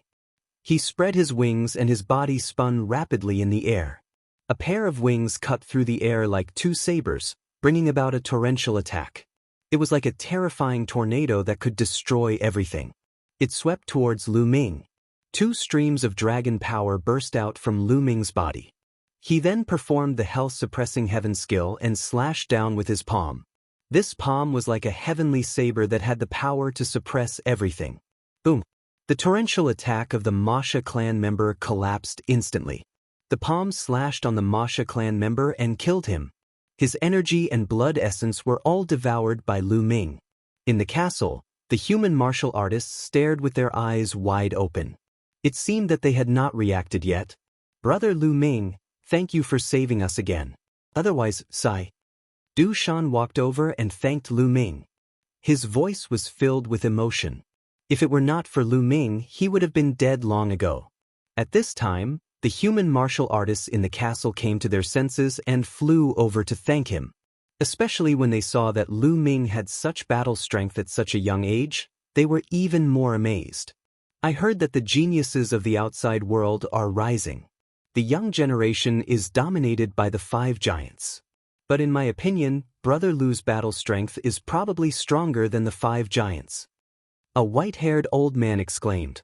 He spread his wings and his body spun rapidly in the air. A pair of wings cut through the air like 2 sabers, bringing about a torrential attack. It was like a terrifying tornado that could destroy everything. It swept towards Lu Ming. Two streams of dragon power burst out from Lu Ming's body. He then performed the hell-suppressing heaven skill and slashed down with his palm. This palm was like a heavenly saber that had the power to suppress everything. Boom! The torrential attack of the Masha clan member collapsed instantly. The palm slashed on the Masha clan member and killed him. His energy and blood essence were all devoured by Lu Ming. In the castle, the human martial artists stared with their eyes wide open. It seemed that they had not reacted yet. Brother Lu Ming, thank you for saving us again. Otherwise, sigh. Du Shan walked over and thanked Lu Ming. His voice was filled with emotion. If it were not for Lu Ming, he would have been dead long ago. At this time, the human martial artists in the castle came to their senses and flew over to thank him. Especially when they saw that Lu Ming had such battle strength at such a young age, they were even more amazed. I heard that the geniuses of the outside world are rising. The young generation is dominated by the 5 giants. But in my opinion, Brother Lu's battle strength is probably stronger than the 5 giants. A white-haired old man exclaimed.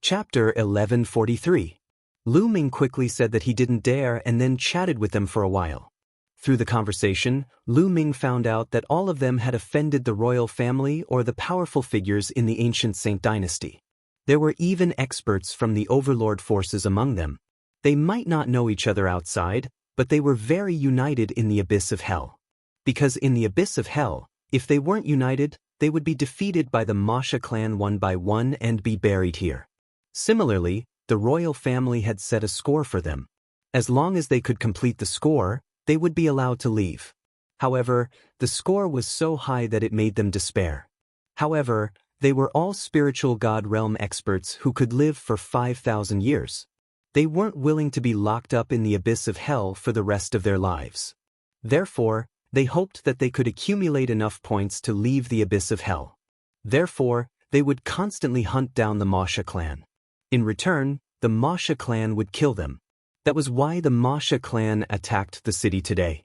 Chapter 1143. Lu Ming quickly said that he didn't dare and then chatted with them for a while. Through the conversation, Lu Ming found out that all of them had offended the royal family or the powerful figures in the ancient Saint dynasty. There were even experts from the overlord forces among them. They might not know each other outside, but they were very united in the abyss of hell. Because in the abyss of hell, if they weren't united, they would be defeated by the Masha clan one by one and be buried here. Similarly, the royal family had set a score for them. As long as they could complete the score, they would be allowed to leave. However, the score was so high that it made them despair. However, they were all spiritual God realm experts who could live for 5,000 years. They weren't willing to be locked up in the abyss of hell for the rest of their lives. Therefore, they hoped that they could accumulate enough points to leave the abyss of hell. Therefore, they would constantly hunt down the Masha clan. In return, the Masha clan would kill them. That was why the Masha clan attacked the city today.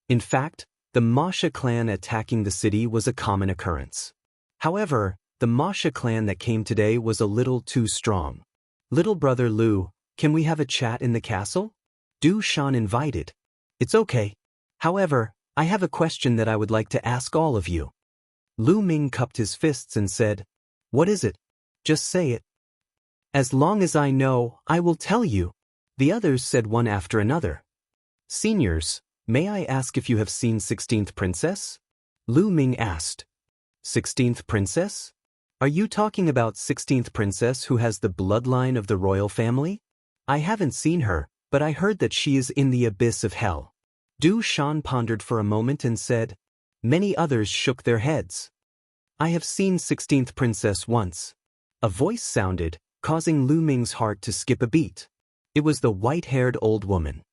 In fact, the Masha clan attacking the city was a common occurrence. However, the Masha clan that came today was a little too strong. Little brother Lu, can we have a chat in the castle? Du Shan invited. It's okay. However, I have a question that I would like to ask all of you. Lu Ming cupped his fists and said, What is it? Just say it. As long as I know, I will tell you. The others said one after another. Seniors, may I ask if you have seen 16th Princess? Lu Ming asked. 16th Princess? Are you talking about 16th Princess who has the bloodline of the royal family? I haven't seen her, but I heard that she is in the abyss of hell. Du Shan pondered for a moment and said. Many others shook their heads. I have seen 16th Princess once. A voice sounded, causing Lu Ming's heart to skip a beat. It was the white-haired old woman.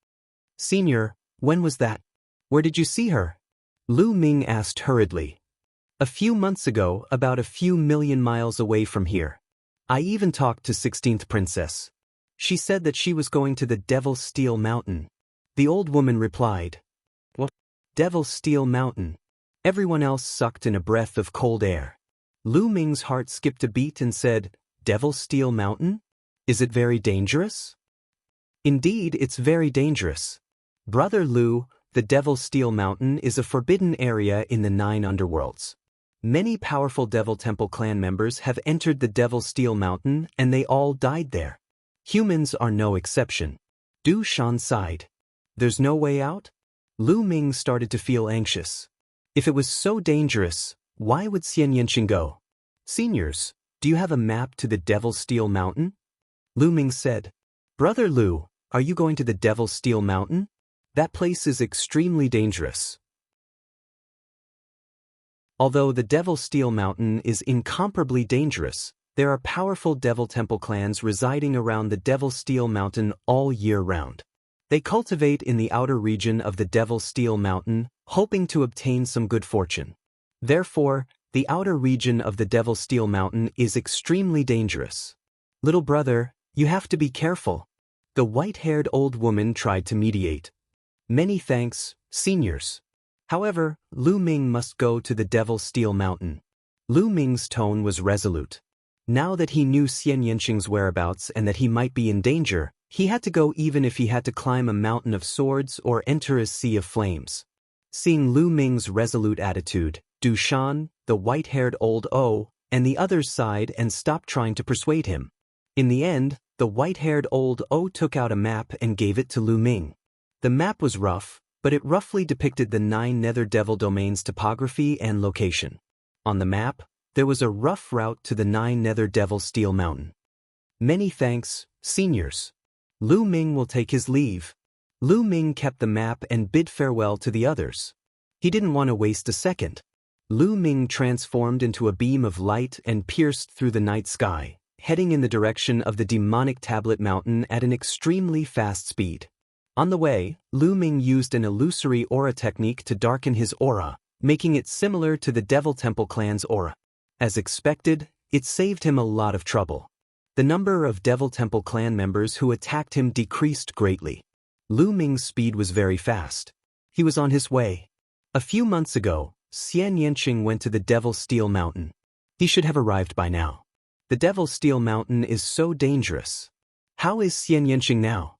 Senior, when was that? Where did you see her? Lu Ming asked hurriedly. A few months ago, about a few million miles away from here. I even talked to 16th Princess. She said that she was going to the Devil's Steel Mountain. The old woman replied. What? Devil's Steel Mountain. Everyone else sucked in a breath of cold air. Lu Ming's heart skipped a beat and said, Devil's Steel Mountain? Is it very dangerous? Indeed, it's very dangerous. Brother Lu, the Devil's Steel Mountain is a forbidden area in the 9 underworlds. Many powerful Devil Temple clan members have entered the Devil's Steel Mountain and they all died there. Humans are no exception. Du Shan sighed. There's no way out? Lu Ming started to feel anxious. If it was so dangerous, why would Xian Yanqing go? Seniors, do you have a map to the Devil's Steel Mountain? Lu Ming said. Brother Lu, are you going to the Devil's Steel Mountain? That place is extremely dangerous. Although the Devil's Steel Mountain is incomparably dangerous, there are powerful Devil Temple clans residing around the Devil's Steel Mountain all year round. They cultivate in the outer region of the Devil's Steel Mountain, hoping to obtain some good fortune. Therefore, the outer region of the Devil's Steel Mountain is extremely dangerous. Little brother, you have to be careful. The white-haired old woman tried to mediate. Many thanks, seniors. However, Lu Ming must go to the Devil's Steel Mountain. Lu Ming's tone was resolute. Now that he knew Xian Yanqing's whereabouts and that he might be in danger, he had to go even if he had to climb a mountain of swords or enter a sea of flames. Seeing Lu Ming's resolute attitude, Du Shan, the white-haired old O, and the others sighed and stopped trying to persuade him. In the end, the white-haired old O took out a map and gave it to Lu Ming. The map was rough, but it roughly depicted the 9 Nether Devil domains' topography and location. On the map, there was a rough route to the 9 Nether Devil Steel Mountain. Many thanks, seniors. Lu Ming will take his leave. Lu Ming kept the map and bid farewell to the others. He didn't want to waste a second. Lu Ming transformed into a beam of light and pierced through the night sky, heading in the direction of the demonic tablet mountain at an extremely fast speed. On the way, Lu Ming used an illusory aura technique to darken his aura, making it similar to the Devil Temple clan's aura. As expected, it saved him a lot of trouble. The number of Devil Temple clan members who attacked him decreased greatly. Lu Ming's speed was very fast. He was on his way. A few months ago, Xian Yanqing went to the Devil Steel Mountain. He should have arrived by now. The Devil Steel Mountain is so dangerous. How is Xian Yanqing now?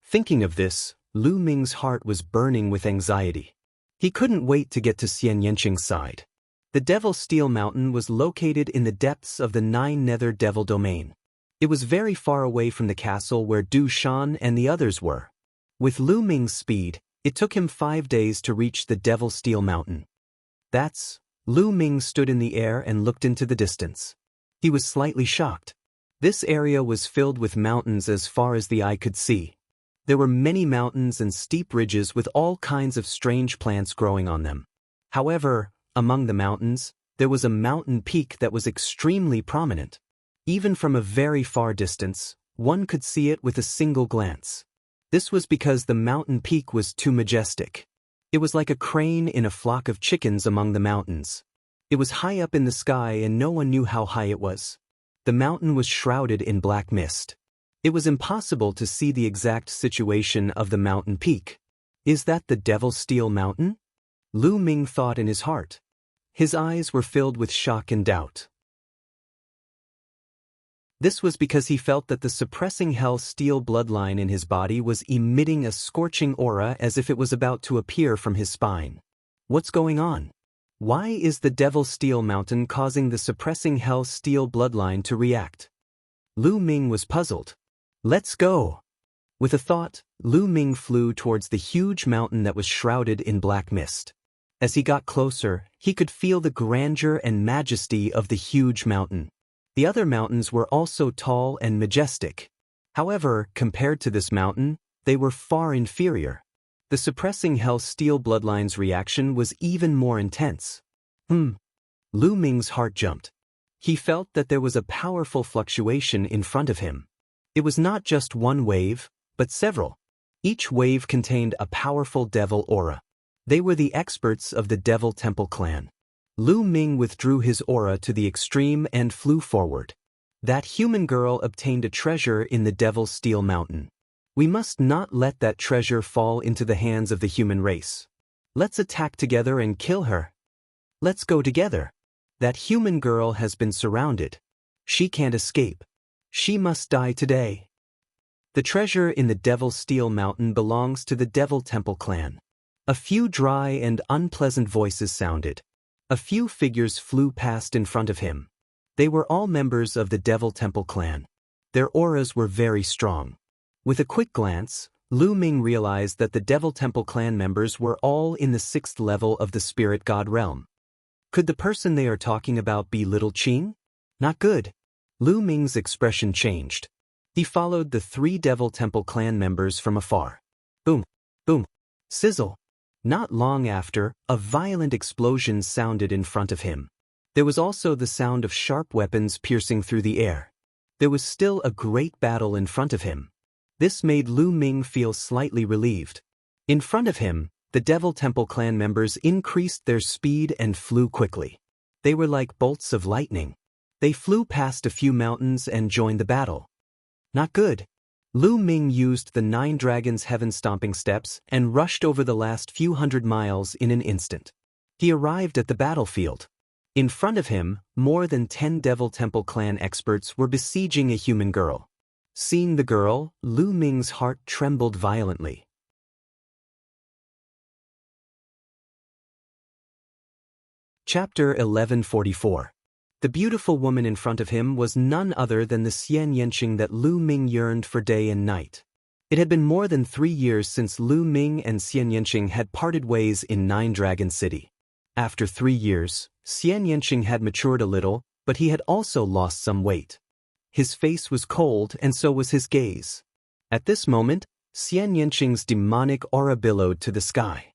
Thinking of this, Lu Ming's heart was burning with anxiety. He couldn't wait to get to Xian Yanqing's side. The Devil Steel Mountain was located in the depths of the 9 Nether Devil domain. It was very far away from the castle where Du Shan and the others were. With Lu Ming's speed, it took him 5 days to reach the Devil Steel Mountain. Lu Ming stood in the air and looked into the distance. He was slightly shocked. This area was filled with mountains as far as the eye could see. There were many mountains and steep ridges with all kinds of strange plants growing on them. However, among the mountains, there was a mountain peak that was extremely prominent. Even from a very far distance, one could see it with a single glance. This was because the mountain peak was too majestic. It was like a crane in a flock of chickens among the mountains. It was high up in the sky and no one knew how high it was. The mountain was shrouded in black mist. It was impossible to see the exact situation of the mountain peak. Is that the Devil Steel Mountain? Lu Ming thought in his heart. His eyes were filled with shock and doubt. This was because he felt that the suppressing hell steel bloodline in his body was emitting a scorching aura as if it was about to appear from his spine. What's going on? Why is the Devil Steel Mountain causing the suppressing hell steel bloodline to react? Lu Ming was puzzled. Let's go. With a thought, Lu Ming flew towards the huge mountain that was shrouded in black mist. As he got closer, he could feel the grandeur and majesty of the huge mountain. The other mountains were also tall and majestic. However, compared to this mountain, they were far inferior. The suppressing hell steel bloodline's reaction was even more intense. Lu Ming's heart jumped. He felt that there was a powerful fluctuation in front of him. It was not just one wave, but several. Each wave contained a powerful devil aura. They were the experts of the Devil Temple clan. Lu Ming withdrew his aura to the extreme and flew forward. That human girl obtained a treasure in the Devil Steel Mountain. We must not let that treasure fall into the hands of the human race. Let's attack together and kill her. Let's go together. That human girl has been surrounded. She can't escape. She must die today. The treasure in the Devil Steel Mountain belongs to the Devil Temple clan. A few dry and unpleasant voices sounded. A few figures flew past in front of him. They were all members of the Devil Temple clan. Their auras were very strong. With a quick glance, Lu Ming realized that the Devil Temple clan members were all in the 6th level of the Spirit God realm. Could the person they are talking about be Little Qing? Not good. Lu Ming's expression changed. He followed the 3 Devil Temple clan members from afar. Boom, boom, sizzle. Not long after, a violent explosion sounded in front of him. There was also the sound of sharp weapons piercing through the air. There was still a great battle in front of him. This made Lu Ming feel slightly relieved. In front of him, the Devil Temple clan members increased their speed and flew quickly. They were like bolts of lightning. They flew past a few mountains and joined the battle. Not good. Lu Ming used the 9 Dragons' heaven-stomping steps and rushed over the last few hundred miles in an instant. He arrived at the battlefield. In front of him, more than 10 Devil Temple clan experts were besieging a human girl. Seeing the girl, Lu Ming's heart trembled violently. Chapter 1144. The beautiful woman in front of him was none other than the Xian Yanqing that Lu Ming yearned for day and night. It had been more than 3 years since Lu Ming and Xian Yanqing had parted ways in Nine Dragon City. After 3 years, Xian Yanqing had matured a little, but he had also lost some weight. His face was cold and so was his gaze. At this moment, Xian Yanqing's demonic aura billowed to the sky.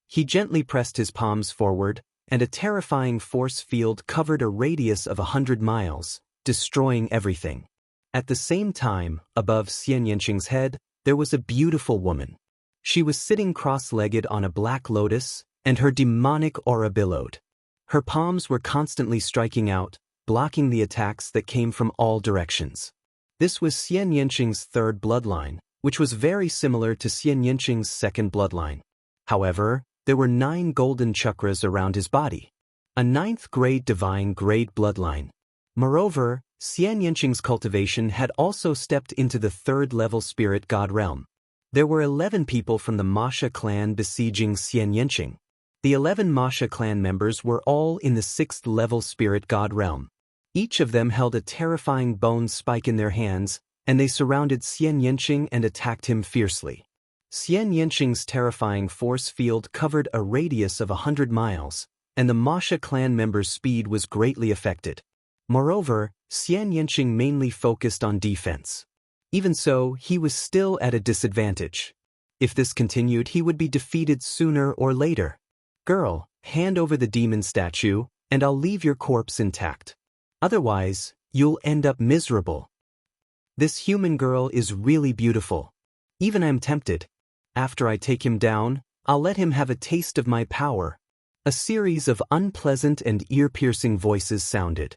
He gently pressed his palms forward, and a terrifying force field covered a radius of 100 miles, destroying everything. At the same time, above Xian Yanqing's head, there was a beautiful woman. She was sitting cross-legged on a black lotus, and her demonic aura billowed. Her palms were constantly striking out, blocking the attacks that came from all directions. This was Xian Yanqing's third bloodline, which was very similar to Xian Yanqing's second bloodline. However, there were 9 golden chakras around his body, a 9th grade divine grade bloodline. Moreover, Xian Yanqing's cultivation had also stepped into the 3rd level spirit god realm. There were 11 people from the Masha clan besieging Xian Yanqing. The 11 Masha clan members were all in the 6th level spirit god realm. Each of them held a terrifying bone spike in their hands, and they surrounded Xian Yanqing and attacked him fiercely. Xian Yanqing's terrifying force field covered a radius of 100 miles, and the Masha clan members' speed was greatly affected. Moreover, Xian Yanqing mainly focused on defense. Even so, he was still at a disadvantage. If this continued, he would be defeated sooner or later. Girl, hand over the demon statue, and I'll leave your corpse intact. Otherwise, you'll end up miserable. This human girl is really beautiful. Even I'm tempted. After I take him down, I'll let him have a taste of my power. A series of unpleasant and ear-piercing voices sounded.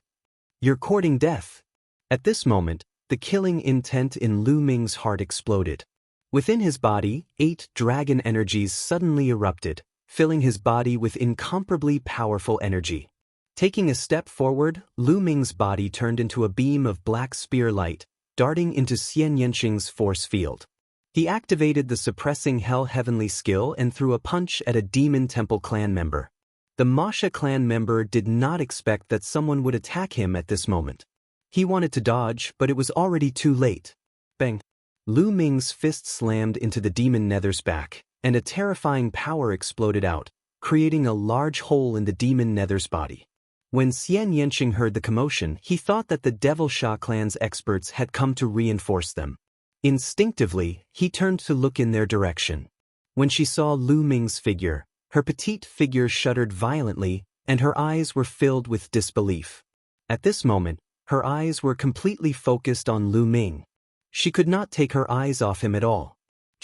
You're courting death. At this moment, the killing intent in Lu Ming's heart exploded. Within his body, 8 dragon energies suddenly erupted, filling his body with incomparably powerful energy. Taking a step forward, Lu Ming's body turned into a beam of black spear light, darting into Xian Yanqing's force field. He activated the suppressing Hell Heavenly skill and threw a punch at a Demon Temple clan member. The Masha clan member did not expect that someone would attack him at this moment. He wanted to dodge, but it was already too late. Bang! Lu Ming's fist slammed into the demon nether's back, and a terrifying power exploded out, creating a large hole in the demon nether's body. When Xian Yanqing heard the commotion, he thought that the Devil Sha clan's experts had come to reinforce them. Instinctively, he turned to look in their direction. When she saw Lu Ming's figure, her petite figure shuddered violently, and her eyes were filled with disbelief. At this moment, her eyes were completely focused on Lu Ming. She could not take her eyes off him at all.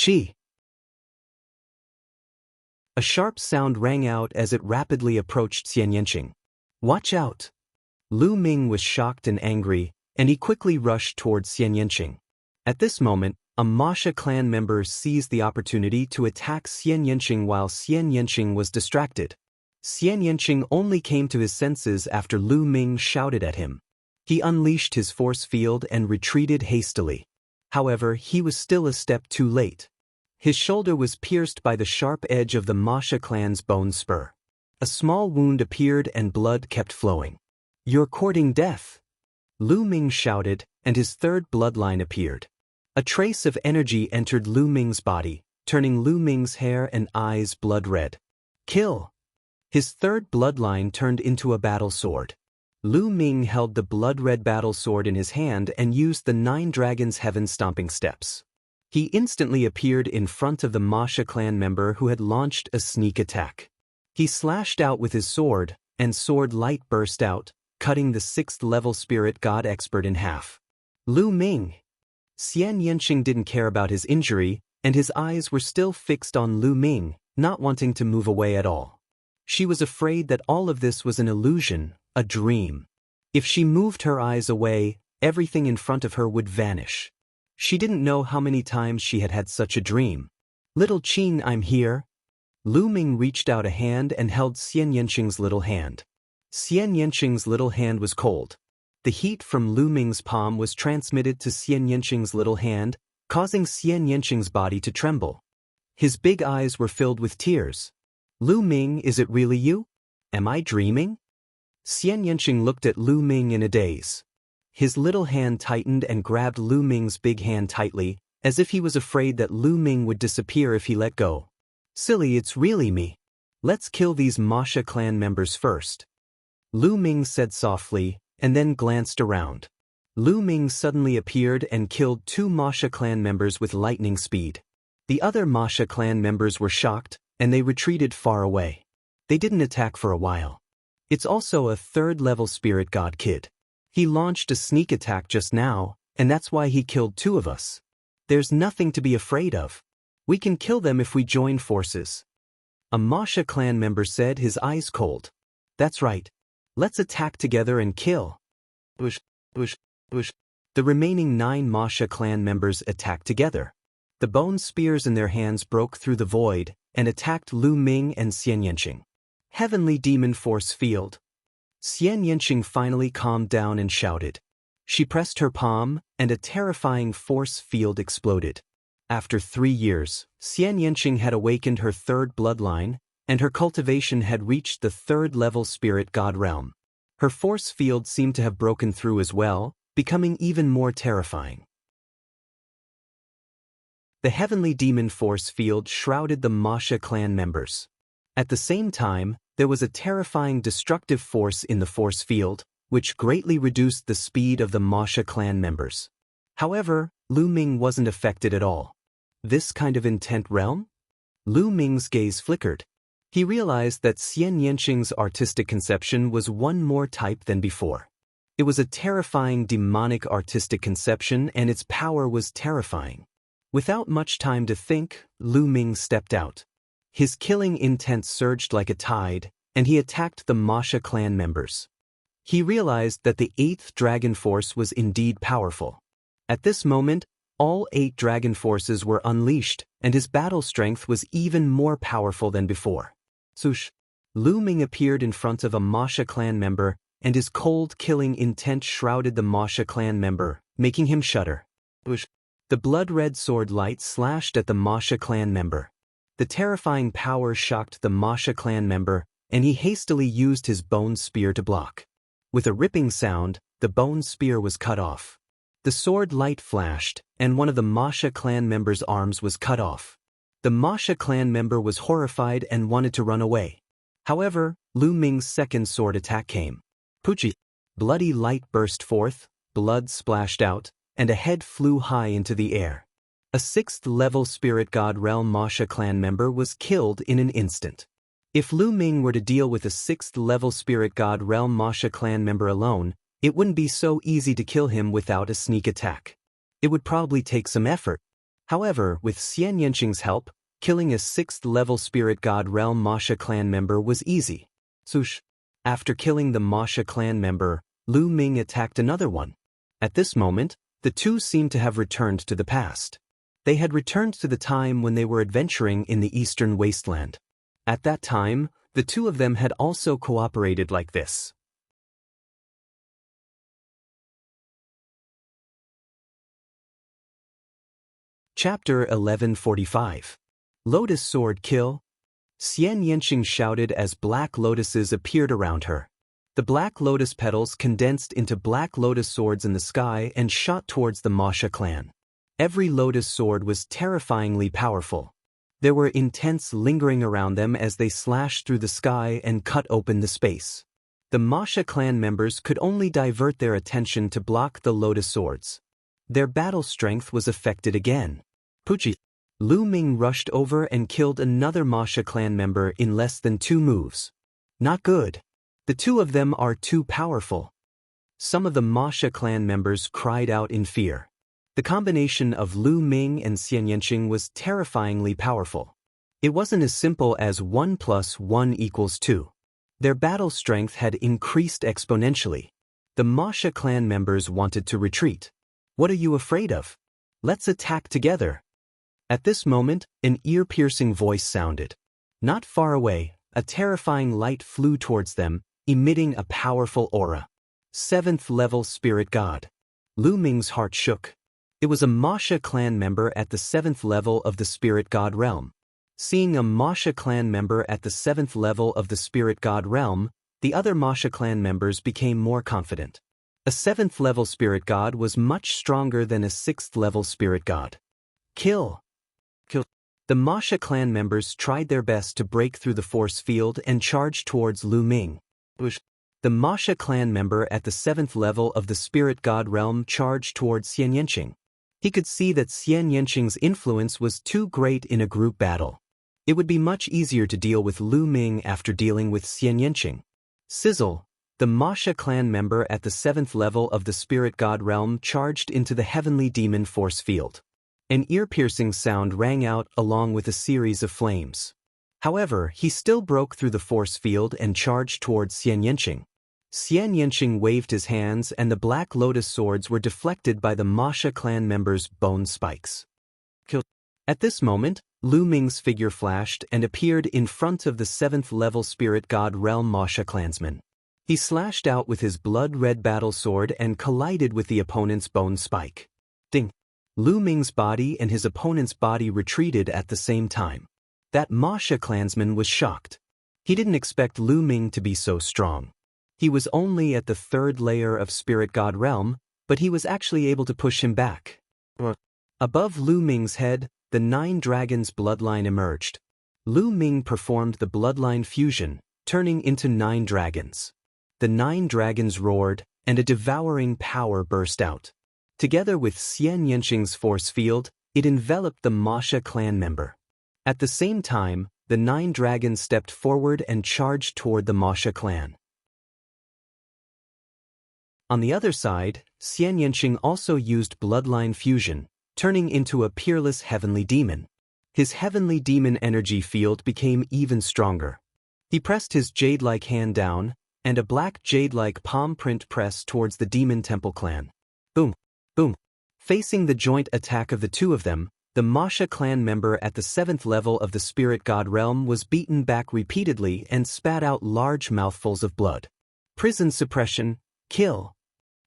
Chi! A sharp sound rang out as it rapidly approached Xian Yanqing. Watch out! Lu Ming was shocked and angry, and he quickly rushed towards Xian Yanqing. At this moment, a Masha clan member seized the opportunity to attack Xian Yanqing while Xian Yanqing was distracted. Xian Yanqing only came to his senses after Lu Ming shouted at him. He unleashed his force field and retreated hastily. However, he was still a step too late. His shoulder was pierced by the sharp edge of the Masha clan's bone spur. A small wound appeared and blood kept flowing. You're courting death! Lu Ming shouted, and his 3rd bloodline appeared. A trace of energy entered Lu Ming's body, turning Lu Ming's hair and eyes blood red. Kill! His 3rd bloodline turned into a battle sword. Lu Ming held the blood-red battle sword in his hand and used the 9 dragons' heaven-stomping steps. He instantly appeared in front of the Masha clan member who had launched a sneak attack. He slashed out with his sword, and sword light burst out, cutting the 6th level spirit god expert in half. Lu Ming! Xian Yanqing didn't care about his injury, and his eyes were still fixed on Lu Ming, not wanting to move away at all. She was afraid that all of this was an illusion, a dream. If she moved her eyes away, everything in front of her would vanish. She didn't know how many times she had had such a dream. Little Qin, I'm here. Lu Ming reached out a hand and held Xian Yanqing's little hand. Xian Yanqing's little hand was cold. The heat from Lu Ming's palm was transmitted to Xian Yanqing's little hand, causing Xian Yanqing's body to tremble. His big eyes were filled with tears. Lu Ming, is it really you? Am I dreaming? Xian Yanqing looked at Lu Ming in a daze. His little hand tightened and grabbed Lu Ming's big hand tightly, as if he was afraid that Lu Ming would disappear if he let go. Silly, it's really me. Let's kill these Masha clan members first. Lu Ming said softly, and then glanced around. Lu Ming suddenly appeared and killed 2 Masha clan members with lightning speed. The other Masha clan members were shocked, and they retreated far away. They didn't attack for a while. It's also a 3rd-level spirit god kid. He launched a sneak attack just now, and that's why he killed 2 of us. There's nothing to be afraid of. We can kill them if we join forces. A Masha clan member said, his eyes cold. That's right. Let's attack together and kill. Bush. The remaining 9 Masha clan members attacked together. The bone spears in their hands broke through the void and attacked Lu Ming and Xian Yanqing. Heavenly Demon Force Field. Xian Yanqing finally calmed down and shouted. She pressed her palm, and a terrifying force field exploded. After 3 years, Xian Yanqing had awakened her 3rd bloodline, and her cultivation had reached the 3rd-level spirit god realm. Her force field seemed to have broken through as well, becoming even more terrifying. The heavenly demon force field shrouded the Masha clan members. At the same time, there was a terrifying destructive force in the force field, which greatly reduced the speed of the Masha clan members. However, Lu Ming wasn't affected at all. This kind of intent realm? Lu Ming's gaze flickered. He realized that Xian Yanqing's artistic conception was one more type than before. It was a terrifying demonic artistic conception, and its power was terrifying. Without much time to think, Lu Ming stepped out. His killing intent surged like a tide, and he attacked the Masha clan members. He realized that the 8th dragon force was indeed powerful. At this moment, all 8 dragon forces were unleashed, and his battle strength was even more powerful than before. Swoosh! Lu Ming appeared in front of a Masha clan member, and his cold killing intent shrouded the Masha clan member, making him shudder. Swoosh! The blood-red sword light slashed at the Masha clan member. The terrifying power shocked the Masha clan member, and he hastily used his bone spear to block. With a ripping sound, the bone spear was cut off. The sword light flashed, and one of the Masha clan member's arms was cut off. The Masha clan member was horrified and wanted to run away. However, Lu Ming's 2nd sword attack came. Puchi! Bloody light burst forth, blood splashed out, and a head flew high into the air. A 6th-level spirit god realm Masha clan member was killed in an instant. If Lu Ming were to deal with a 6th-level spirit god realm Masha clan member alone, it wouldn't be so easy to kill him without a sneak attack. It would probably take some effort. However, with Xian Yanqing's help, killing a 6th-level spirit god realm Masha clan member was easy. Swoosh! After killing the Masha clan member, Lu Ming attacked another one. At this moment, the 2 seemed to have returned to the past. They had returned to the time when they were adventuring in the eastern wasteland. At that time, the 2 of them had also cooperated like this. Chapter 1145. Lotus Sword Kill. Xian Yanqing shouted as black lotuses appeared around her. The black lotus petals condensed into black lotus swords in the sky and shot towards the Masha clan. Every lotus sword was terrifyingly powerful. There were intense lingering around them as they slashed through the sky and cut open the space. The Masha clan members could only divert their attention to block the lotus swords. Their battle strength was affected again. Puchi! Lu Ming rushed over and killed another Masha clan member in less than 2 moves. Not good. The 2 of them are too powerful. Some of the Masha clan members cried out in fear. The combination of Lu Ming and Xian Yanqing was terrifyingly powerful. It wasn't as simple as 1 + 1 = 2. Their battle strength had increased exponentially. The Masha clan members wanted to retreat. What are you afraid of? Let's attack together. At this moment, an ear-piercing voice sounded. Not far away, a terrifying light flew towards them, emitting a powerful aura. 7th level spirit god. Lu Ming's heart shook. It was a Masha clan member at the 7th level of the spirit god realm. Seeing a Masha clan member at the 7th level of the spirit god realm, the other Masha clan members became more confident. A 7th level spirit god was much stronger than a 6th level spirit god. Kill. The Masha clan members tried their best to break through the force field and charge towards Lu Ming. The Masha clan member at the 7th level of the spirit god realm charged towards Xian Yanqing. He could see that Xian Yanqing's influence was too great in a group battle. It would be much easier to deal with Lu Ming after dealing with Xian Yanqing. Sizzle. The Masha clan member at the 7th level of the spirit god realm charged into the heavenly demon force field. An ear-piercing sound rang out along with a series of flames. However, he still broke through the force field and charged towards Xian Yanqing. Xian Yanqing waved his hands and the Black Lotus swords were deflected by the Masha clan members' bone spikes. At this moment, Lu Ming's figure flashed and appeared in front of the 7th level spirit god realm Masha clansman. He slashed out with his blood-red battle sword and collided with the opponent's bone spike. Ding! Lu Ming's body and his opponent's body retreated at the same time. That Masha clansman was shocked. He didn't expect Lu Ming to be so strong. He was only at the 3rd layer of spirit god realm, but he was actually able to push him back. Above Lu Ming's head, the 9 dragons' bloodline emerged. Lu Ming performed the bloodline fusion, turning into 9 dragons. The 9 dragons roared, and a devouring power burst out. Together with Xian Yanqing's force field, it enveloped the Masha clan member. At the same time, the 9 dragons stepped forward and charged toward the Masha clan. On the other side, Xian Yanqing also used bloodline fusion, turning into a peerless heavenly demon. His heavenly demon energy field became even stronger. He pressed his jade-like hand down, and a black jade-like palm print pressed towards the demon temple clan. Boom! Boom! Facing the joint attack of the two of them, the Masha clan member at the 7th level of the spirit god realm was beaten back repeatedly and spat out large mouthfuls of blood. Prison suppression, kill.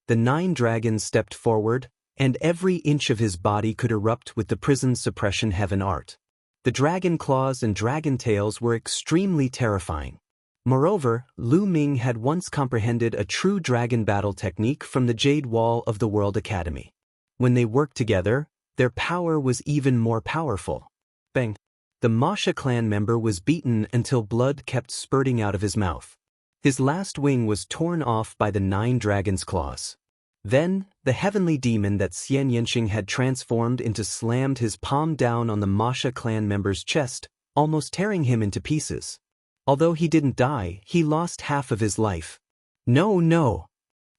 The 9 dragons stepped forward, and every inch of his body could erupt with the prison suppression heaven art. The dragon claws and dragon tails were extremely terrifying. Moreover, Lu Ming had once comprehended a true dragon battle technique from the Jade Wall of the World Academy. When they worked together, their power was even more powerful. Bang! The Masha clan member was beaten until blood kept spurting out of his mouth. His last wing was torn off by the 9 dragons' claws. Then, the heavenly demon that Xian Yanqing had transformed into slammed his palm down on the Masha clan member's chest, almost tearing him into pieces. Although he didn't die, he lost half of his life. No, no!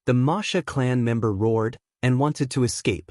The Masha clan member roared and wanted to escape.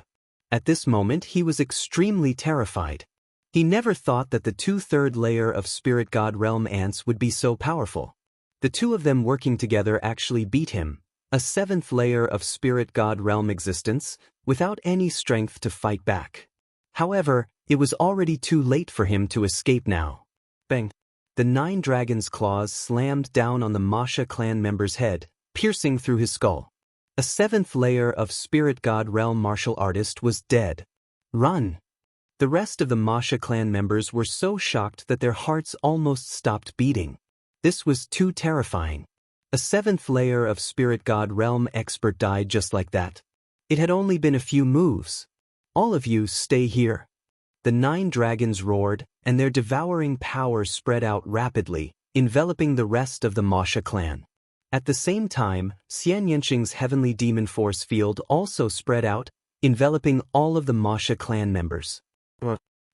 At this moment he was extremely terrified. He never thought that the 2/3 layer of spirit god realm ants would be so powerful. The two of them working together actually beat him, a 7th layer of spirit god realm existence, without any strength to fight back. However, it was already too late for him to escape now. Bang! The 9 dragons' claws slammed down on the Masha clan member's head, piercing through his skull. A 7th layer of spirit god realm martial artist was dead. Run! The rest of the Masha clan members were so shocked that their hearts almost stopped beating. This was too terrifying. A 7th layer of spirit god realm expert died just like that. It had only been a few moves. All of you stay here. The 9 dragons roared, and their devouring power spread out rapidly, enveloping the rest of the Masha clan. At the same time, Xian Yanqing's heavenly demon force field also spread out, enveloping all of the Masha clan members.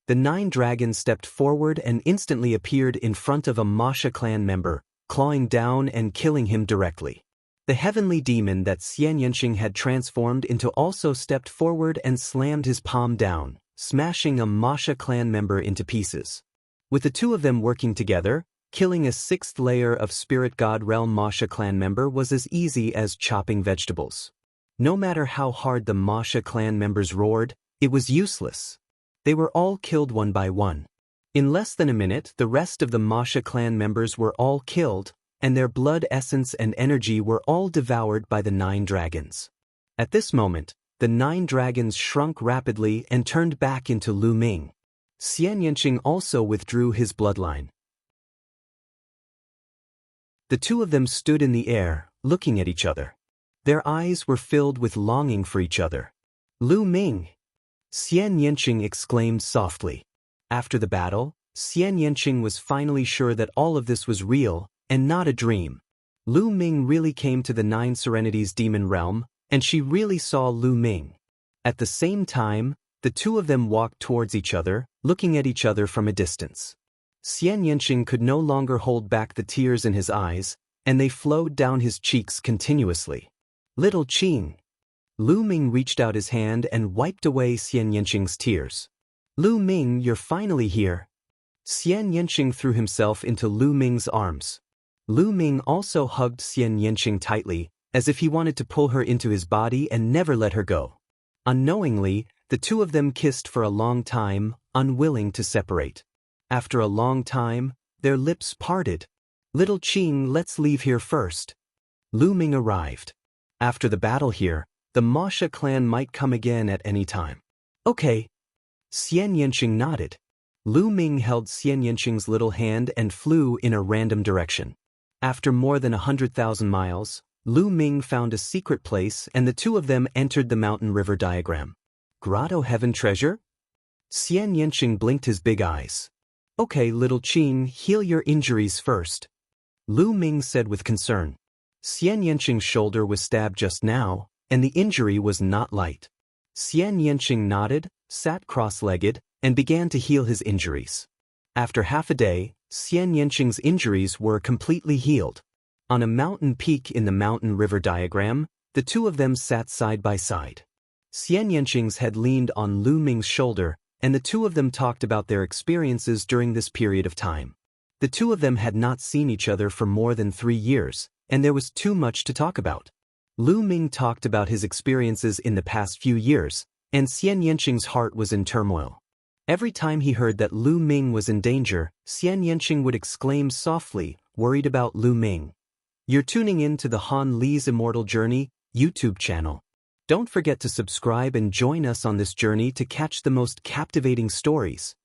The 9 dragons stepped forward and instantly appeared in front of a Masha clan member, clawing down and killing him directly. The heavenly demon that Xian Yanqing had transformed into also stepped forward and slammed his palm down, smashing a Masha clan member into pieces. With the two of them working together, killing a 6th layer of spirit god realm Masha clan member was as easy as chopping vegetables. No matter how hard the Masha clan members roared, it was useless. They were all killed one by one. In less than a minute, the rest of the Masha clan members were all killed, and their blood essence and energy were all devoured by the 9 dragons. At this moment, the 9 dragons shrunk rapidly and turned back into Lu Ming. Xian Yanqing also withdrew his bloodline. The two of them stood in the air, looking at each other. Their eyes were filled with longing for each other. Lu Ming! Xian Yanqing exclaimed softly. After the battle, Xian Yanqing was finally sure that all of this was real, and not a dream. Lu Ming really came to the 9 Serenities demon realm, and she really saw Lu Ming. At the same time, the two of them walked towards each other, looking at each other from a distance. Xian Yanqing could no longer hold back the tears in his eyes, and they flowed down his cheeks continuously. Little Qing! Lu Ming reached out his hand and wiped away Xian Yanqing's tears. Lu Ming, you're finally here. Xian Yanqing threw himself into Lu Ming's arms. Lu Ming also hugged Xian Yanqing tightly, as if he wanted to pull her into his body and never let her go. Unknowingly, the two of them kissed for a long time, unwilling to separate. After a long time, their lips parted. Little Qing, let's leave here first. Lu Ming arrived. After the battle here, the Masha clan might come again at any time. Okay. Xian Yanqing nodded. Lu Ming held Xian Yanqing's little hand and flew in a random direction. After more than 100,000 miles, Lu Ming found a secret place and the two of them entered the mountain river diagram. Grotto Heaven Treasure? Xian Yanqing blinked his big eyes. Okay, little Qing, heal your injuries first. Lu Ming said with concern. Xian Yanqing's shoulder was stabbed just now, and the injury was not light. Xian Yanqing nodded, sat cross-legged, and began to heal his injuries. After half a day, Xian Yanqing's injuries were completely healed. On a mountain peak in the mountain river diagram, the two of them sat side by side. Xian Yanqing's head leaned on Lu Ming's shoulder, and the two of them talked about their experiences during this period of time. The two of them had not seen each other for more than 3 years, and there was too much to talk about. Lu Ming talked about his experiences in the past few years, and Xian Yanqing's heart was in turmoil. Every time he heard that Lu Ming was in danger, Xian Yanqing would exclaim softly, worried about Lu Ming. You're tuning in to the Han Li's Immortal Journey YouTube channel. Don't forget to subscribe and join us on this journey to catch the most captivating stories.